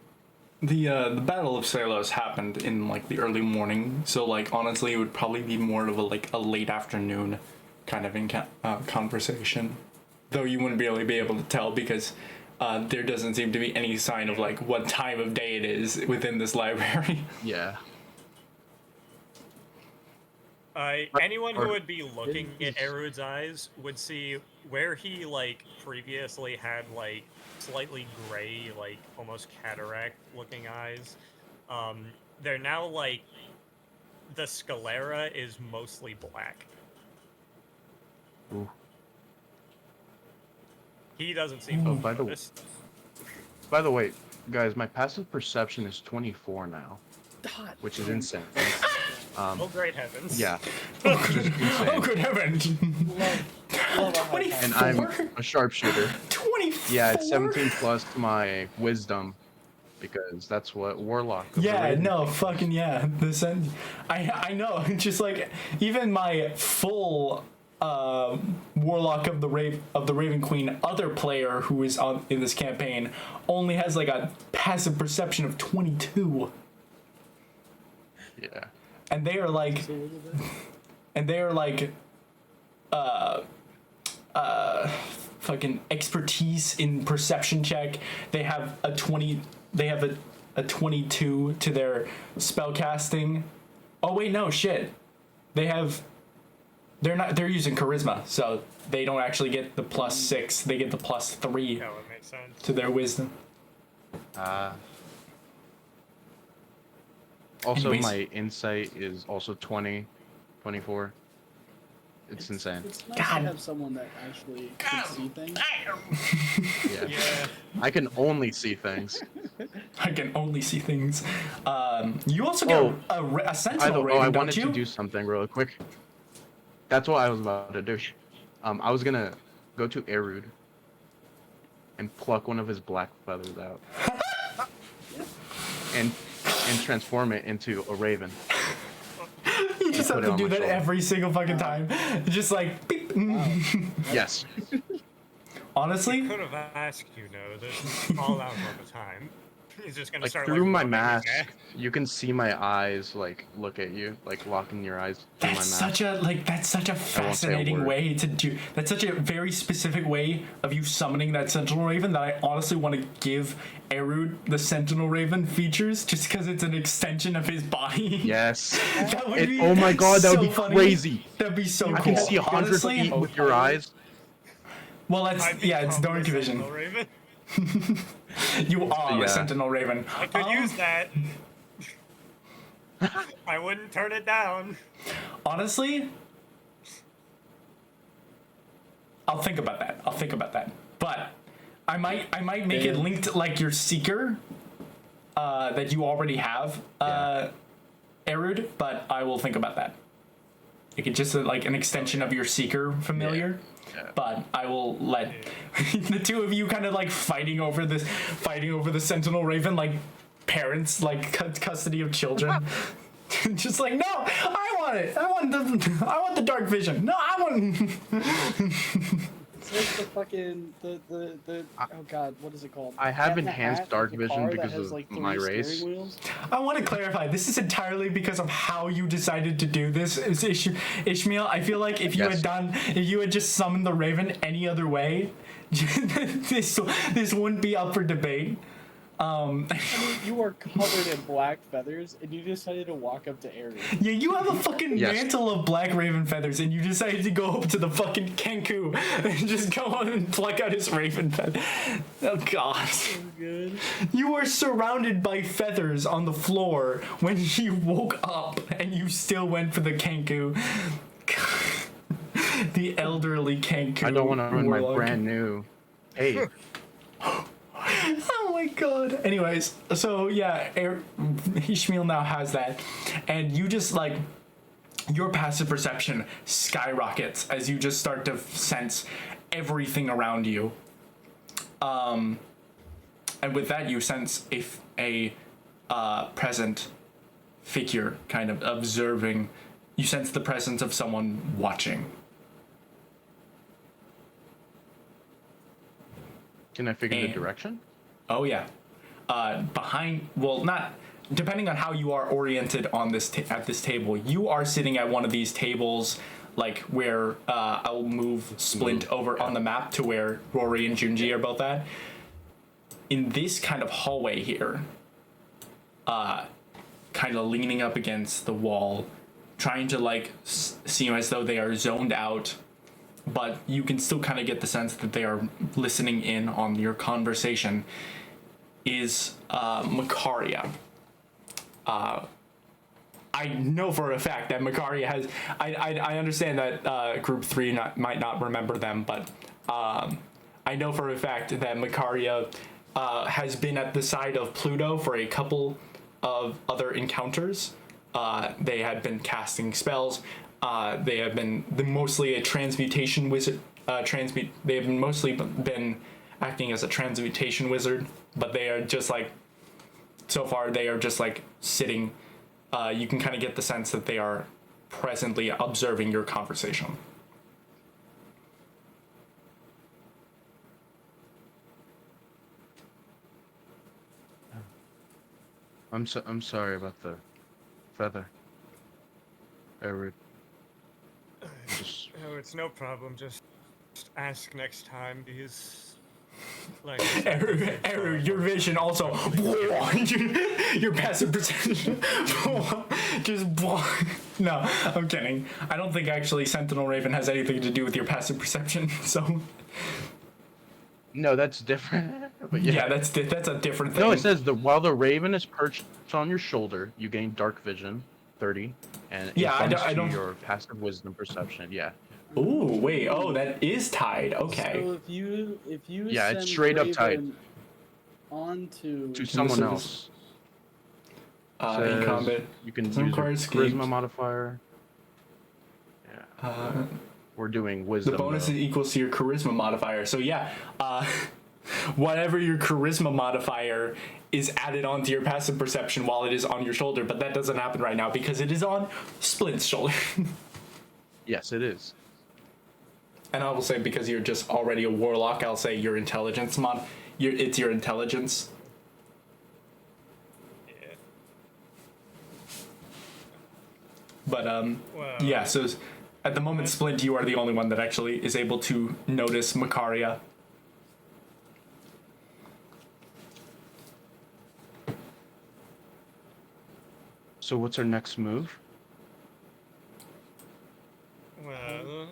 The Battle of Salos happened in like the early morning, so like honestly, it would probably be more of a late afternoon kind of conversation. Though you wouldn't really be able to tell because there doesn't seem to be any sign of like what time of day it is within this library. Yeah. Anyone who would be looking at Erud's eyes would see where he, like, previously had, like, slightly gray, like, almost cataract-looking eyes. They're now, like, the sclera is mostly black. Ooh. He doesn't see Oh, this. by the way, guys, my passive perception is 24 now, God. which is insane. Oh, great heavens. Yeah. Oh, Just insane. oh good heavens! Love a high 24? And I'm a sharpshooter. 24? Yeah, it's 17 plus to my wisdom, because that's what warlock. of the Yeah, Raven no, takes. fucking yeah. I know. Just like even my full warlock of the Raven Queen other player who is in this campaign only has like a passive perception of 22. Yeah. And they are like, Just a little bit. and they are like, fucking expertise in perception check. They have a 20. They have a 22 to their spell casting. Oh wait, no shit. They're using charisma, so they don't actually get the +6. They get the +3 That would make sense. to their wisdom. Also, Anyways. my insight is also 20, 24. It's insane. It's nice God. to have someone that actually can see things. Yeah. Yeah. I can only see things. I can only see things. You also get a sentinel raven, I don't wanted you? to do something real quick. That's what I was about to do. I was gonna go to Erud and pluck one of his black feathers out. and transform it into a raven. You just have put it to on do my that shoulder. every single fucking time. Just like, beep. Yes. Honestly, Could have asked, you know, this all out all the time. He's just gonna Like start through my rubbing his mask, neck. you can see my eyes like look at you, like locking your eyes through my that's mask. such a say a fascinating word. way to do. That's such a very specific way of you summoning that sentinel raven that I honestly want to give Erud the sentinel raven features just because it's an extension of his body. Yes. That would be Oh my god, that would so be funny. Crazy. That'd be so I cool. can see 100 Honestly, feet with your eyes. well, I it's become dark the vision. Sentinel Raven. You are Yeah. a sentinel raven. I could use that. I wouldn't turn it down. Honestly, I'll think about that. But I might make it linked like your seeker that you already have, Erud, but I will think about that. Like it's just like an extension of your seeker familiar. Yeah. But I will let the two of you kind of like fighting over the Sentinel Raven like parents, like custody of children. Just like, no, I want it. I want the dark vision. No, I want. It's like the fucking the oh god, what is it called? I have Cat in the enhanced Hat, dark the vision car that because has, of like, my 3 race. steering wheels. I want to clarify. This is entirely because of how you decided to do this, Ishmael. I feel like if you had just summoned the Raven any other way, this wouldn't be up for debate. I mean, you are covered in black feathers, and you decided to walk up to Aries. Yeah, you have a fucking Yes. mantle of black raven feathers, and you decided to go up to the fucking Kenku and just go on and pluck out his raven feather. Oh god. So good. You were surrounded by feathers on the floor when you woke up, and you still went for the Kenku. The elderly Kenku. I don't want to ruin my warlock. brand new. Hey, Oh my god. Anyways, so yeah, Ishmael now has that, and you just like your passive perception skyrockets as you just start to sense everything around you. And with that, you sense a present figure kind of observing. You sense the presence of someone watching. can I figure the And- direction? Oh yeah, behind. Well, not depending on how you are oriented on this at this table. You are sitting at one of these tables, like where I'll move Splint over on the map to where Rory and Junji are both at. In this kind of hallway here, kind of leaning up against the wall, trying to like seem as though they are zoned out, but you can still kind of get the sense that they are listening in on your conversation, is Macaria. I know for a fact that Macaria has. I understand that Group 3 might not remember them, but I know for a fact that Macaria has been at the side of Pluto for a couple of other encounters. They had been casting spells. They have been mostly a transmutation wizard. They have mostly been acting as a transmutation wizard, but they are just like, so far they are just like sitting. You can kind of get the sense that they are presently observing your conversation. I'm sorry about the feather. Eric. Just Oh, it's no problem. Just ask next time because, like, Eru, your vision also. Your passive perception. Just. No, I'm kidding. I don't think actually Sentinel Raven has anything to do with your passive perception. So. no, that's different. But Yeah, that's a different thing. No, it says that while the raven is perched on your shoulder, you gain dark vision, 30, and it Yeah, bumps I don't- to your passive wisdom perception. Yeah. Ooh, wait. Oh, that is tied. Okay. So if you Yeah, it's send straight up tied. Raven onto To someone is- else. In Says combat. You can Some use your cards charisma escaped. modifier. Yeah. We're doing wisdom. The bonus though. is equals to your charisma modifier. So yeah, whatever your charisma modifier is added onto your passive perception while it is on your shoulder, but that doesn't happen right now because it is on Splint's shoulder. Yes, it is. And I will say because you're just already a warlock, I'll say your intelligence it's your intelligence. yeah. But Well, yeah, so at the moment, Splint, you are the only one that actually is able to notice Macaria. So what's our next move? Well,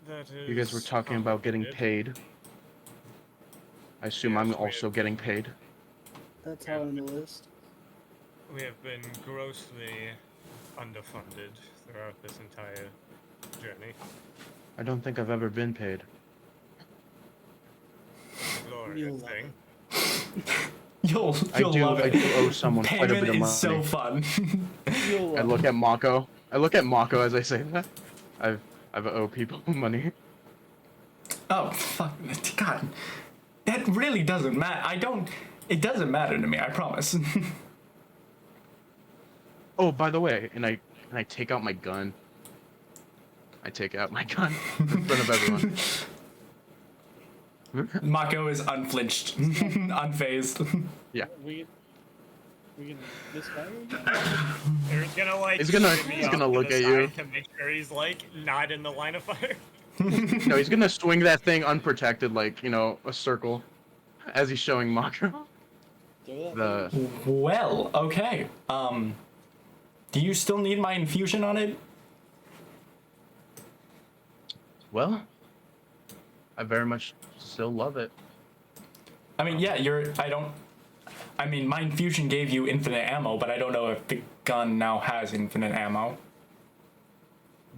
that is. You guys were talking about getting complicated. paid. I assume I'm Yes, we also have- getting paid. That's how on the list. We have been grossly underfunded throughout this entire journey. I don't think I've ever been paid. Glorious You'll love thing. You'll I love do it. owe someone quite a Payment bit of money. is so fun. You'll I love look it. at Mako. I look at Mako as I say that. I've owe people money. Oh fuck! God, that really doesn't matter. It doesn't matter to me. I promise. Oh, by the way, and I take out my gun. I take out my gun in front of everyone. Mako is unflinched, unfazed. Yeah. We can misfire you? Aaron's gonna like. He's gonna- shimmy he's off gonna to look the at you. side to make sure he's like not in the line of fire. No, he's gonna swing that thing unprotected, like, you know, a circle, as he's showing Mako. Throw that The thing. Well, okay. Do you still need my infusion on it? well, I very much still love it. I mean, yeah, I mean, my infusion gave you infinite ammo, but I don't know if the gun now has infinite ammo.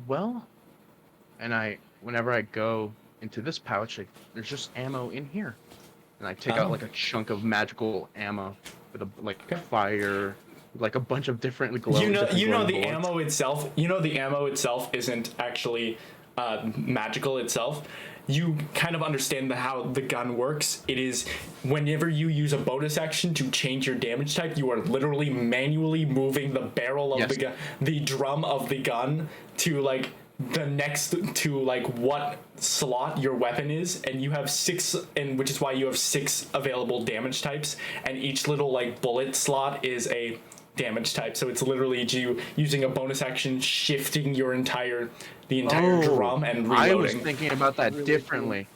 Well, and whenever I go into this pouch, there's just ammo in here, and I take Oh. out like a chunk of magical ammo with fire, like a bunch of different glow. You know different the glowing bullets. ammo itself. You know the ammo itself isn't actually magical itself. You kind of understand how the gun works. It is whenever you use a bonus action to change your damage type, you are literally manually moving the barrel of Yes. the gun, the drum of the gun to like the next to like what slot your weapon is, and you have 6, and which is why you have 6 available damage types, and each little like bullet slot is a damage type. So it's literally you using a bonus action, shifting the entire drum and reloading. I was thinking about that Really differently.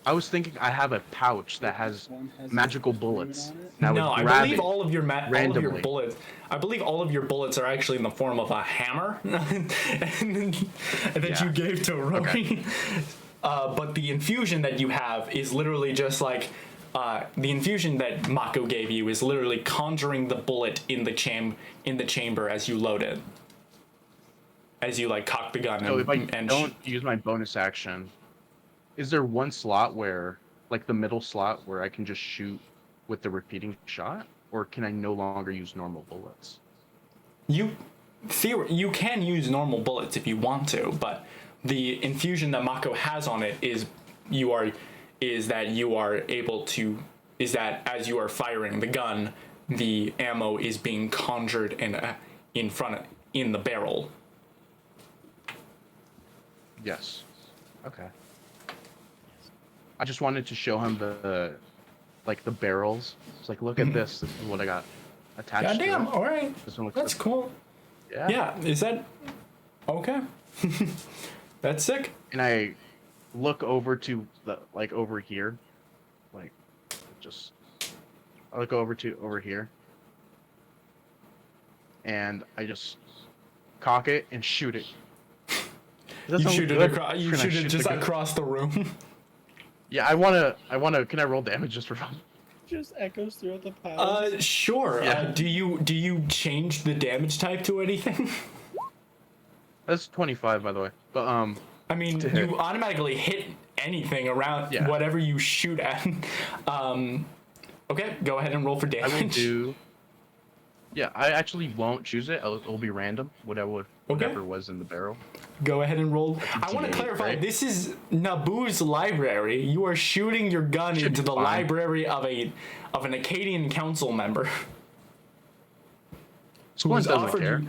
I was thinking I have a pouch that has One has magical a bullets. rune on it. And I No, would I grab believe it. all of your all of your randomly. bullets. I believe all of your bullets are actually in the form of a hammer, and that Yeah. you gave to Rory. Okay. But the infusion that you have is literally just like the infusion that Mako gave you is literally conjuring the bullet in the chamber as you load it. As you like cock the gun So if I and don't use my bonus action, is there one slot where, like the middle slot, where I can just shoot with the repeating shot, or can I no longer use normal bullets? you can use normal bullets if you want to, but the infusion that Mako has on it is that as you are firing the gun, the ammo is being conjured in the barrel. Yes. Okay. I just wanted to show him the barrels. It's like, look at this. This is what I got attached Goddamn! to it. All right, This one looks that's cool. Yeah. Yeah, is that okay? That's sick. And I look over to over here, I look over here, and I just cock it and shoot it. Does that You sound shoot it good? across. You Can I shoot it shoot just the gun? across the room. Yeah, I wanna. Can I roll damage just for fun? Just echoes throughout the palace. Sure. Yeah. Do you change the damage type to anything? That's 25, by the way. But I mean, To hit. you automatically hit anything around Yeah. whatever you shoot at. Okay, go ahead and roll for I will damage. do. Yeah, I actually won't choose it. It'll be random. Whatever was in the barrel. Go ahead and roll. That's a I want to D8, clarify. right? This is Naboo's library. You are shooting your gun Should into be the fine. library of an Acadian council member Splint doesn't care.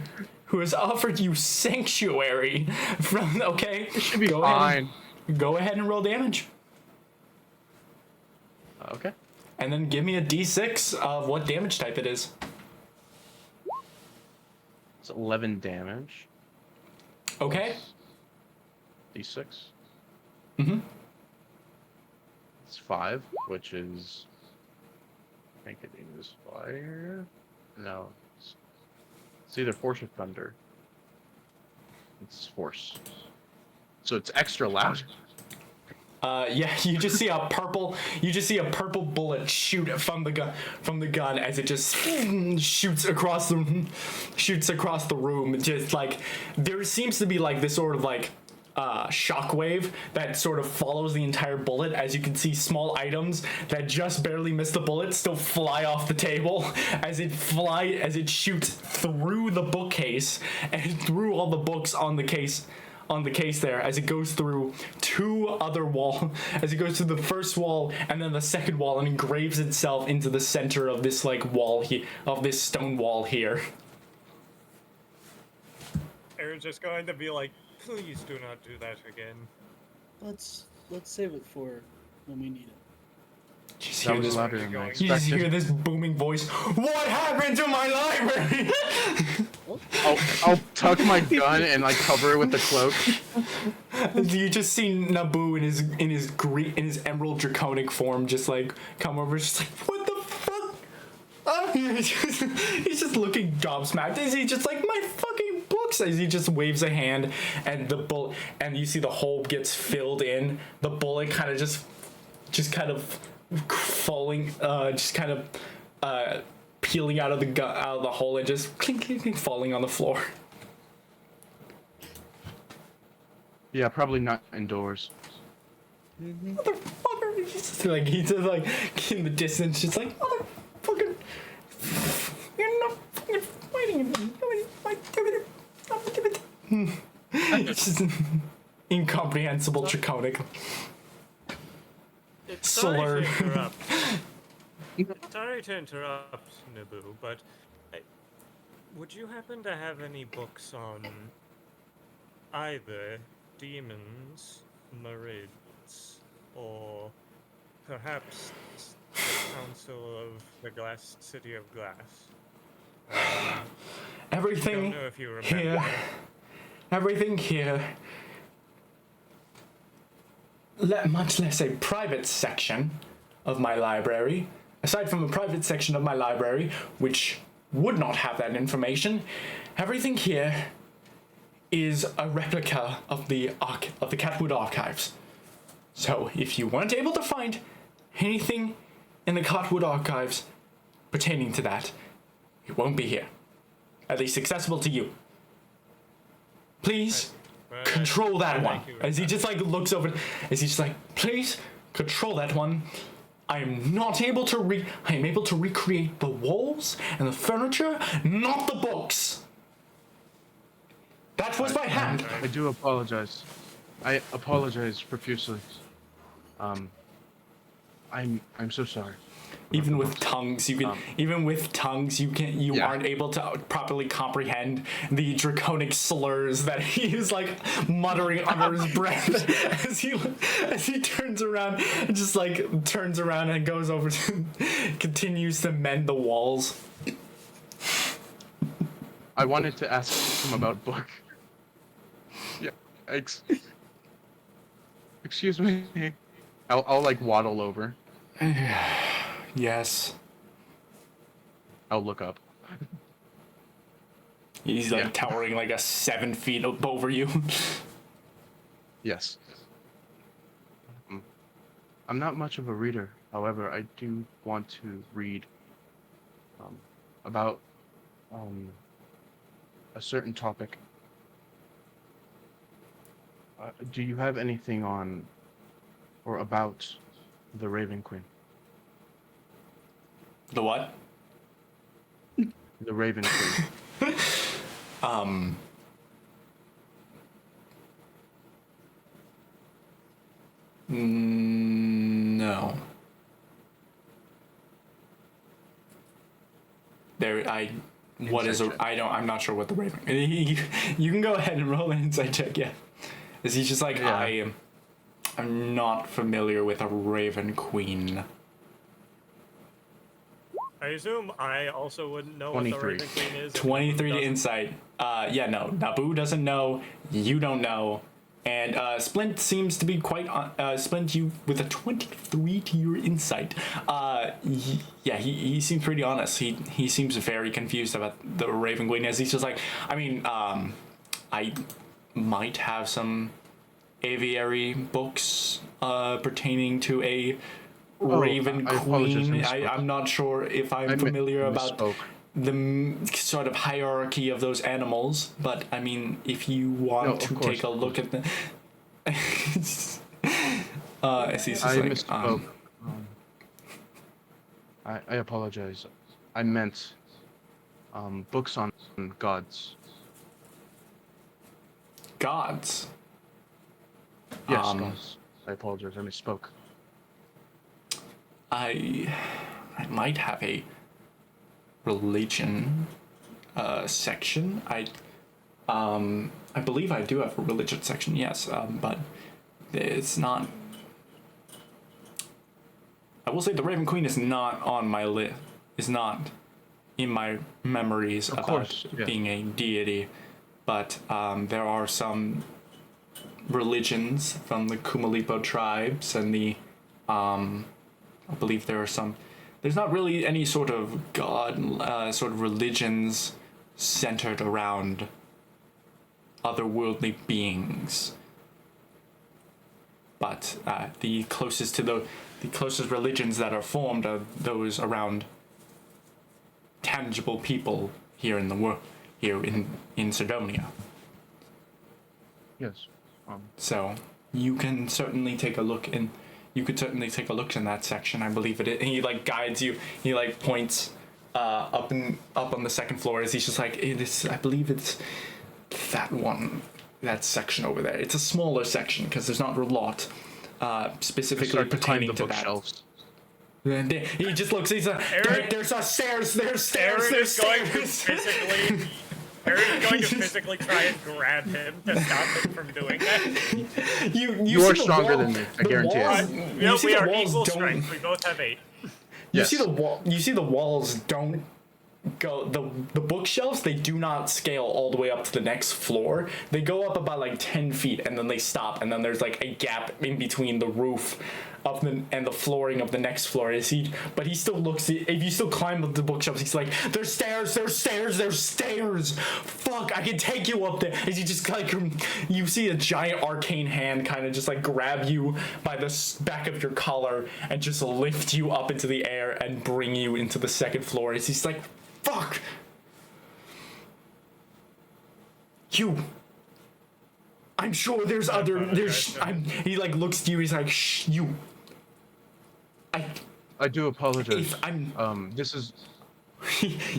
who has offered you sanctuary from. Okay, It should be go fine. Go ahead and roll damage, Okay. and then give me a d6 of what damage type it is. It's 11 damage. Okay. D6. Mhm. It's 5, which is. I think it is fire. No. It's either force or thunder. It's force. So it's extra loud. Yeah, you just see a purple bullet shoot from the gun as it just shoots across the room. Just like there seems to be like this sort of like shockwave that sort of follows the entire bullet. As you can see, small items that just barely miss the bullet still fly off the table as it shoots through the bookcase and through all the books on the case there, as it goes through as it goes through the first wall and then the second wall and engraves itself into the center of this wall of this stone wall here. Aaron's just going to be like, please do not do that again. Let's save it for when we need it. Just That hear was this, louder than I you just hear expected. this booming voice. What happened to my library? I'll tuck my gun and like cover it with the cloak. You just see Naboo in his emerald draconic form just like come over, just like, what the fuck? He's just looking gobsmacked. Is he just like, my fucking books? As he just waves a hand and the bullet, and you see the hole gets filled in. The bullet kind of just kind of falling, just kind of peeling out of the hole and just clink, clink, clink, falling on the floor. Yeah, probably not indoors. Motherfucker! He's just like in the distance, just like, motherfucker! You're not fucking fighting him. It's just incomprehensible draconic slur. Sorry to interrupt, Naboo, but would you happen to have any books on either demons, marids, or perhaps the Council of the City of Glass? Everything Don't know if you remember. everything here, much less a private section of my library, aside from a private section of my library, which would not have that information, everything here is a replica of the Catwood archives. So if you weren't able to find anything in the Catwood archives pertaining to that, it won't be here. At least accessible to you. Please control that one. As he just like looks over, as he's just like, please control that one. I am able to recreate the walls and the furniture, not the books. That was by hand. I do apologize. I apologize profusely. I'm so sorry. Even with tongues, you aren't able to properly comprehend the draconic slurs that he is like muttering under his breath as he turns around and goes over to continues to mend the walls. I wanted to ask him about book. Yeah, excuse me. I'll like waddle over. Yes. I'll look up. He's like towering like 7 feet over you. Yes. I'm not much of a reader. However, I do want to read about a certain topic. Do you have anything on or about the Raven Queen? The what? The Raven Queen. No. I'm not sure what the Raven. You can go ahead and roll an insight check, yeah. Is he just like, yeah. I'm not familiar with a Raven Queen. I assume I also wouldn't know 23. what the Raven Queen is. 23 to insight. Yeah, no. Naboo doesn't know. You don't know. And Splint seems to be quite... Splint, you with a 23 to your insight. He seems pretty honest. He seems very confused about the Raven Queen, as he's just like, I might have some aviary books pertaining to a Raven Queen. I'm not sure if I'm familiar about the sort of hierarchy of those animals, but I mean, if you want to take a look at them, As he's just I like, misspoke. I apologize. I meant books on gods. gods. Yes, gods. I apologize. I misspoke. I might have a religion section. I believe I do have a religion section, yes, but it's not. I will say the Raven Queen is not on my list. Is not in my memories Of about course, yeah. being a deity, but there are some religions from the Kumalipo tribes and the I believe there are some. There's not really any sort of god, sort of religions centered around otherworldly beings. But the closest to the closest religions that are formed are those around tangible people here in the world, here in Cerdonia. Yes. So you can certainly take a look in. You could certainly take a look in that section. I believe it. And he like guides you. He like points up on the second floor as he's just like, I believe it's that one, that section over there. It's a smaller section because there's not a lot specifically Start to climb pertaining the to that. bookshelves. And he just looks. He's like, Aaron- there's a stairs. There's stairs. Aaron There's is going to stairs. physically. Aaron is going to physically try and grab him to stop him from doing that. You are see the stronger wall- than me, I the guarantee it. walls- You know, you see we the are walls equal don't- strength. We both have 8. You see the wall. You see the walls don't go. The bookshelves, they do not scale all the way up to the next floor. They go up about like 10 feet and then they stop, and then there's like a gap in between the roof of the flooring of the next floor. But he still looks. If you still climb up the bookshelves, he's like, "There's stairs. There's stairs. There's stairs. Fuck! I can take you up there." As you just like, you see a giant arcane hand kind of just like grab you by the back of your collar and just lift you up into the air and bring you into the second floor. As he's like, "Fuck you." I'm sure there's other. There's. He like looks to you. He's like, "Shh, you." I do apologize. If I'm. This is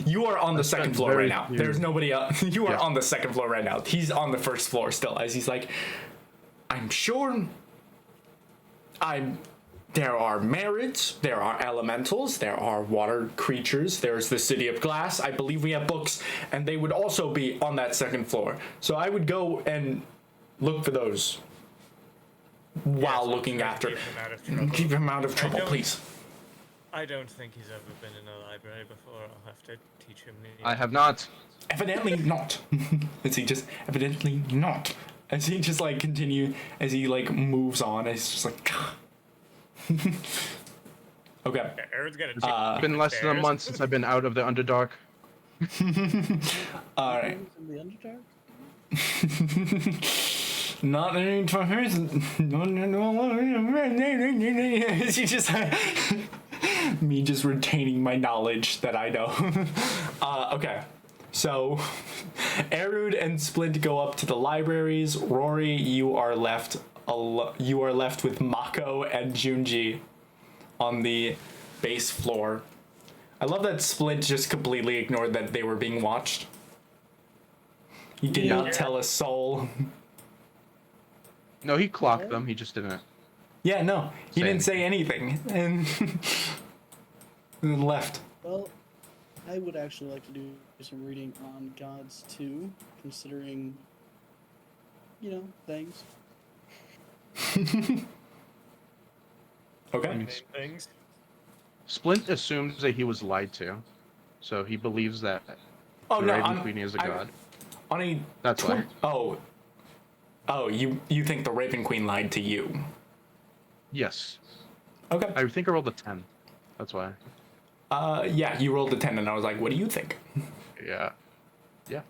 You are on the That's second not floor right very now. clear. There's nobody else. You are Yeah. on the second floor right now. He's on the first floor still. As he's like, I'm sure. There are Marids, there are elementals, there are water creatures, there's the City of Glass. I believe we have books, and they would also be on that second floor. So I would go and look for those while looking after. Keep him out of trouble, don't- please. I don't think he's ever been in a library before. I'll have to teach him. I have not. Evidently not. As he just evidently not. As he just like continue as he like moves on. It's just like. Okay. Aaron's gonna. It's been less than a month since I've been out of the Underdark. All right. In the Underdark? Not any time. He just me just retaining my knowledge that I know. Okay, so Erud and Splint go up to the libraries. Rory, you are left. You are left with Mako and Junji on the base floor. I love that Splint just completely ignored that they were being watched. He did not tell a soul. No, he clocked them. He just didn't. Yeah, no, he Say didn't say anything, and and then left. Well, I would actually like to do some reading on Gods too, considering, things. Okay. things. Splint assumes that he was lied to, so he believes that Oh the no, Raven I'm Queen is a I'm- god. on a. That's why. Oh, you think the Raven Queen lied to you? Yes. Okay. I think I rolled a 10. That's why. Yeah, you rolled a 10, and I was like, what do you think? Yeah. Yeah.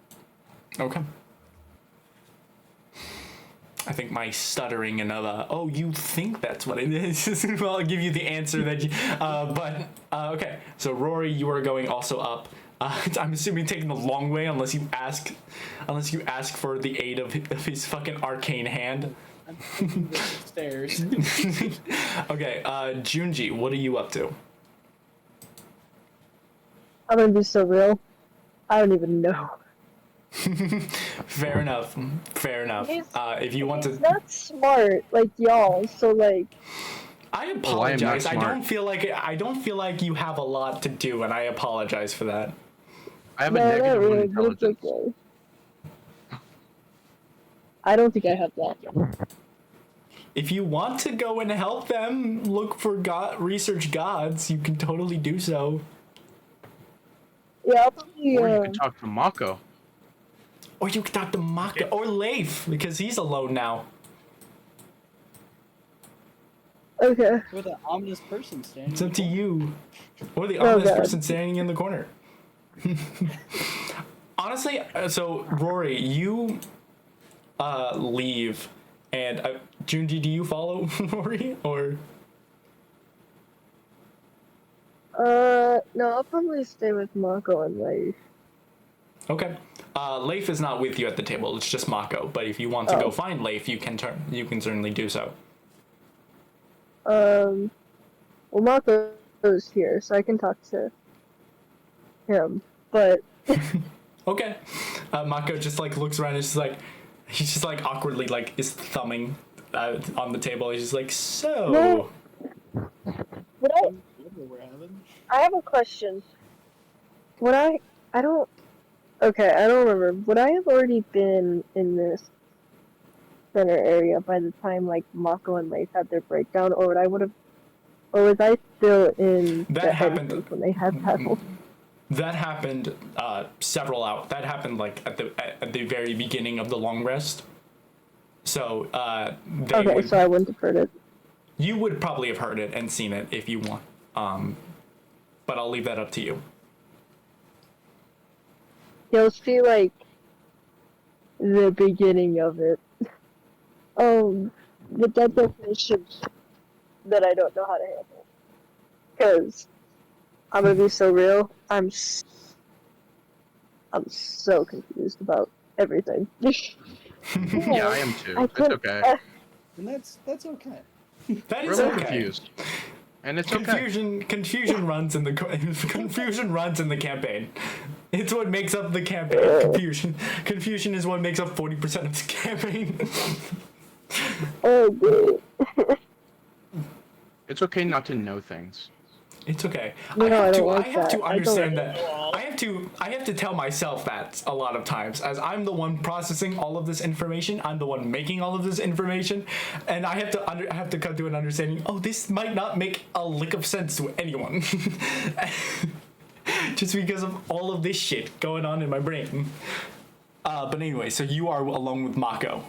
Okay. I think my stuttering and oh, you think that's what it is? Well, I'll give you the answer that you. Okay. So Rory, you are going also up. I'm assuming taking the long way, unless you ask for the aid of his fucking arcane hand. I'm thinking the stairs. Okay, Junji, what are you up to? I'm gonna be so real. I don't even know. Fair enough. Fair enough. He's- If you want He's to, not smart like y'all, so like, I Oh, I am not apologize. I smart. don't feel like you have a lot to do, and I apologize for that. I have a no, not negative one really, but it's intelligence. okay. I don't think I have that. If you want to go and help them look for research gods, you can totally do so. Yeah, I'll probably, Or you could talk to Mako. Or you could talk to Maka or Leif, because he's alone now. okay. With an ominous person standing. It's up to you. Or the Oh, honest God. person standing in the corner. Honestly, so Rory, you leave, and Junji, do you follow Rory or? No, I'll probably stay with Mako and Leif. Okay. Leif is not with you at the table. It's just Mako. But if you want to Oh. go find Leif, you can certainly do so. Well, Mako's here, so I can talk to him. But Okay. Mako just like looks around and just like he's just like awkwardly like is thumbing on the table. He's just like, so. No. would I? What we're having? I have a question. Would I don't. Okay, I don't remember. Would I have already been in this center area by the time like Mako and Leif had their breakdown, or was I still in That the happened- entrance when they had battle? That happened several out. That happened like at the very beginning of the long rest. So they Okay, would, so I wouldn't have heard it. you would probably have heard it and seen it if you want. But I'll leave that up to you. You'll see like the beginning of it. The dead definition that I don't know how to handle. Because I'm gonna be so real. I'm so confused about everything. Yeah, I am too. I It's couldn't- okay. And that's okay. That We're is all okay. confused. And it's okay. Confusion runs in the confusion runs in the campaign. It's what makes up the campaign. Confusion is what makes up 40% of the campaign. Oh, good. It's okay not to know things. It's okay. No, I don't I like have to that. I understand don't- that. I have to tell myself that a lot of times, as I'm the one processing all of this information. I'm the one making all of this information, and I have to come to an understanding. Oh, this might not make a lick of sense to anyone, just because of all of this shit going on in my brain. But anyway, so you are alone with Mako.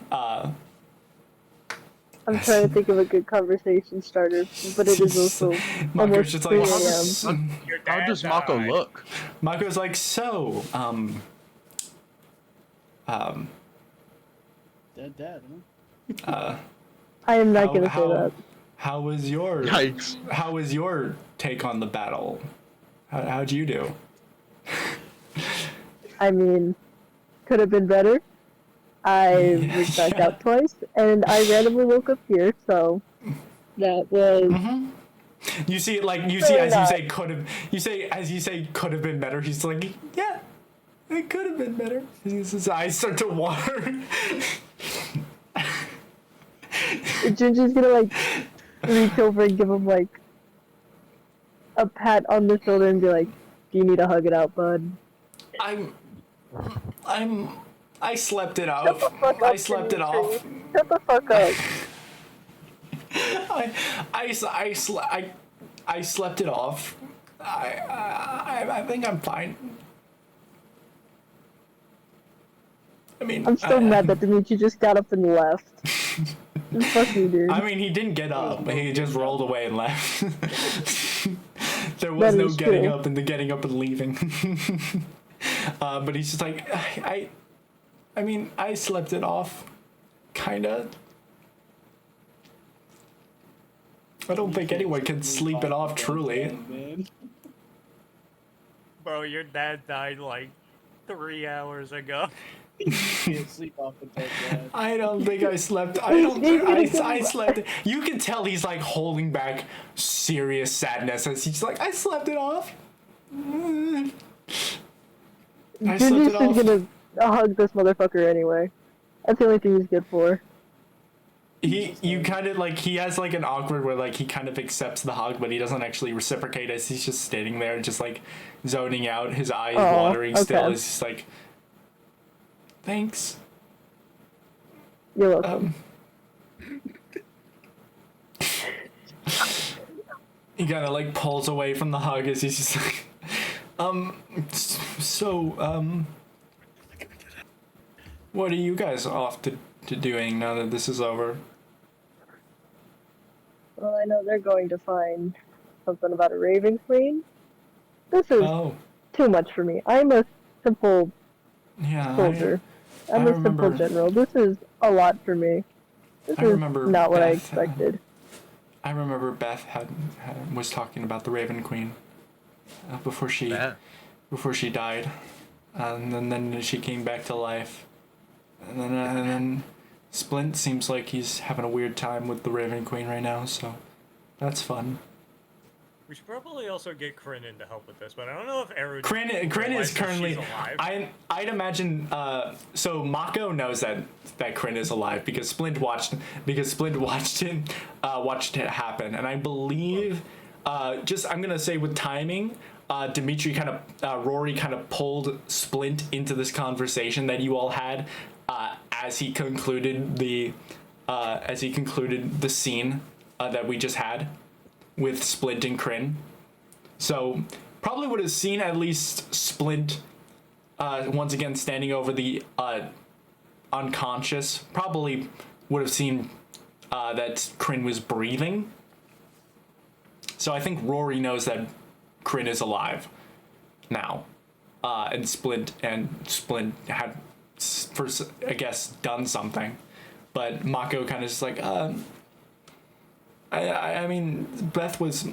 I'm trying to think of a good conversation starter, but it is also Mako's almost just 3 like, a.m. Your How dad does Mako died. look? Mako's like, so, Dead dad, huh? I am not gonna say that. How was your Yikes. How was your take on the battle? How'd you do? I mean, could have been better. I was back out twice, and I randomly woke up here, so that was. You see it like you Fair see as enough. you say could have. You say as you say could have been better. He's like, yeah, it could have been better. His eyes start to water. Ginger's gonna like reach over and give him like a pat on the shoulder and be like, "Do you need to hug it out, bud?" I slept it Shut off. the fuck up, I slept it off. Dimitri. Shut the fuck up. I slept it off. I think I'm fine. I mean, I'm still mad that Dimitri just got up and left. Fuck you, dude. I mean, he didn't get up. He just rolled away and left. There was That no is getting true. up and the getting up and leaving. But he's just like, I mean, I slept it off, kinda. I don't think anyone can sleep it off truly. Man. Bro, your dad died like 3 hours ago. You can't sleep off the dead dad. I don't think I slept. I slept. You can tell he's like holding back serious sadness as he's like, I slept it off. I slept Julius it off. is gonna hug this motherfucker anyway. That's the only thing he's good for. You kind of like, he has like an awkward where like he kind of accepts the hug, but he doesn't actually reciprocate as he's just standing there, just like zoning out, his eyes watering still. okay. It's just like, thanks. You're welcome. He kind of like pulls away from the hug as he's just like, what are you guys off to doing now that this is over? Well, I know they're going to find something about a Raven Queen. This is too much for me. I'm a simple soldier. I'm a simple general. This is a lot for me. This is not what I expected. I remember Beth was talking about the Raven Queen before she died, and then she came back to life, and then Splint seems like he's having a weird time with the Raven Queen right now, so that's fun. We should probably also get Kryn in to help with this, but I don't know if Eru. Kryn is currently alive. I'd imagine. So Mako knows that Kryn is alive because Splint watched it happen, and I believe. I'm gonna say with timing, Rory kind of pulled Splint into this conversation that you all had as he concluded the scene that we just had with Splint and Kryn. So probably would have seen at least Splint once again standing over the unconscious. Probably would have seen that Kryn was breathing. So I think Rory knows that Kryn is alive now, and Splint had first, I guess, done something, but Mako kind of just like, I mean, Beth was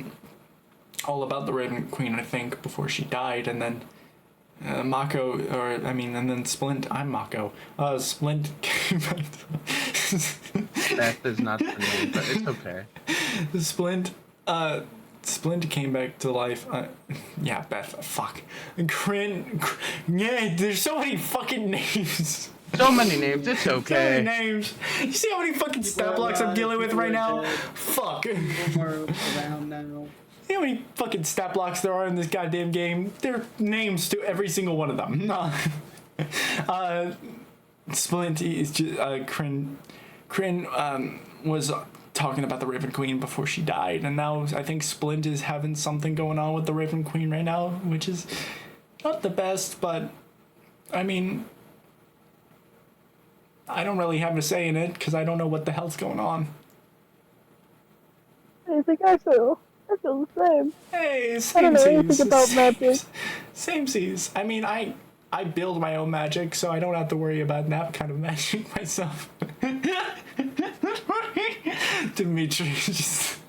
all about the Raven Queen, I think, before she died, and then and then Splint. I'm Mako. Splint came back. Beth is not the name, but it's okay. Splint came back to life. Yeah, Beth. Fuck. Kryn. Yeah, there's so many fucking names. So many names. It's okay. So many names. You see how many fucking stat blocks I'm dealing with right now? Fuck. More around now. You know how many fucking stat blocks there are in this goddamn game? There are names to every single one of them. Splint is just Kryn was talking about the Raven Queen before she died, and now I think Splint is having something going on with the Raven Queen right now, which is not the best, but I mean, I don't really have a say in it because I don't know what the hell's going on. I think I feel the same. Hey, I don't know anything about magic. Same-sies. I mean, I build my own magic, so I don't have to worry about that kind of magic myself. Dimitri just...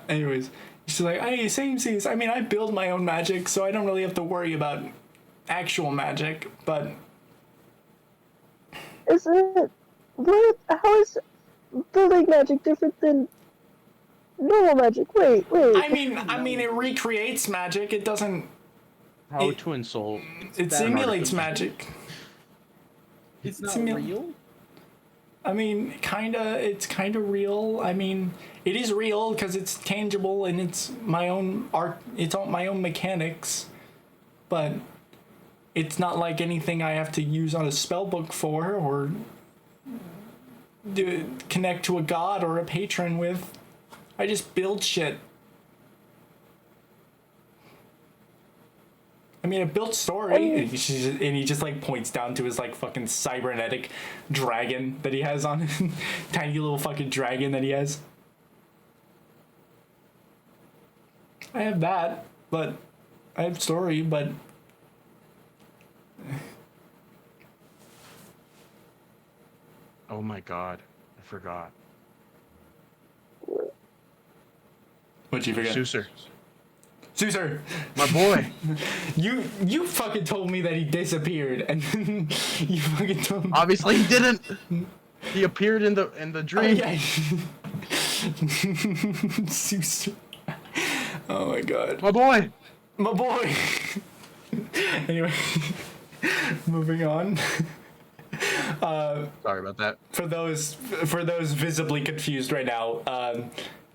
anyways, she's like, hey, same-sies. I mean, I build my own magic, so I don't really have to worry about actual magic, but... Is it... How is building magic different than normal magic? Wait. I mean, it recreates magic. It doesn't... How to insult. It simulates magic. It's not real? I mean, it's kinda real. I mean, it is real because it's tangible and it's my own art. It's all my own mechanics, but it's not like anything I have to use on a spell book for or connect to a god or a patron with. I just build shit. I mean, I built story, and he just like points down to his like fucking cybernetic dragon that he has on him. Tiny little fucking dragon that he has. I have that, but I have story, but oh my god, I forgot. What'd you forget? Suser. Caesar, My boy. you fucking told me that he disappeared, and then you fucking told me. Obviously he didn't. He appeared in the Oh, dream. yeah. Caesar. Oh my god. My boy. My boy. Anyway, moving on. Sorry about that. For those visibly confused right now,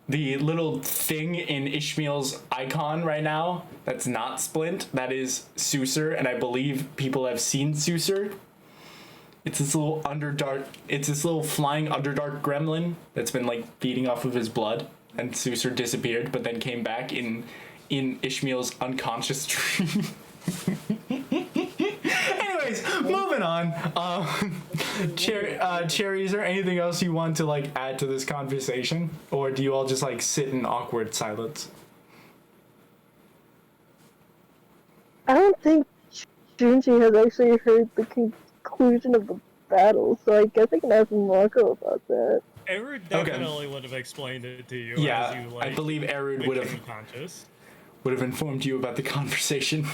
the little thing in Ishmael's icon right now that's not Splint, that is Susur, and I believe people have seen Susur. It's this little flying underdark gremlin that's been like feeding off of his blood, and Susur disappeared, but then came back in Ishmael's unconscious dream. Anyways, moving on. Cherry, is there anything else you want to like add to this conversation, or do you all just like sit in awkward silence? I don't think Junji has actually heard the conclusion of the battle, so I guess I can ask Marco about that. Erud definitely would have explained it to you. Yeah, as you, like, I believe Erud would have conscious. informed you about the conversation,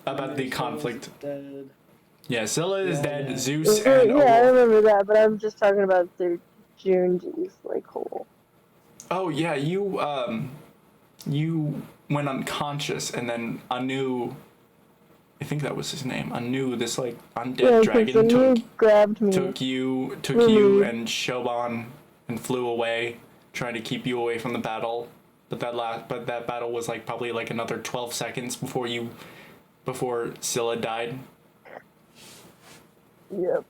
about the conflict. Dead. Yeah, Scylla is dead. Yeah. Zeus Yeah, and I remember that, but I'm just talking about their Junji's like whole. Oh yeah, you went unconscious, and then Anu, I think that was his name. Anu, this like undead dragon grabbed me. took you and Shoban and flew away, trying to keep you away from the battle. But that battle was like probably like another 12 seconds before Scylla died. Yep.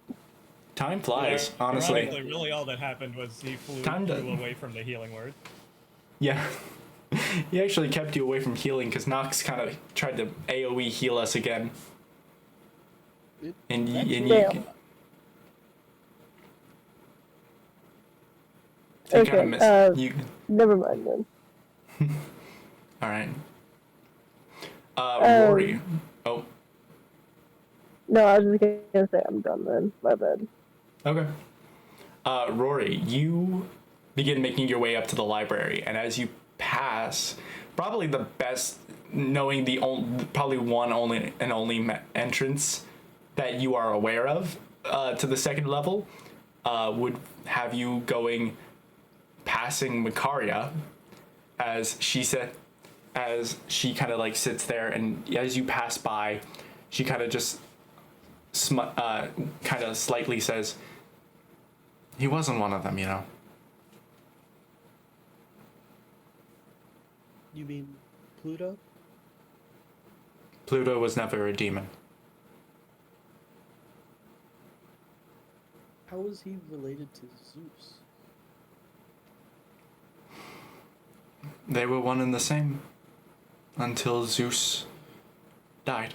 Time flies, Yeah, honestly. ironically, really all that happened was he flew away from the healing word. Yeah. He actually kept you away from healing because Nox kind of tried to AoE heal us again. And you Okay, kind of missed. never mind then. All right. Rory. Oh, No, I was just gonna say I'm done then. My bad. okay. Rory, you begin making your way up to the library, and as you pass, probably the best, knowing probably one only entrance that you are aware of to the second level, would have you passing Makaria, as she kind of like sits there, and as you pass by, she kind of just kind of slightly says, "He wasn't one of them, you know." You mean Pluto? Pluto was never a demon. How is he related to Zeus? They were one and the same until Zeus died.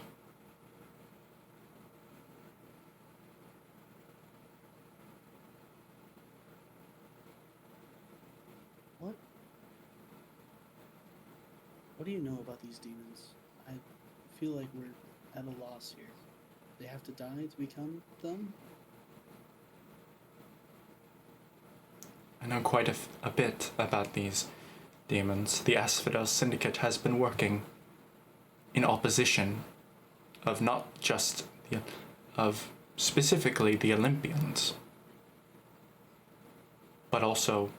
What do you know about these demons? I feel like we're at a loss here. They have to die to become them? I know quite a bit about these demons. The Asphodel Syndicate has been working in opposition of not just of specifically the Olympians, but also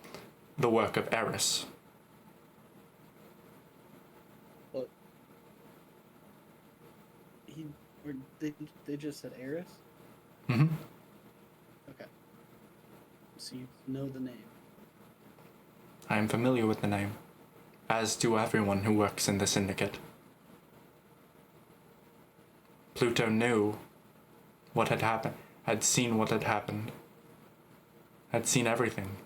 the work of Eris. But they just said Eris? Mm-hmm. Okay. So you know the name. I am familiar with the name, as do everyone who works in the Syndicate. Pluto knew what had happened, had seen what had happened, had seen everything.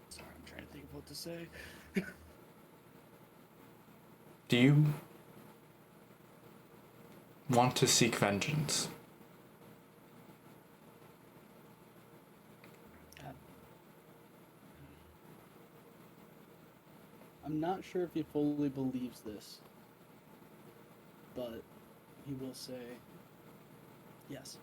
Sorry, I'm trying to think of what to say. Do you want to seek vengeance? I'm not sure if he fully believes this, but he will say, yes.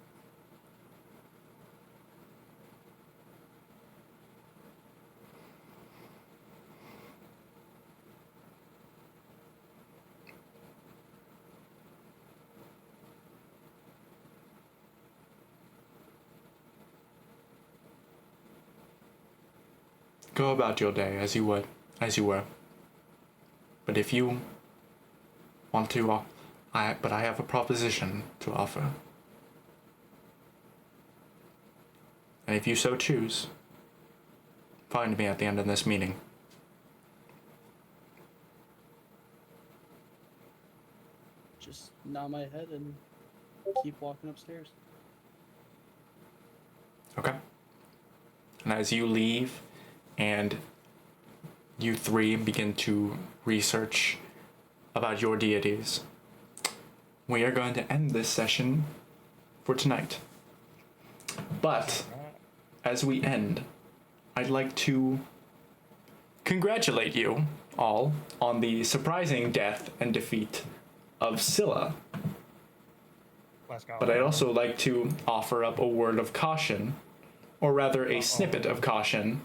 Go about your day as you were. But if you want to, I have a proposition to offer. And if you so choose, find me at the end of this meeting. Just nod my head and keep walking upstairs. Okay. And as you leave and you three begin to research about your deities, we are going to end this session for tonight. But as we end, I'd like to congratulate you all on the surprising death and defeat of Scylla. Let's go. But I'd also like to offer up a word of caution, or rather a snippet of caution,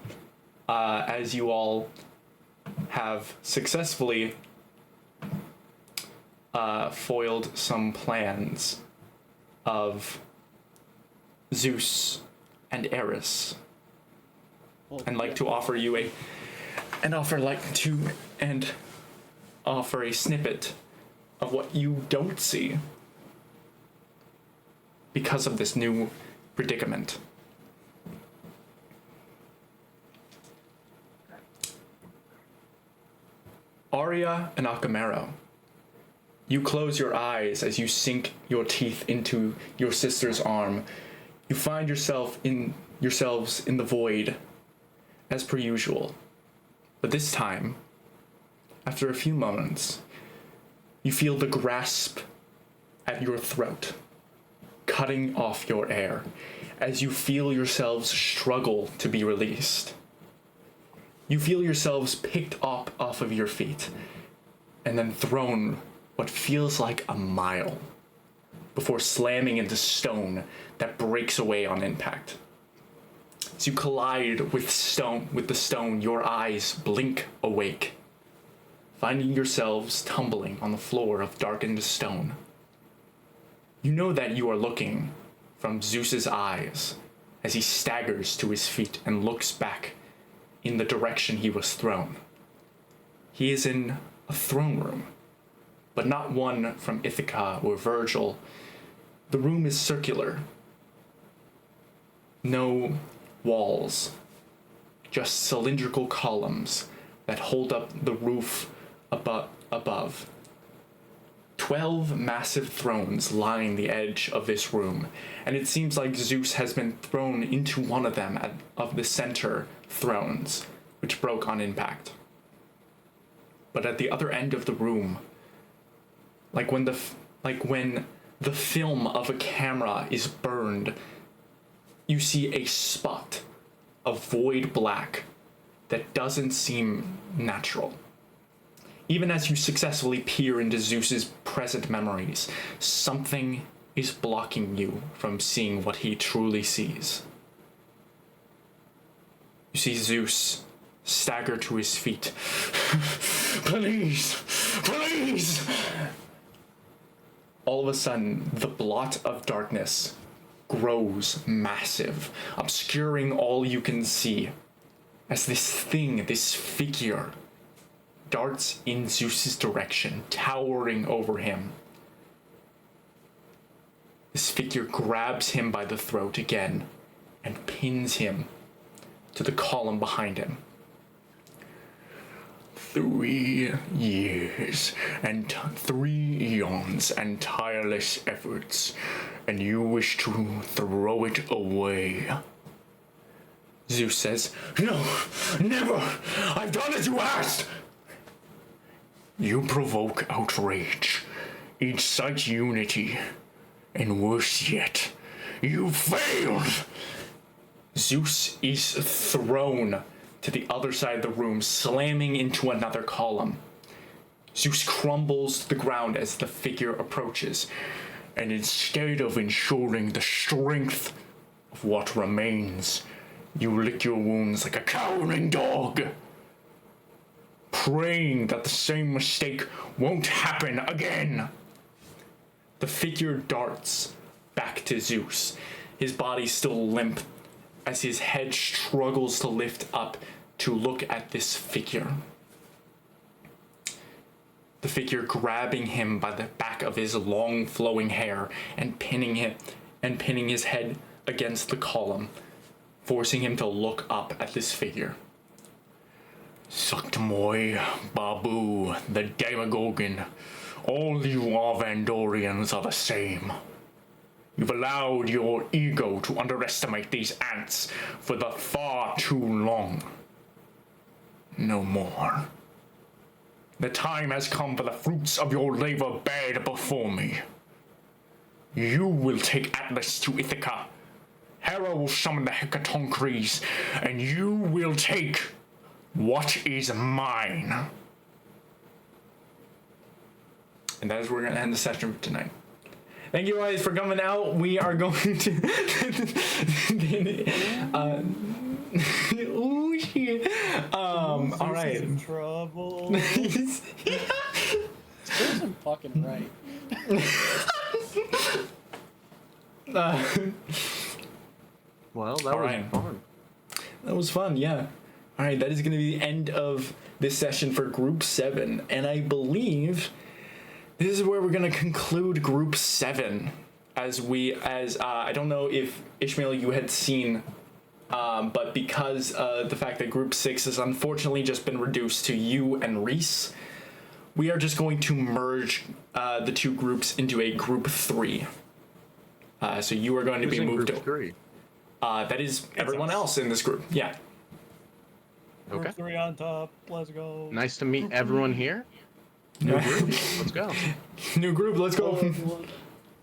as you all have successfully foiled some plans of Zeus and Eris, Well, and like yeah. to offer you offer a snippet of what you don't see because of this new predicament. Arya and Akamero, you close your eyes as you sink your teeth into your sister's arm. You find yourselves in the void, as per usual. But this time, after a few moments, you feel the grasp at your throat, cutting off your air, as you feel yourselves struggle to be released. You feel yourselves picked up off of your feet, and then thrown what feels like a mile, before slamming into stone that breaks away on impact. As you collide with the stone, your eyes blink awake, finding yourselves tumbling on the floor of darkened stone. You know that you are looking from Zeus's eyes as he staggers to his feet and looks back in the direction he was thrown. He is in a throne room, but not one from Ithaca or Virgil. The room is circular. No walls, just cylindrical columns that hold up the roof above. 12 massive thrones line the edge of this room, and it seems like Zeus has been thrown into one of them of the center thrones, which broke on impact. But at the other end of the room, like when the film of a camera is burned, you see a spot of void black that doesn't seem natural. Even as you successfully peer into Zeus's present memories, something is blocking you from seeing what he truly sees. You see Zeus stagger to his feet. Please! Please! All of a sudden, the blot of darkness grows massive, obscuring all you can see, as this figure, darts in Zeus's direction, towering over him. This figure grabs him by the throat again and pins him to the column behind him. 3 years and 3 eons and tireless efforts, and you wish to throw it away. Zeus says, "No, never! I've done as you asked!" You provoke outrage, incite unity, and worse yet, you failed! Zeus is thrown to the other side of the room, slamming into another column. Zeus crumbles to the ground as the figure approaches. And instead of ensuring the strength of what remains, you lick your wounds like a cowering dog, praying that the same mistake won't happen again. The figure darts back to Zeus, his body still limp as his head struggles to lift up to look at this figure. The figure grabbing him by the back of his long flowing hair and pinning his head against the column, forcing him to look up at this figure. Suktmoy, Babu, the Demagogian, all you Arvandorians are the same. You've allowed your ego to underestimate these ants for the far too long. No more. The time has come for the fruits of your labor bared before me. You will take Atlas to Ithaca. Hera will summon the Hecatoncres, and you will take what is mine. And that is where we're going to end the session for tonight. Thank you guys for coming out. We are going to... oh shit. All right. In trouble. This isn't fucking right. Well, that All was right. fun. That was fun, yeah. All right, that is going to be the end of this session for Group 7. And I believe this is where we're going to conclude Group 7. I don't know if, Ishmael, you had seen, but because the fact that Group 6 has unfortunately just been reduced to you and Reese, we are just going to merge the two groups into a Group 3. So you are going to Who's be in moved group over. 3? That is everyone else in this group. Yeah. Okay. Group 3 on top. Let's go. Nice to meet everyone here. New group. Let's go. New group. Let's Hello, go. everyone.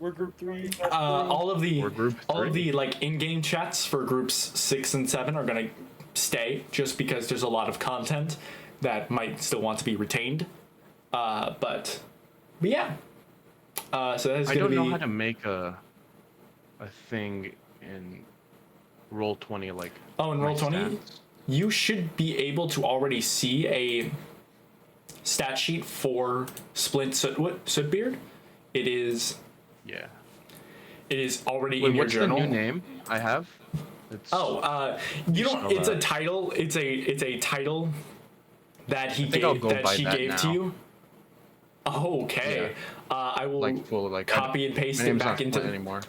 We're group 3. All of the We're group all of 3. the like in-game chats for groups 6 and 7 are gonna stay just because there's a lot of content that might still want to be retained. But yeah. So that's I gonna don't be. know how to make a thing in Roll20 like. Oh, in my Roll20, stats. you should be able to already see a stat sheet for Splint Sootbeard. It is Yeah. already Wait, in your what's journal. the new name I have? It's, You don't. spell It's a that. title. It's a title that he think I'll gave go by she that gave to now. you. Oh, okay. I will like full like copy and paste my it name's back not into. Flint anymore.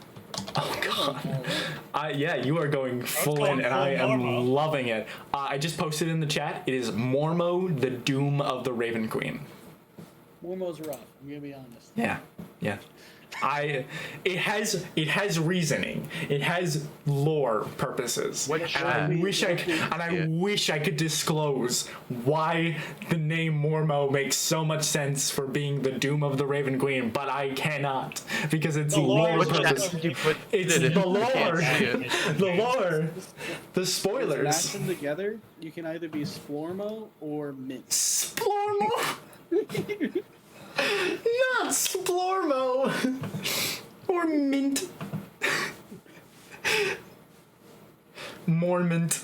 Oh god. Yeah, you are going full going in, and full I am Mormo. loving it. I just posted in the chat. It is Mormo, the Doom of the Raven Queen. Mormo's rough. I'm gonna be honest. Yeah, yeah. It has reasoning. It has lore purposes. What and chat? I wish I could disclose why the name Mormo makes so much sense for being the Doom of the Raven Queen, but I cannot because it's The lore lore is What just purpose. chat did you put? It's it in? the I lore. can't see it. The lore. The Match spoilers. them together. You can either be Splormo or Mint. Splormo. Not Splormo. Or Mint. Mormont.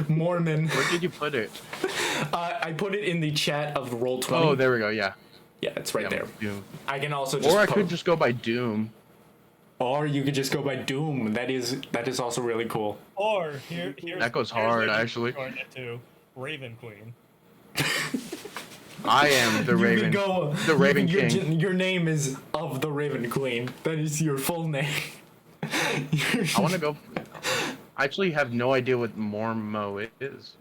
Mormon. Where did you put it? I put it in the chat of Roll20. Oh, there we go. Yeah. Yeah, it's right Yeah, there. Doom. I can also just Or I could just go by Doom. Or you could just go by Doom. That is also really cool. Or here's That goes here's hard, what you actually. shorten it to Raven Queen. I am the You Raven. could go, the Raven your, King. Your name is of the Raven Queen. That is your full name. I want to go. I actually have no idea what Mormo is.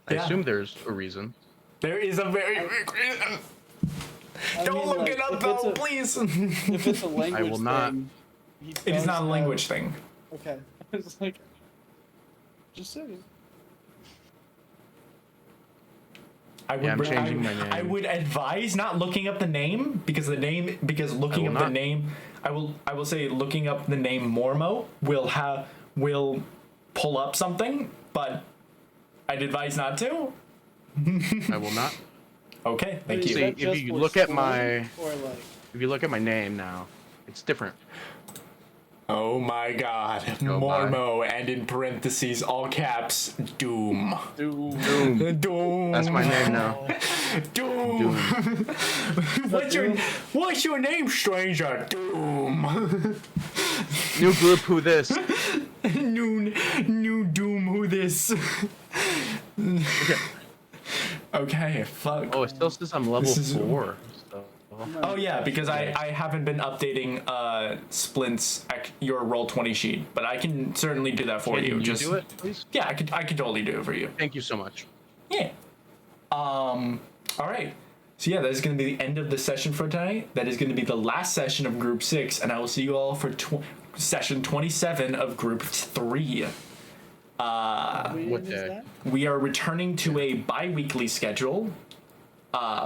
I Yeah. assume there's a reason. There is a very big reason. I Don't mean, look like, it up if though, it's a- please. If it's a language will not. thing, he It is does not a have- language thing. Okay. It's like, just saying. I'm changing my name. I would advise not looking up the name because looking will up the not. name I will say looking up the name Mormo will pull up something, but I'd advise not to. I will not. Okay, thank Is you. See, that if just you for look at Splormo, my- or like, If you look at my name now, It's different. Oh my god. Go by. Mormo, and in parentheses, all caps, Doom. Doom. Doom. Doom. That's my name now. Doom. Doom. What's your name, stranger? Doom. New group, who this? new Doom, who this? Okay. Okay, fuck. Oh, it still says I'm level This is- 4. So. Oh yeah, because I haven't been updating Splint's your Roll20 sheet, but I can certainly do that for Can you. you Just do it, please? yeah, I could totally do it for you. Thank you so much. Yeah. All right. So yeah, that is going to be the end of the session for tonight. That is going to be the last session of Group 6, and I will see you all for session 27 of Group 3. What day? We are returning to a bi-weekly schedule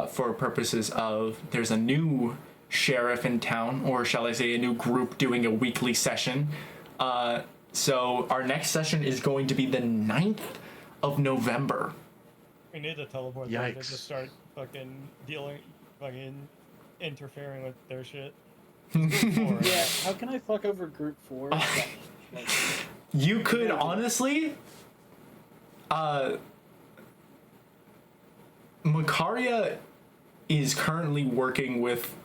for purposes of there's a new sheriff in town, or shall I say a new group doing a weekly session. So our next session is going to be the 9th of November. We need to teleport them to Yikes. just start fucking interfering with their shit. Yeah, how can I fuck over group 4? Like, You could Yeah. honestly, Makaria is currently working with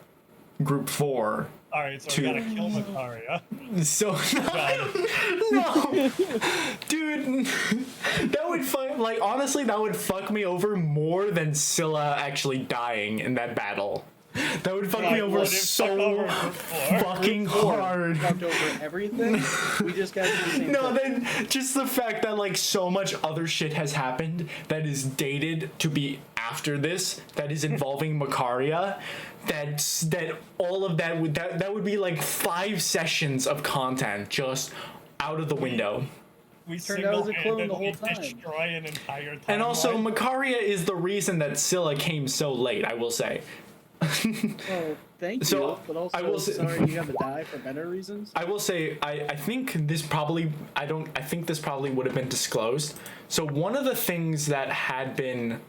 Group 4. Alright, so Two. we gotta kill Makaria. So no, dude, that would fuck. Like honestly, that would fuck me over more than Scylla actually dying in that battle. That would fuck me Like, over what if fuck so over Group 4? fucking Group 4 hard. fucked over everything. We just got to the same No, thing. then just the fact that like so much other shit has happened that is dated to be after this, that is involving Makaria, that all of that would be like 5 sessions of content just out of the window. We Turned out as a clone the whole single-handedly time. destroy an entire timeline. And also, Makaria is the reason that Scylla came so late, I will say. Oh, thank So, you. But also, I will say- sorry you have to die for better reasons. I will say, I think this probably, I think this probably would have been disclosed. So one of the things that had been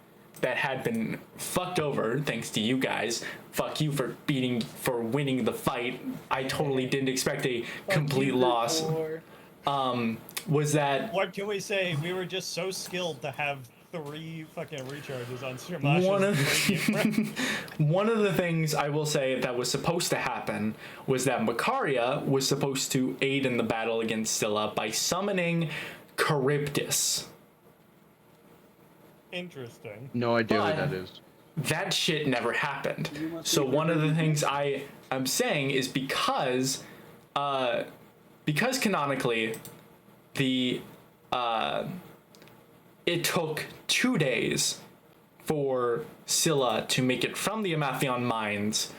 fucked over, thanks to you guys, fuck you for winning the fight. I totally didn't expect a Fuck complete you, Group loss. 4. Was that What can we say? We were just so skilled to have 3 fucking recharges on one Shamash. of one of the things I will say that was supposed to happen was that Makaria was supposed to aid in the battle against Scylla by summoning Charybdis. Interesting. No idea But- who that is. That shit never happened. You must So be one of the really things I am saying is because canonically the it took 2 days for Scylla to make it from the Amathion mines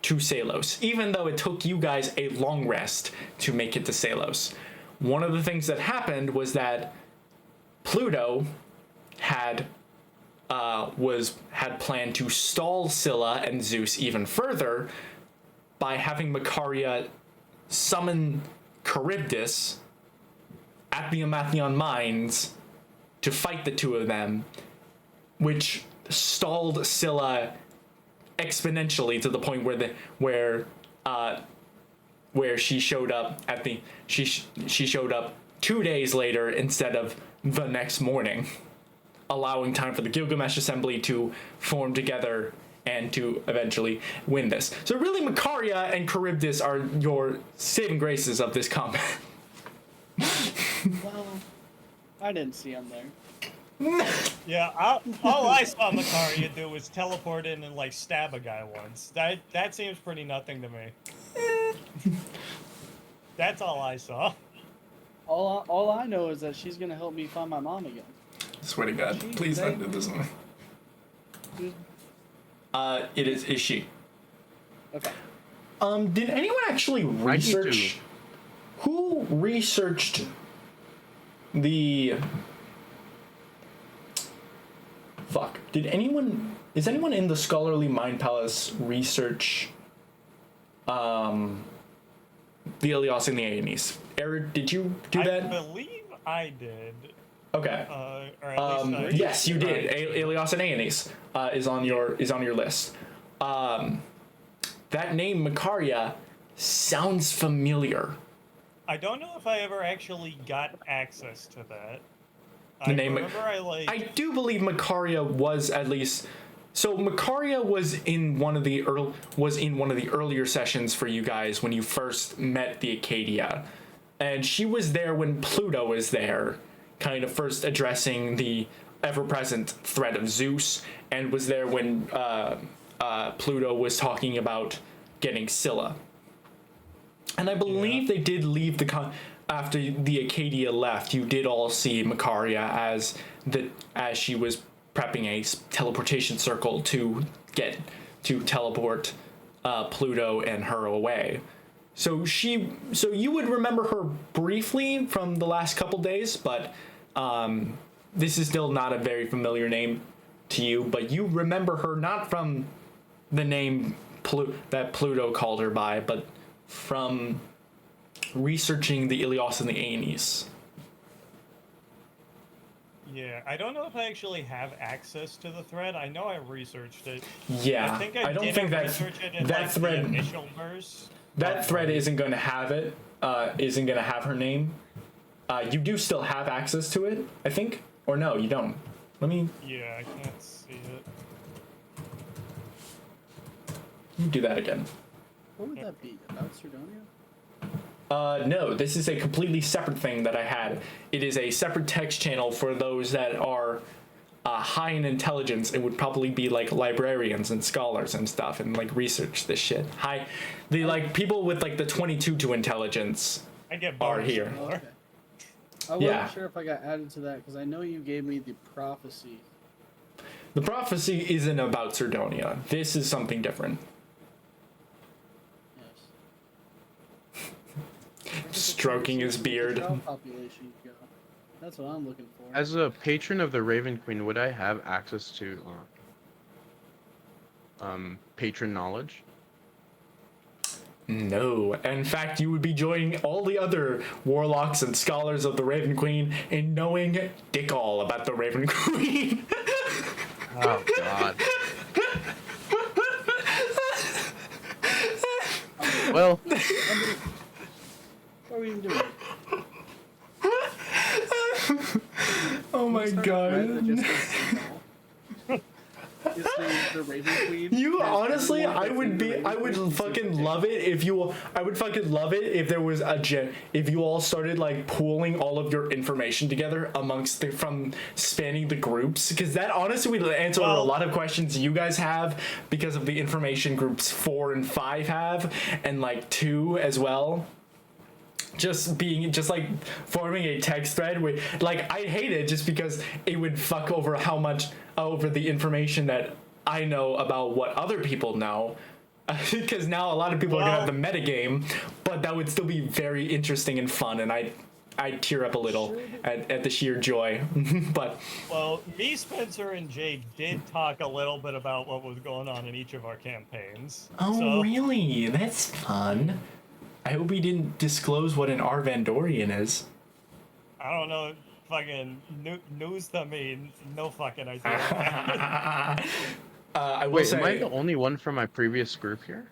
to Salos, even though it took you guys a long rest to make it to Salos. One of the things that happened was that Pluto had planned to stall Scylla and Zeus even further by having Makaria summon Charybdis at the Amathion mines to fight the two of them, which stalled Scylla exponentially to the point where she showed up at the she showed up 2 days later instead of the next morning, allowing time for the Gilgamesh Assembly to form together and to eventually win this. So really, Makaria and Charybdis are your saving graces of this combat. Well, I didn't see him there. Yeah, all I saw Makaria do was teleport in and like stab a guy once. That seems pretty nothing to me. That's all I saw. All I know is that she's gonna help me find my mom again. Swear to God, Jeez, please don't thank do this one. She's- It is she. Okay. Did anyone actually I need to- research? Who researched the? Fuck. Did anyone? Is anyone in the Scholarly Mind Palace research? The Ilios and the Aeneas. Eric, did you do I that? believe I did. Okay. Or at least I Yes, you did. Ilios and Aeneas is on your list. That name Makaria sounds familiar. I don't know if I ever actually got access to that. The I name- remember I do believe Macaria was at least. So Macaria was in one of the earlier sessions for you guys when you first met the Acadia, and she was there when Pluto was there, kind of first addressing the ever-present threat of Zeus, and was there when Pluto was talking about getting Scylla. And I believe they did leave after the Acadia left. You did all see Macaria as she was prepping a teleportation circle to teleport Pluto and her away. So you would remember her briefly from the last couple days, but this is still not a very familiar name to you. But you remember her not from the name that Pluto called her by, but from researching the Ilios and the Aeneas. Yeah, I don't know if I actually have access to the thread. I know I researched it. Yeah, I think I don't think that research it in that like thread- the initial verse. That thread isn't going to have it. Isn't going to have her name. You do still have access to it, I think, or no, you don't. Let me Yeah, I can't see it. do that again. What would that be? About Cerdonia? No, this is a completely separate thing that I had. It is a separate text channel for those that are high in intelligence. It would probably be like librarians and scholars and stuff, and like research this shit. The like people with like the 22 to intelligence I get are bonus here. more. Okay. I wasn't Yeah. sure if I got added to that because I know you gave me the prophecy. The prophecy isn't about Cerdonia. This is something different. Yes. Stroking his beard. Child population go. That's what I'm looking for. As a patron of the Raven Queen, would I have access to patron knowledge? No. In fact, you would be joining all the other warlocks and scholars of the Raven Queen in knowing dick all about the Raven Queen. Oh God. Well, What are we even doing? Oh my Start a thread that god. just says no. Just the Raven Queen. You has honestly, everyone I that's in would the be, Raven I would Queen fucking super love it if you, I would fucking love it if there was if you all started like pooling all of your information together amongst from spanning the groups, because that honestly would answer a lot of questions you guys have because of the information groups 4 and 5 have, and like 2 as well. Just like forming a text thread where like I hate it just because it would fuck over over the information that I know about what other people know, because now a lot of people are gonna have the metagame, but that would still be very interesting and fun, and I'd tear up a little at the sheer joy. But Well, me, Spencer, and Jade did talk a little bit about what was going on in each of our campaigns. So, really? That's fun. I hope we didn't disclose what an Arvandorian is. I don't know, fucking news to me, no fucking idea. I will wait, say, am I the only one from my previous group here?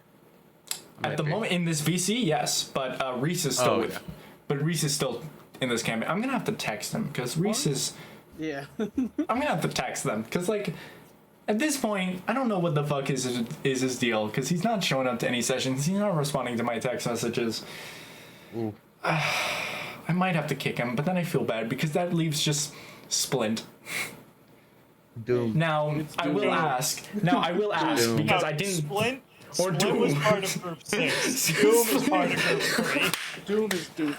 at the moment in this VC, yes, but Reese is still with. yeah. But Reese is still in this campaign. I'm gonna have to text him because Reese is. Yeah. I'm gonna have to text them because like, at this point, I don't know what the fuck is his deal because he's not showing up to any sessions. He's not responding to my text messages. Ooh. I might have to kick him, but then I feel bad because that leaves just Splint. Doom. Now I will ask. Now I will ask Doom. because No, I didn't. Splint Or Splint was Doom. part of Group 6. Doom is part of Group 3. Doom is Doom.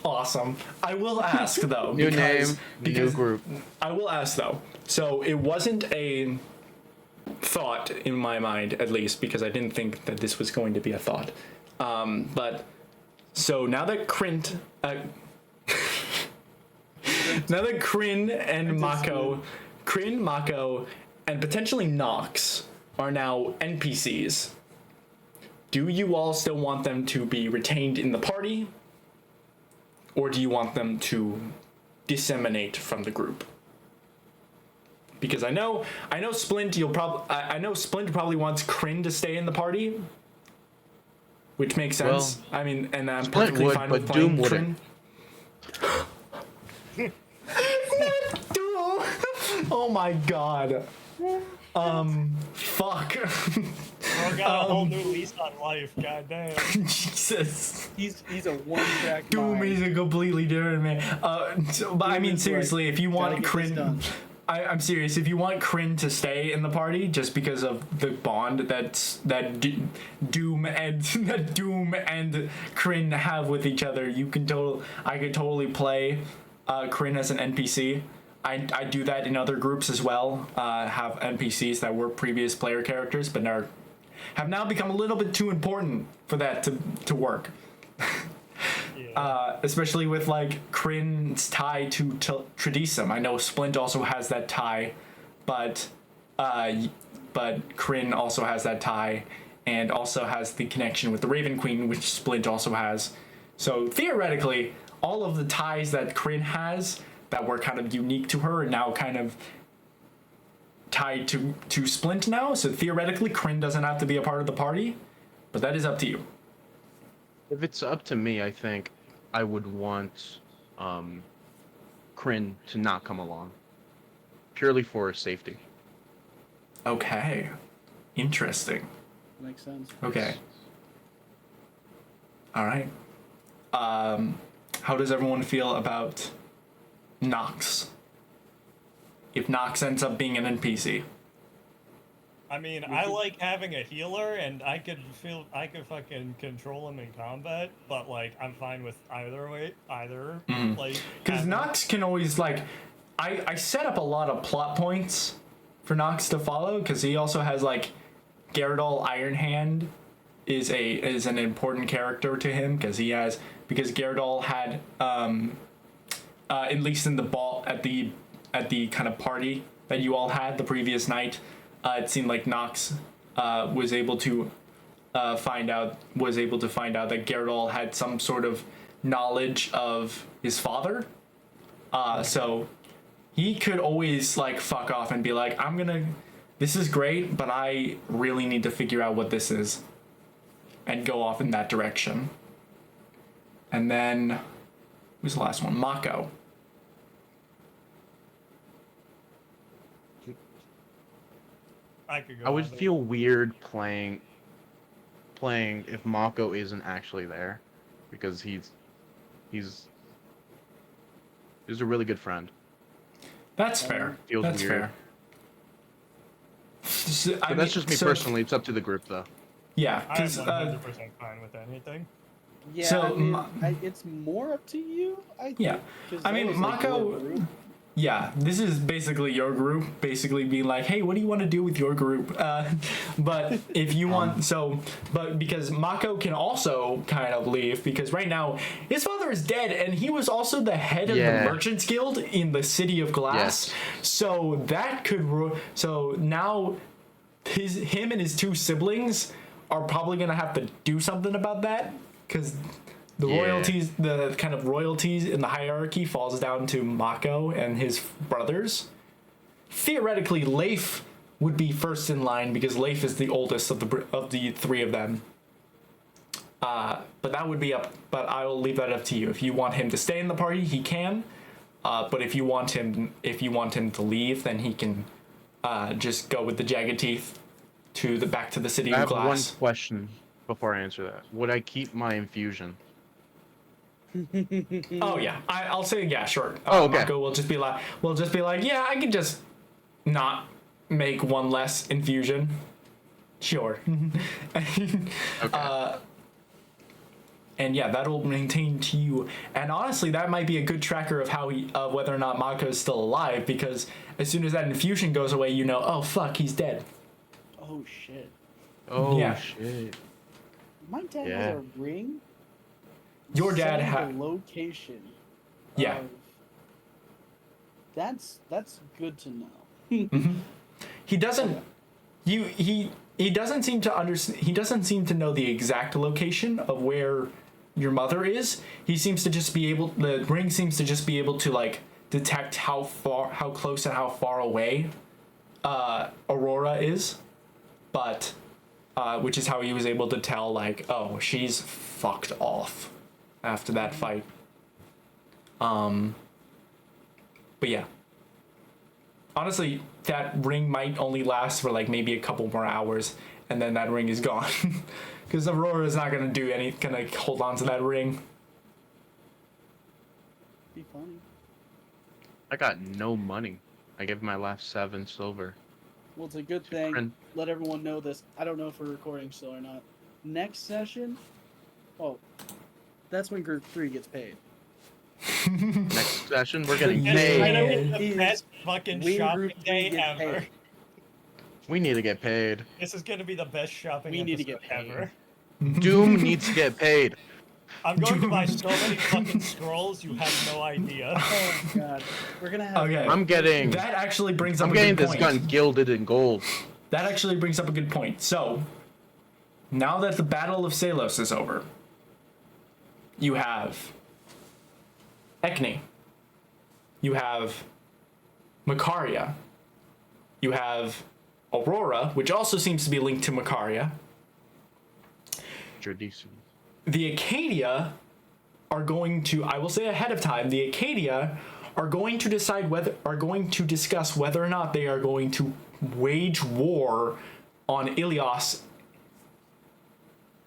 Awesome. I will ask though. New because, name, because new group. I will ask though. So it wasn't a thought in my mind, at least, because I didn't think that this was going to be a thought. But so now that Krint, now that Kryn and Mako, and potentially Nox are now NPCs, do you all still want them to be retained in the party? Or do you want them to disseminate from the group? Because I know Splint. I know Splint probably wants Kryn to stay in the party. which makes sense. I mean, and I'm Splint perfectly would, fine but with playing Doom wouldn't. Kryn. Doom. Oh my god. Fuck. Bro got a whole new lease on life. God damn. Jesus. He's a one-track Doom mind. is a completely different man. But I Doom mean, is seriously, like, if you want "Gotta get this Kryn, done." I'm serious. If you want Kryn to stay in the party, just because of the bond Doom and that Doom and Kryn have with each other, I could totally play Kryn as an NPC. I do that in other groups as well. Have NPCs that were previous player characters, but have now become a little bit too important for that to work. Yeah. Especially with like Kryn's tie to Tradisum. I know Splint also has that tie, but Kryn also has that tie, and also has the connection with the Raven Queen, which Splint also has. So theoretically, all of the ties that Kryn has that were kind of unique to her are now kind of tied to Splint now. So theoretically, Kryn doesn't have to be a part of the party, but that is up to you. If it's up to me, I think I would want Kryn to not come along, purely for safety. Okay, interesting. Makes sense. Okay. All right. How does everyone feel about Nox? If Nox ends up being an NPC. I mean, I like having a healer, and I could fucking control him in combat. But like, I'm fine with either. Like, Because having- Nox can always like, I set up a lot of plot points for Nox to follow, because he also has like, Gyarados Ironhand is an important character to him, because Gyarados had at least in the ball at the kind of party that you all had the previous night, it seemed like Nox was able to find out that Gyarados had some sort of knowledge of his father. So he could always like fuck off and be like, this is great, but I really need to figure out what this is, and go off in that direction. And then who's the last one? Mako. I could go. I would either. feel weird playing if Mako isn't actually there, because he's a really good friend. That's fair. Feels That's weird. fair. So, But that's just me personally. It's up to the group, though. Yeah, I'm because 100% fine with anything. Yeah, So, I mean, it's more up to you. I think, Yeah. 'cause I mean, that was, like, your Mako- group. yeah, this is basically your group, basically being like, hey, what do you want to do with your group? But if you want, but because Mako can also kind of leave, because right now his father is dead, and he was also the head of the Yeah. Merchants Guild in the City of Glass. Yes. So that could, so now him and his two siblings are probably gonna have to do something about that, because the Yeah. royalties, the kind of royalties in the hierarchy falls down to Mako and his brothers. Theoretically, Leif would be first in line, because Leif is the oldest of the three of them. But that would be up. But I will leave that up to you. If you want him to stay in the party, he can. But if you want him to leave, then he can just go with the jagged teeth back to the City I of have one Glass. question before I answer that. Would I keep my infusion? Oh yeah, I'll say yeah, sure. Oh, okay. Mako will just be like, yeah, I can just not make one less infusion. Sure. Okay. And yeah, that'll maintain to you. And honestly, that might be a good tracker of of whether or not Mako is still alive, because as soon as that infusion goes away, you know, oh fuck, he's dead. Oh shit! Oh yeah. shit. My dad Yeah. has a ring. Your dad setting had. the location. Yeah. of- That's good to know. He doesn't. He doesn't seem to understand. He doesn't seem to know the exact location of where your mother is. He seems to just be able. The ring seems to just be able to like detect how close and how far away Aurora is, but which is how he was able to tell, like, oh, she's fucked off after that fight. But yeah. Honestly, that ring might only last for like maybe a couple more hours, and then that ring is gone. Because Aurora's not gonna hold on to that ring. Be funny. I got no money. I gave my last 7 silver. Well, it's a good thing. Friend. Let everyone know this. I don't know if we're recording still or not. Next session, that's when Group 3 gets paid. Next session, we're getting Yeah. It's gonna paid. be the best fucking When shopping Group 3 day gets ever. paid. We need to get paid. This is gonna be the best shopping We need to episode get paid. ever. Doom needs to get paid. I'm going to buy so many fucking scrolls, you have no idea. Oh god, we're gonna have. Okay. I'm getting That actually brings up I'm a getting good this point. gun gilded in gold. That actually brings up a good point. So, now that the Battle of Salos is over, you have Ekne, you have Macaria, you have Aurora, which also seems to be linked to Macaria. Tradition. The Acadia are going to, I will say ahead of time, the Acadia are going to discuss whether or not they are going to wage war on Ilios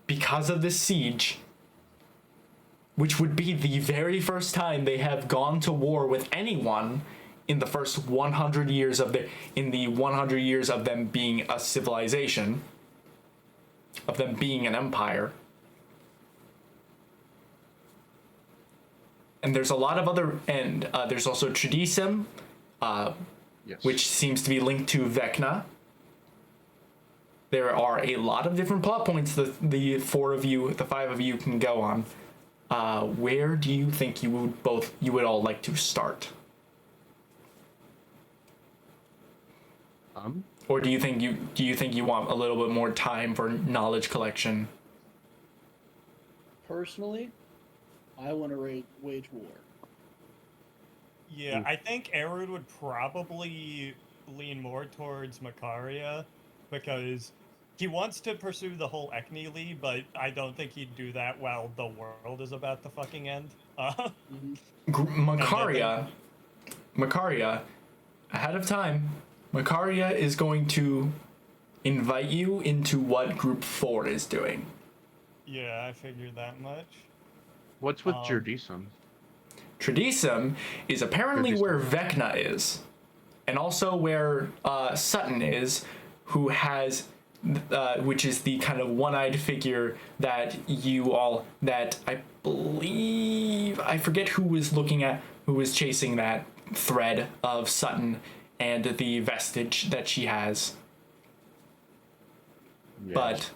because of this siege, which would be the very first time they have gone to war with anyone in the first 100 years of the 100 years of them being a civilization, of them being an empire. And there's a lot of other, and there's also Tradisum, Yes. which seems to be linked to Vecna. There are a lot of different plot points that the 5 of you can go on. Where do you think you would all like to start? Or do you think you want a little bit more time for knowledge collection? Personally, I want to wage war. Yeah, I think Erud would probably lean more towards Macaria because he wants to pursue the whole Ekne Lee, but I don't think he'd do that while the world is about to fucking end. Macaria, ahead of time, Macaria is going to invite you into what Group 4 is doing. Yeah, I figured that much. What's with Tradisum? Tradisum is apparently where Vecna is, and also where Sutton is, who has, which is the kind of one-eyed figure that I believe, I forget who was chasing that thread of Sutton and the vestige that she has. Yes. But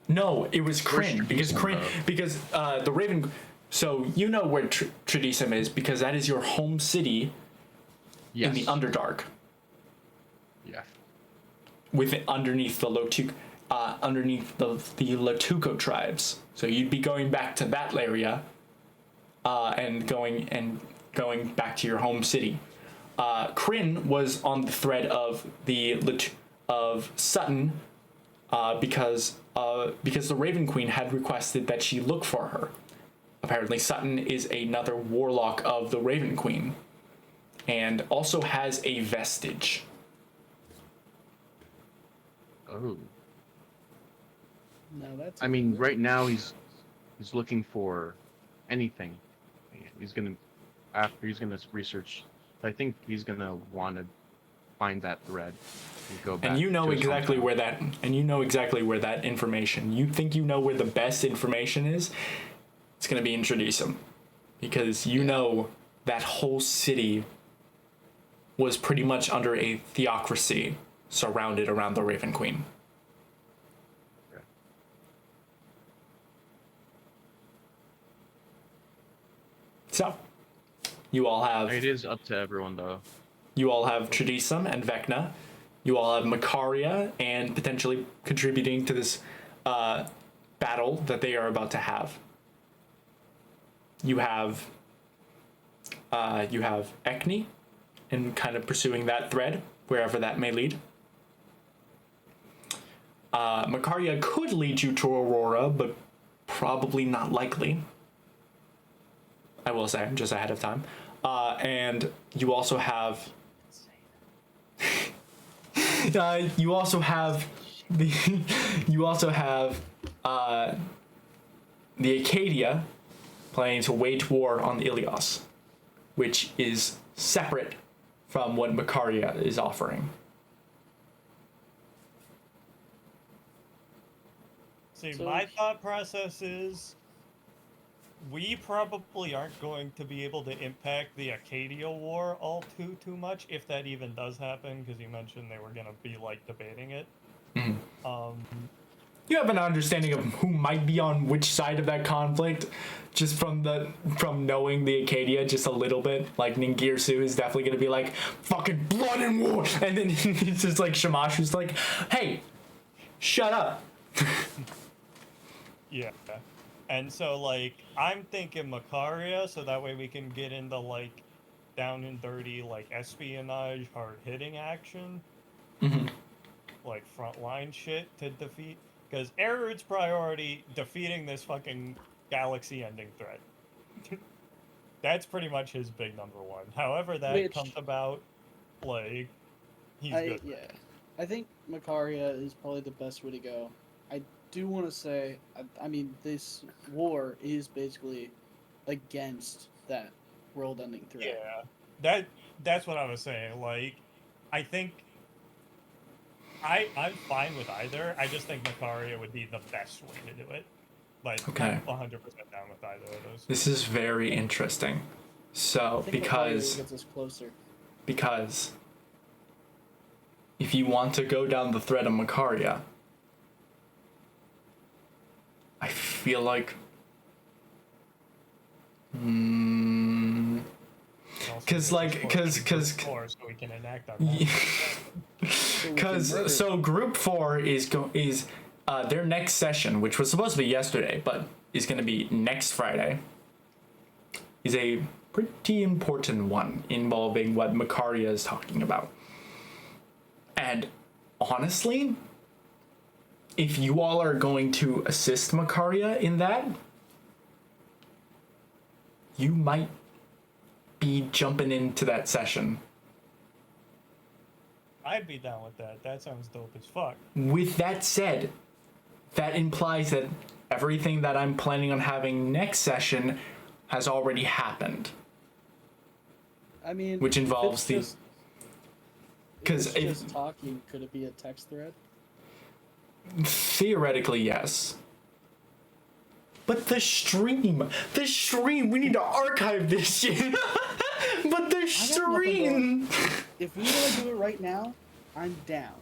no, it was Where's Kryn Tradisum, because the Raven. So you know where Tradisum is because that is your home city Yes. in the Underdark, Yeah. underneath the Lotuko tribes. So you'd be going back to that area, and going back to your home city. Kryn was on the thread of of Sutton, because the Raven Queen had requested that she look for her. Apparently, Sutton is another warlock of the Raven Queen, and also has a vestige. Oh. No, that's. I mean, right now he's looking for anything. He's gonna research. I think he's gonna want to find that thread and go back. And you know to his exactly hometown. where that information. You think you know where the best information is? It's gonna be in Tradisum, because you know that whole city was pretty much under a theocracy surrounded around the Raven Queen. Okay. So, you all have It is up to everyone though. Tradisum and Vecna. You all have Macaria and potentially contributing to this battle that they are about to have. You have Ekne and kind of pursuing that thread wherever that may lead. Macaria could lead you to Aurora, but probably not likely. I will say, just ahead of time. And you also have you also have the the Acadia planning to wage war on Ilios, which is separate from what Macaria is offering. See, So- my thought process is we probably aren't going to be able to impact the Acadia War all too much, if that even does happen, because you mentioned they were going to be, like, debating it. Mhm. Um, You have an understanding of who might be on which side of that conflict, just from knowing the Acadia just a little bit. Like Ningirsu is definitely gonna be like fucking blood and war, and then it's just like Shamash who's like, hey, shut up. yeah. And so, like, I'm thinking Macaria, so that way we can get into, like, down and dirty, like, espionage, hard-hitting action. Mhm. Like, frontline shit to defeat. Because Erud's priority, defeating this fucking galaxy-ending threat. That's pretty much his big number one. However that Which- comes about, like, he's good. Yeah, I think Macaria is probably the best way to go. I do want to say, I mean, this war is basically against that world-ending threat. Yeah, that's what I was saying. Like, I think I'm fine with either. I just think Macaria would be the best way to do it. But Okay. I'm 100% down with either of those. This is very interesting. So I think Macaria gets us closer. because if you want to go down the thread of Macaria, I feel like Also 'cause, gets us like- closer to 'cause- Group 4 so we can enact our Yeah. So we can Because murder so Group 4 is their next session, which was supposed to be yesterday, but is going to be next Friday, is a pretty important one involving what Macaria is talking about. And honestly, if you all are going to assist Macaria in that, you might be jumping into that session. I'd be down with that. That sounds dope as fuck. With that said, that implies that everything that I'm planning on having next session has already happened. I mean, Which if involves it's the- just- 'cause if if- it's just talking, could it be a text thread? Theoretically, yes. But the stream, we need to archive this shit. But the nothing stream. If we want to do it right now, I'm down.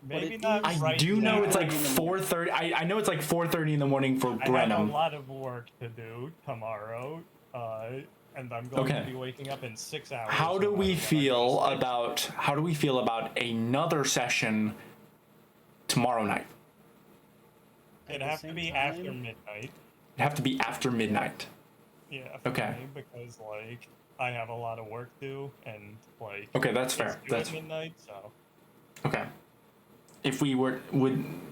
But Maybe it not is- I right do know now. it's like in the morning. 4:30. I know it's like 4:30 in the morning for I have a Brenham. lot of work to do tomorrow, and I'm going Okay. to be waking up in 6 hours. How do no we matter what feel I'm gonna about another session tomorrow night? It'd At the have to same be time? after midnight. It'd have to be after midnight. Yeah. For Okay. me, because like I have a lot of work due, and like. Okay, that's it's fair. due at That's midnight, so. okay. If we would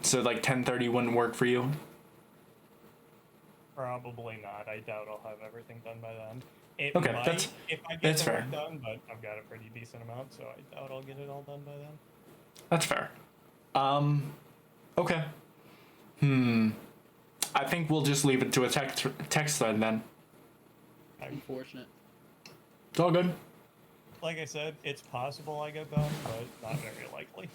so like 10:30 wouldn't work for you? Probably not. I doubt I'll have everything done by then. It Okay, might that's- if I get that's the fair. work done, but I've got a pretty decent amount, so I doubt I'll get it all done by then. That's fair. Okay. I think we'll just leave it to a text thread then. Unfortunate. It's all good. Like I said, it's possible I get done, but not very likely.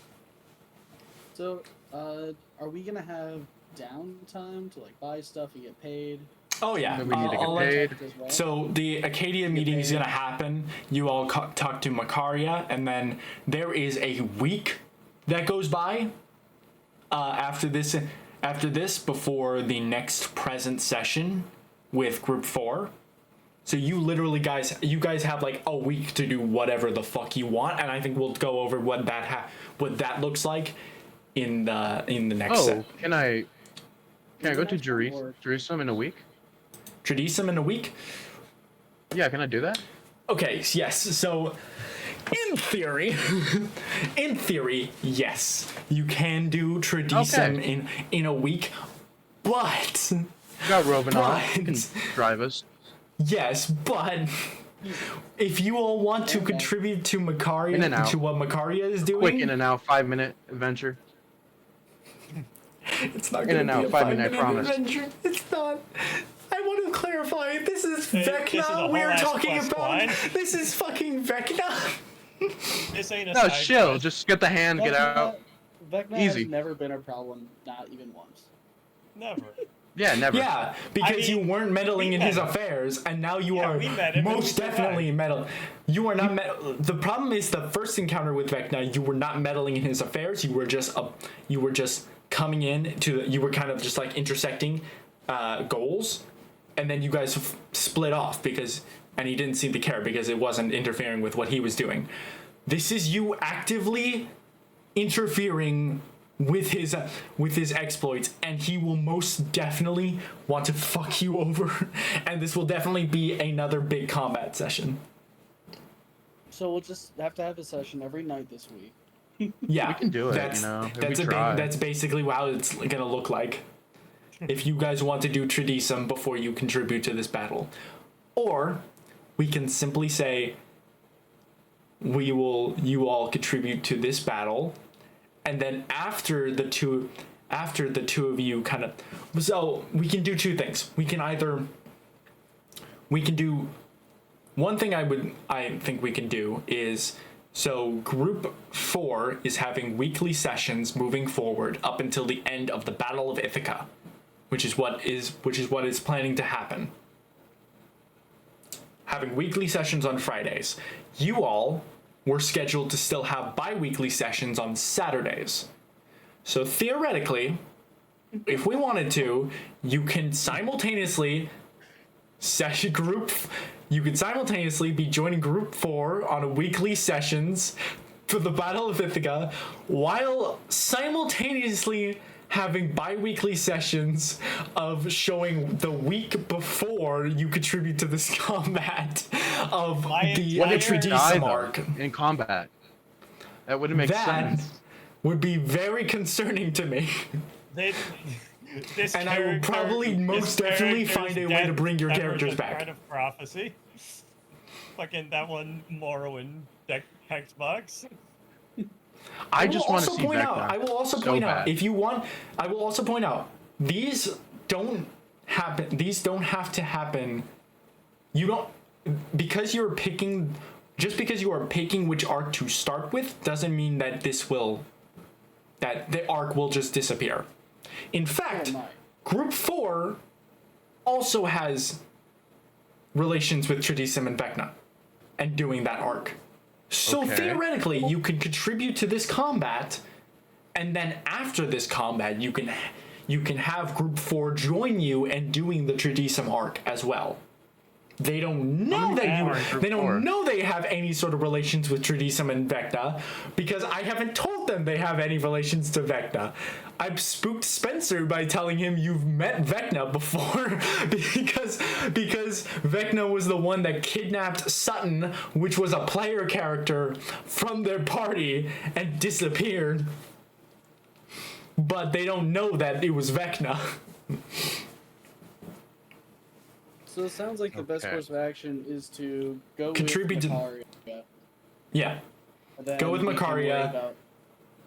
So, are we gonna have downtime to like buy stuff and get paid? Oh yeah. We need to get I'll let- paid. As well? So the Acadia meeting is gonna happen. You all talk to Macaria, and then there is a week that goes by after this. Before the next present session with Group 4. So you guys have like a week to do whatever the fuck you want, and I think we'll go over what that looks like in the next Oh, set. can I go to Or- Jerusalem in a week? Tradisum in a week. Yeah, can I do that? Okay, yes. So in theory, yes, you can do Tradisum in a week, but You got Romanov. You can But- drive us. yes, but if you all want to Okay. contribute to In and Macaria, out. to what Macaria is doing, Quick in and out, 5-minute adventure. it's not in going and to be out, a 5-minute, 5-minute promise. adventure. It's not. I want to clarify. This is This is a Vecna whole we're ass talking quest about. line. This is fucking Vecna. This ain't a No, side chill. quest. Just get the hand, get out. Vecna Easy. has never been a problem, not even once. Never. Yeah, never. Yeah, because you mean, weren't meddling we in his met him. affairs, and now you Yeah, are we met him and we most definitely meddling. You are not. The problem is the first encounter with Vecna, you were not meddling in his affairs. You were just coming in to. You were kind of just like intersecting goals, and then you guys split off and he didn't seem to care because it wasn't interfering with what he was doing. This is you actively interfering with his exploits, and he will most definitely want to fuck you over, and this will definitely be another big combat session. So we'll just have to have a session every night this week. Yeah, We can do it, That's, you know, if that's we try. that's basically how it's gonna look like. If you guys want to do Tradisum before you contribute to this battle, or we can simply say, you all contribute to this battle, and then after the two of you kind of, so we can do two things. We can do one thing I think we can do is, so group 4 is having weekly sessions moving forward up until the end of the Battle of Ithaca, which is what is planning to happen. Having weekly sessions on Fridays. You all were scheduled to still have bi-weekly sessions on Saturdays. So theoretically, if we wanted to, you can simultaneously be joining group 4 on a weekly sessions for the Battle of Ithaca, while simultaneously having bi-weekly sessions of showing the week before you contribute to this combat of My the What entire- if we die Tradisum though, arc. in combat? That wouldn't make That sense. would be very concerning to me. They, this And I will probably this most definitely character's find a way to death bring your ever characters the back. Threat of prophecy. Fucking that one Morrowind deck Hexbox. I just want to see point Vecna. out. I will also so point out bad. if you want. I will also point out these don't happen. These don't have to happen. You don't because you're picking. Just because you are picking which arc to start with doesn't mean that that the arc will just disappear. In fact, Oh my. Group 4 also has relations with Tradisum and Vecna and doing that arc. So Okay. theoretically, you could contribute to this combat, and then after this combat, you can have Group 4 join you and doing the Tradisum arc as well. They don't know many that people are in Group they don't 4? know they have any sort of relations with Tradisum and Vecna, because I haven't told them they have any relations to Vecna. I've spooked Spencer by telling him you've met Vecna before because Vecna was the one that kidnapped Sutton, which was a player character, from their party and disappeared. But they don't know that it was Vecna. So it sounds like the best Okay. course of action is to go Contribute to- with Macaria. Yeah. And then Go with we can worry Macaria. about-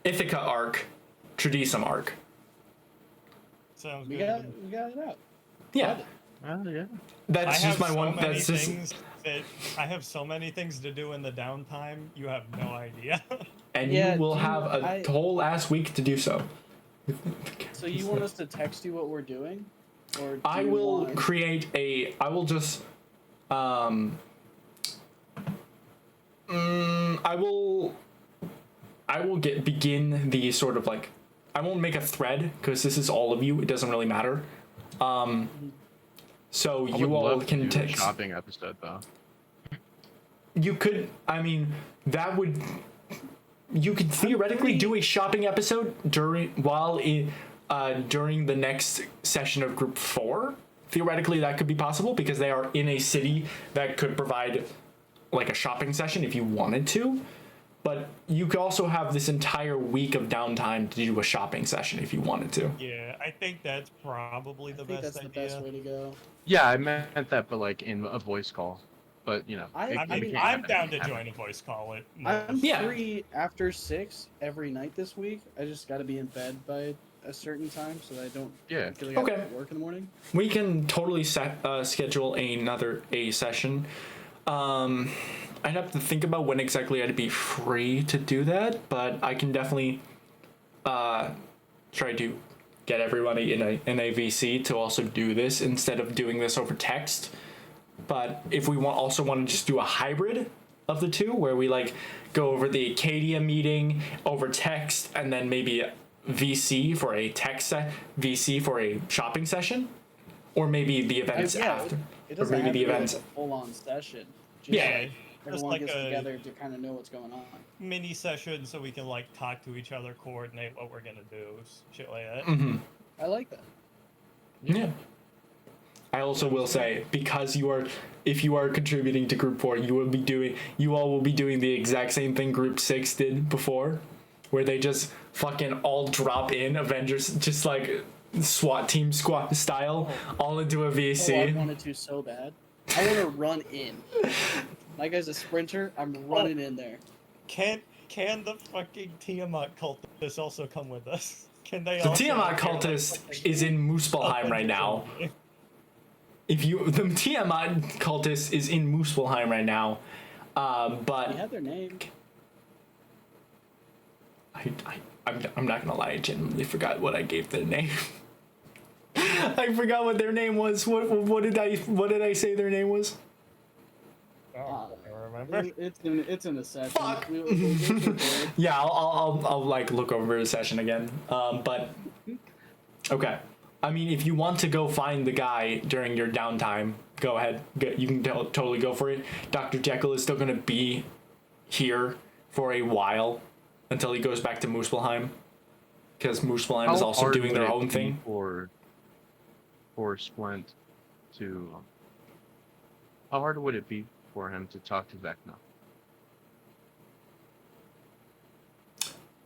Ithaca arc, Tradisum arc. Sounds We good. got it out. Yeah. Yeah. That's I just have my so one. many That's just. things that I have so many things to do in the downtime. You have no idea. And Yeah, you will do you- have a I- whole ass week to do so. So you want us to text you what we're doing? Or do I you will want- create a. I will just. I will. Begin the sort of like. I won't make a thread because this is all of you. It doesn't really matter. So I you would all love to can do a text. shopping episode though. You could. I mean, that would. You could theoretically do a shopping episode during the next session of Group 4. Theoretically, that could be possible because they are in a city that could provide like a shopping session if you wanted to, but you could also have this entire week of downtime to do a shopping session if you wanted to. Yeah, I think that's probably the I think best that's idea. the best way to go. Yeah, I meant that, but like in a voice call. But you know, I we mean, can't I'm have down anything to happen. join a voice call. I'm Yeah. free after 6 every night this week. I just got to be in bed by a certain time so that I don't Yeah. feel like I Okay. have to work in the morning. We can totally schedule another A session. I'd have to think about when exactly I'd be free to do that, but I can definitely try to get everybody in a VC to also do this instead of doing this over text. But if we also want to just do a hybrid of the two, where we like go over the Acadia meeting over text, and then maybe a VC for a text VC for a shopping session, or maybe the events after, It or doesn't maybe have the to be events. like a full-on session. Just Yeah. everyone like gets a- together to kind of know what's going on. Mini session so we can like talk to each other, coordinate what we're gonna do, shit like that. Mm-hmm. I like that. Yeah. I also will say, because if you are contributing to Group 4, you all will be doing the exact same thing Group 6 did before, where they just fucking all drop in Avengers, just like SWAT team squad style, all into a Oh, I VC. wanted to so bad. I want to run in. My guy's a sprinter. I'm running in there. Can the fucking Tiamat cultists also come with us? Can they? The also Tiamat appear, like, cultist fucking is in Muspelheim right now. Avengers? The Tiamat cultist is in Muspelheim right now, You but have their name. I'm not gonna lie, I genuinely forgot what I gave their name. I forgot what their name was. What did I say their name was? Oh, I remember. It's in the session. Fuck. We'll get there. Yeah, I'll like look over the session again. But okay. I mean, if you want to go find the guy during your downtime, go ahead. You can totally go for it. Dr. Jekyll is still gonna be here for a while until he goes back to Muspelheim, because Muspelheim is How also hard doing would their it own be thing. for Splint to. How hard would it be for him to talk to Vecna?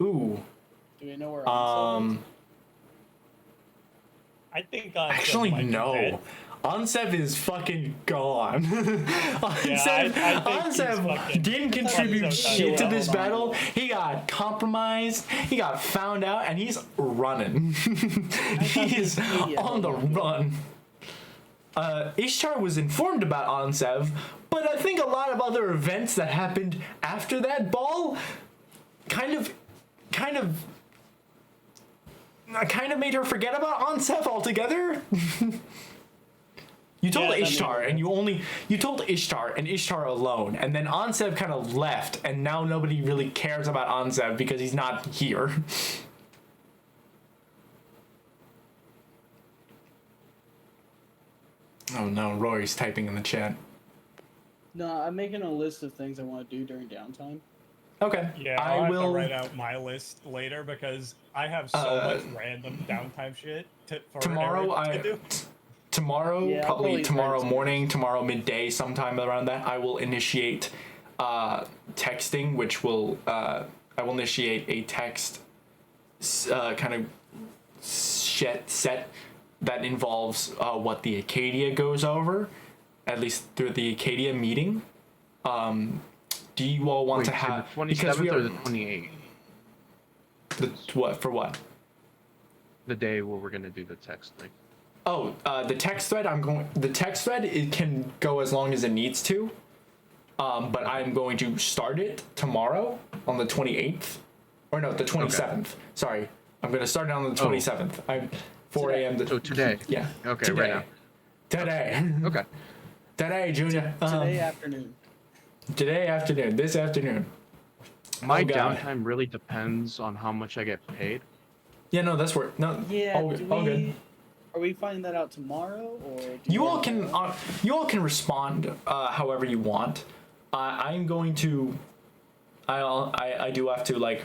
Ooh. Do we know where Onslaught is? I think Actually, might be no. dead. Onsev is fucking gone. Onsev, I think he's Onsev fucking- didn't contribute so shit to done. this battle. He got compromised. He got found out, and he's running. He is on the run. Ishtar was informed about Onsev, but I think a lot of other events that happened after that ball kind of made her forget about Onsev altogether. You told Yeah, that Ishtar, makes and you told Ishtar and Ishtar alone, and then Onsev kind of left, and now nobody really cares about Onsev because he's not here. Oh no, Rory's typing in the chat. No, I'm making a list of things I want to do during downtime. Okay. Yeah, I I'll have will. to write out my list later because I have so much random downtime shit for Tomorrow, Eric to do. Tomorrow, Yeah, I'll probably probably tomorrow write morning, tomorrow midday, sometime around that, I will initiate texting, which will I will initiate a text kind of set that involves what the Acadia goes over, at least through the Acadia meeting. Do you all want Wait, to so have the 27th because we or are the 28th? what for what? The day where we're gonna do the text thing. Oh, the text thread. The text thread. It can go as long as it needs to, but I'm going to start it tomorrow on the 28th, or no, the 27th. Sorry, I'm going to start it on the 27th. I'm 4 a.m. So today. Yeah. Okay, today. right now. Today. Okay. Today, Junior. Today afternoon. Today afternoon. This afternoon. My Oh, God. downtime really depends on how much I get paid. Yeah. No, that's where. No. Yeah. All good. Are we finding that out tomorrow, or do You all already can know? you all can respond however you want. I'm going to. I do have to like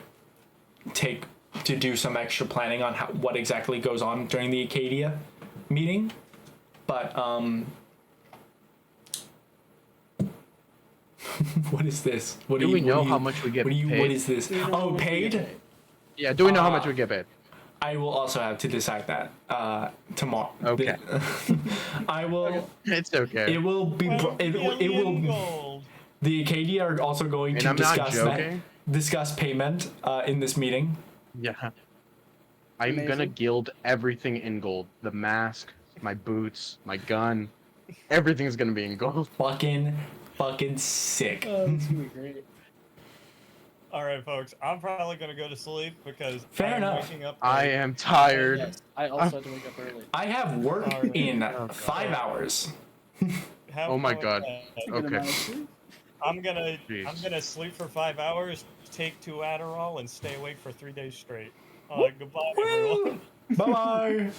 do some extra planning on what exactly goes on during the Acadia meeting, but What is this? What Do we know what how much we get What paid? is this? Do you know Oh, what we paid? get? Yeah, do we know how much Uh, we get paid? I will also have to decide that tomorrow. Okay. I will. It's okay. It will be. It will. Gold. The Acadia are also going And to I'm not discuss that. joking. Discuss payment in this meeting. Yeah. I'm gonna Amazing. gild everything in gold. The mask, my boots, my gun, everything's gonna be in gold. Fucking sick. Oh, that's gonna be great. All right, folks. I'm probably gonna go to sleep because Fair I'm enough. waking up. I late. am tired. Yes, I also have to wake up early. I have work Alright. in Oh, God. 5 hours. Have Oh my fun God. with that. That's a good Okay. amount of sleep. I'm gonna Jeez. sleep for 5 hours, take 2 Adderall, and stay awake for 3 days straight. Goodbye, everyone. Bye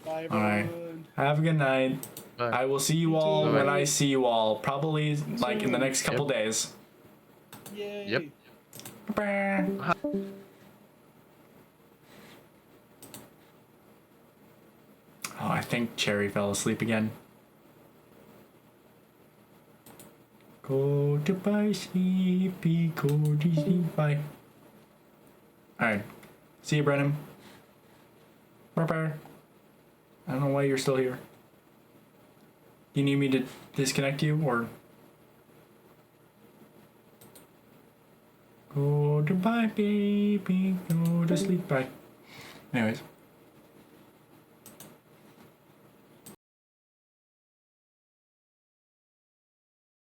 Bye, Alright. everyone. Have a good night. Bye. I will see you You all too. when I see you all. Probably like in the Soon. next couple days. Yay. Yep. Bye. Oh, I think Cherry fell asleep again. Go to bye, sleepy, go to sleep, bye. Alright. See you, Brennan. Bye. I don't know why you're still here. You need me to disconnect you, or? Go to bye, baby, go to sleep, bye. Anyways.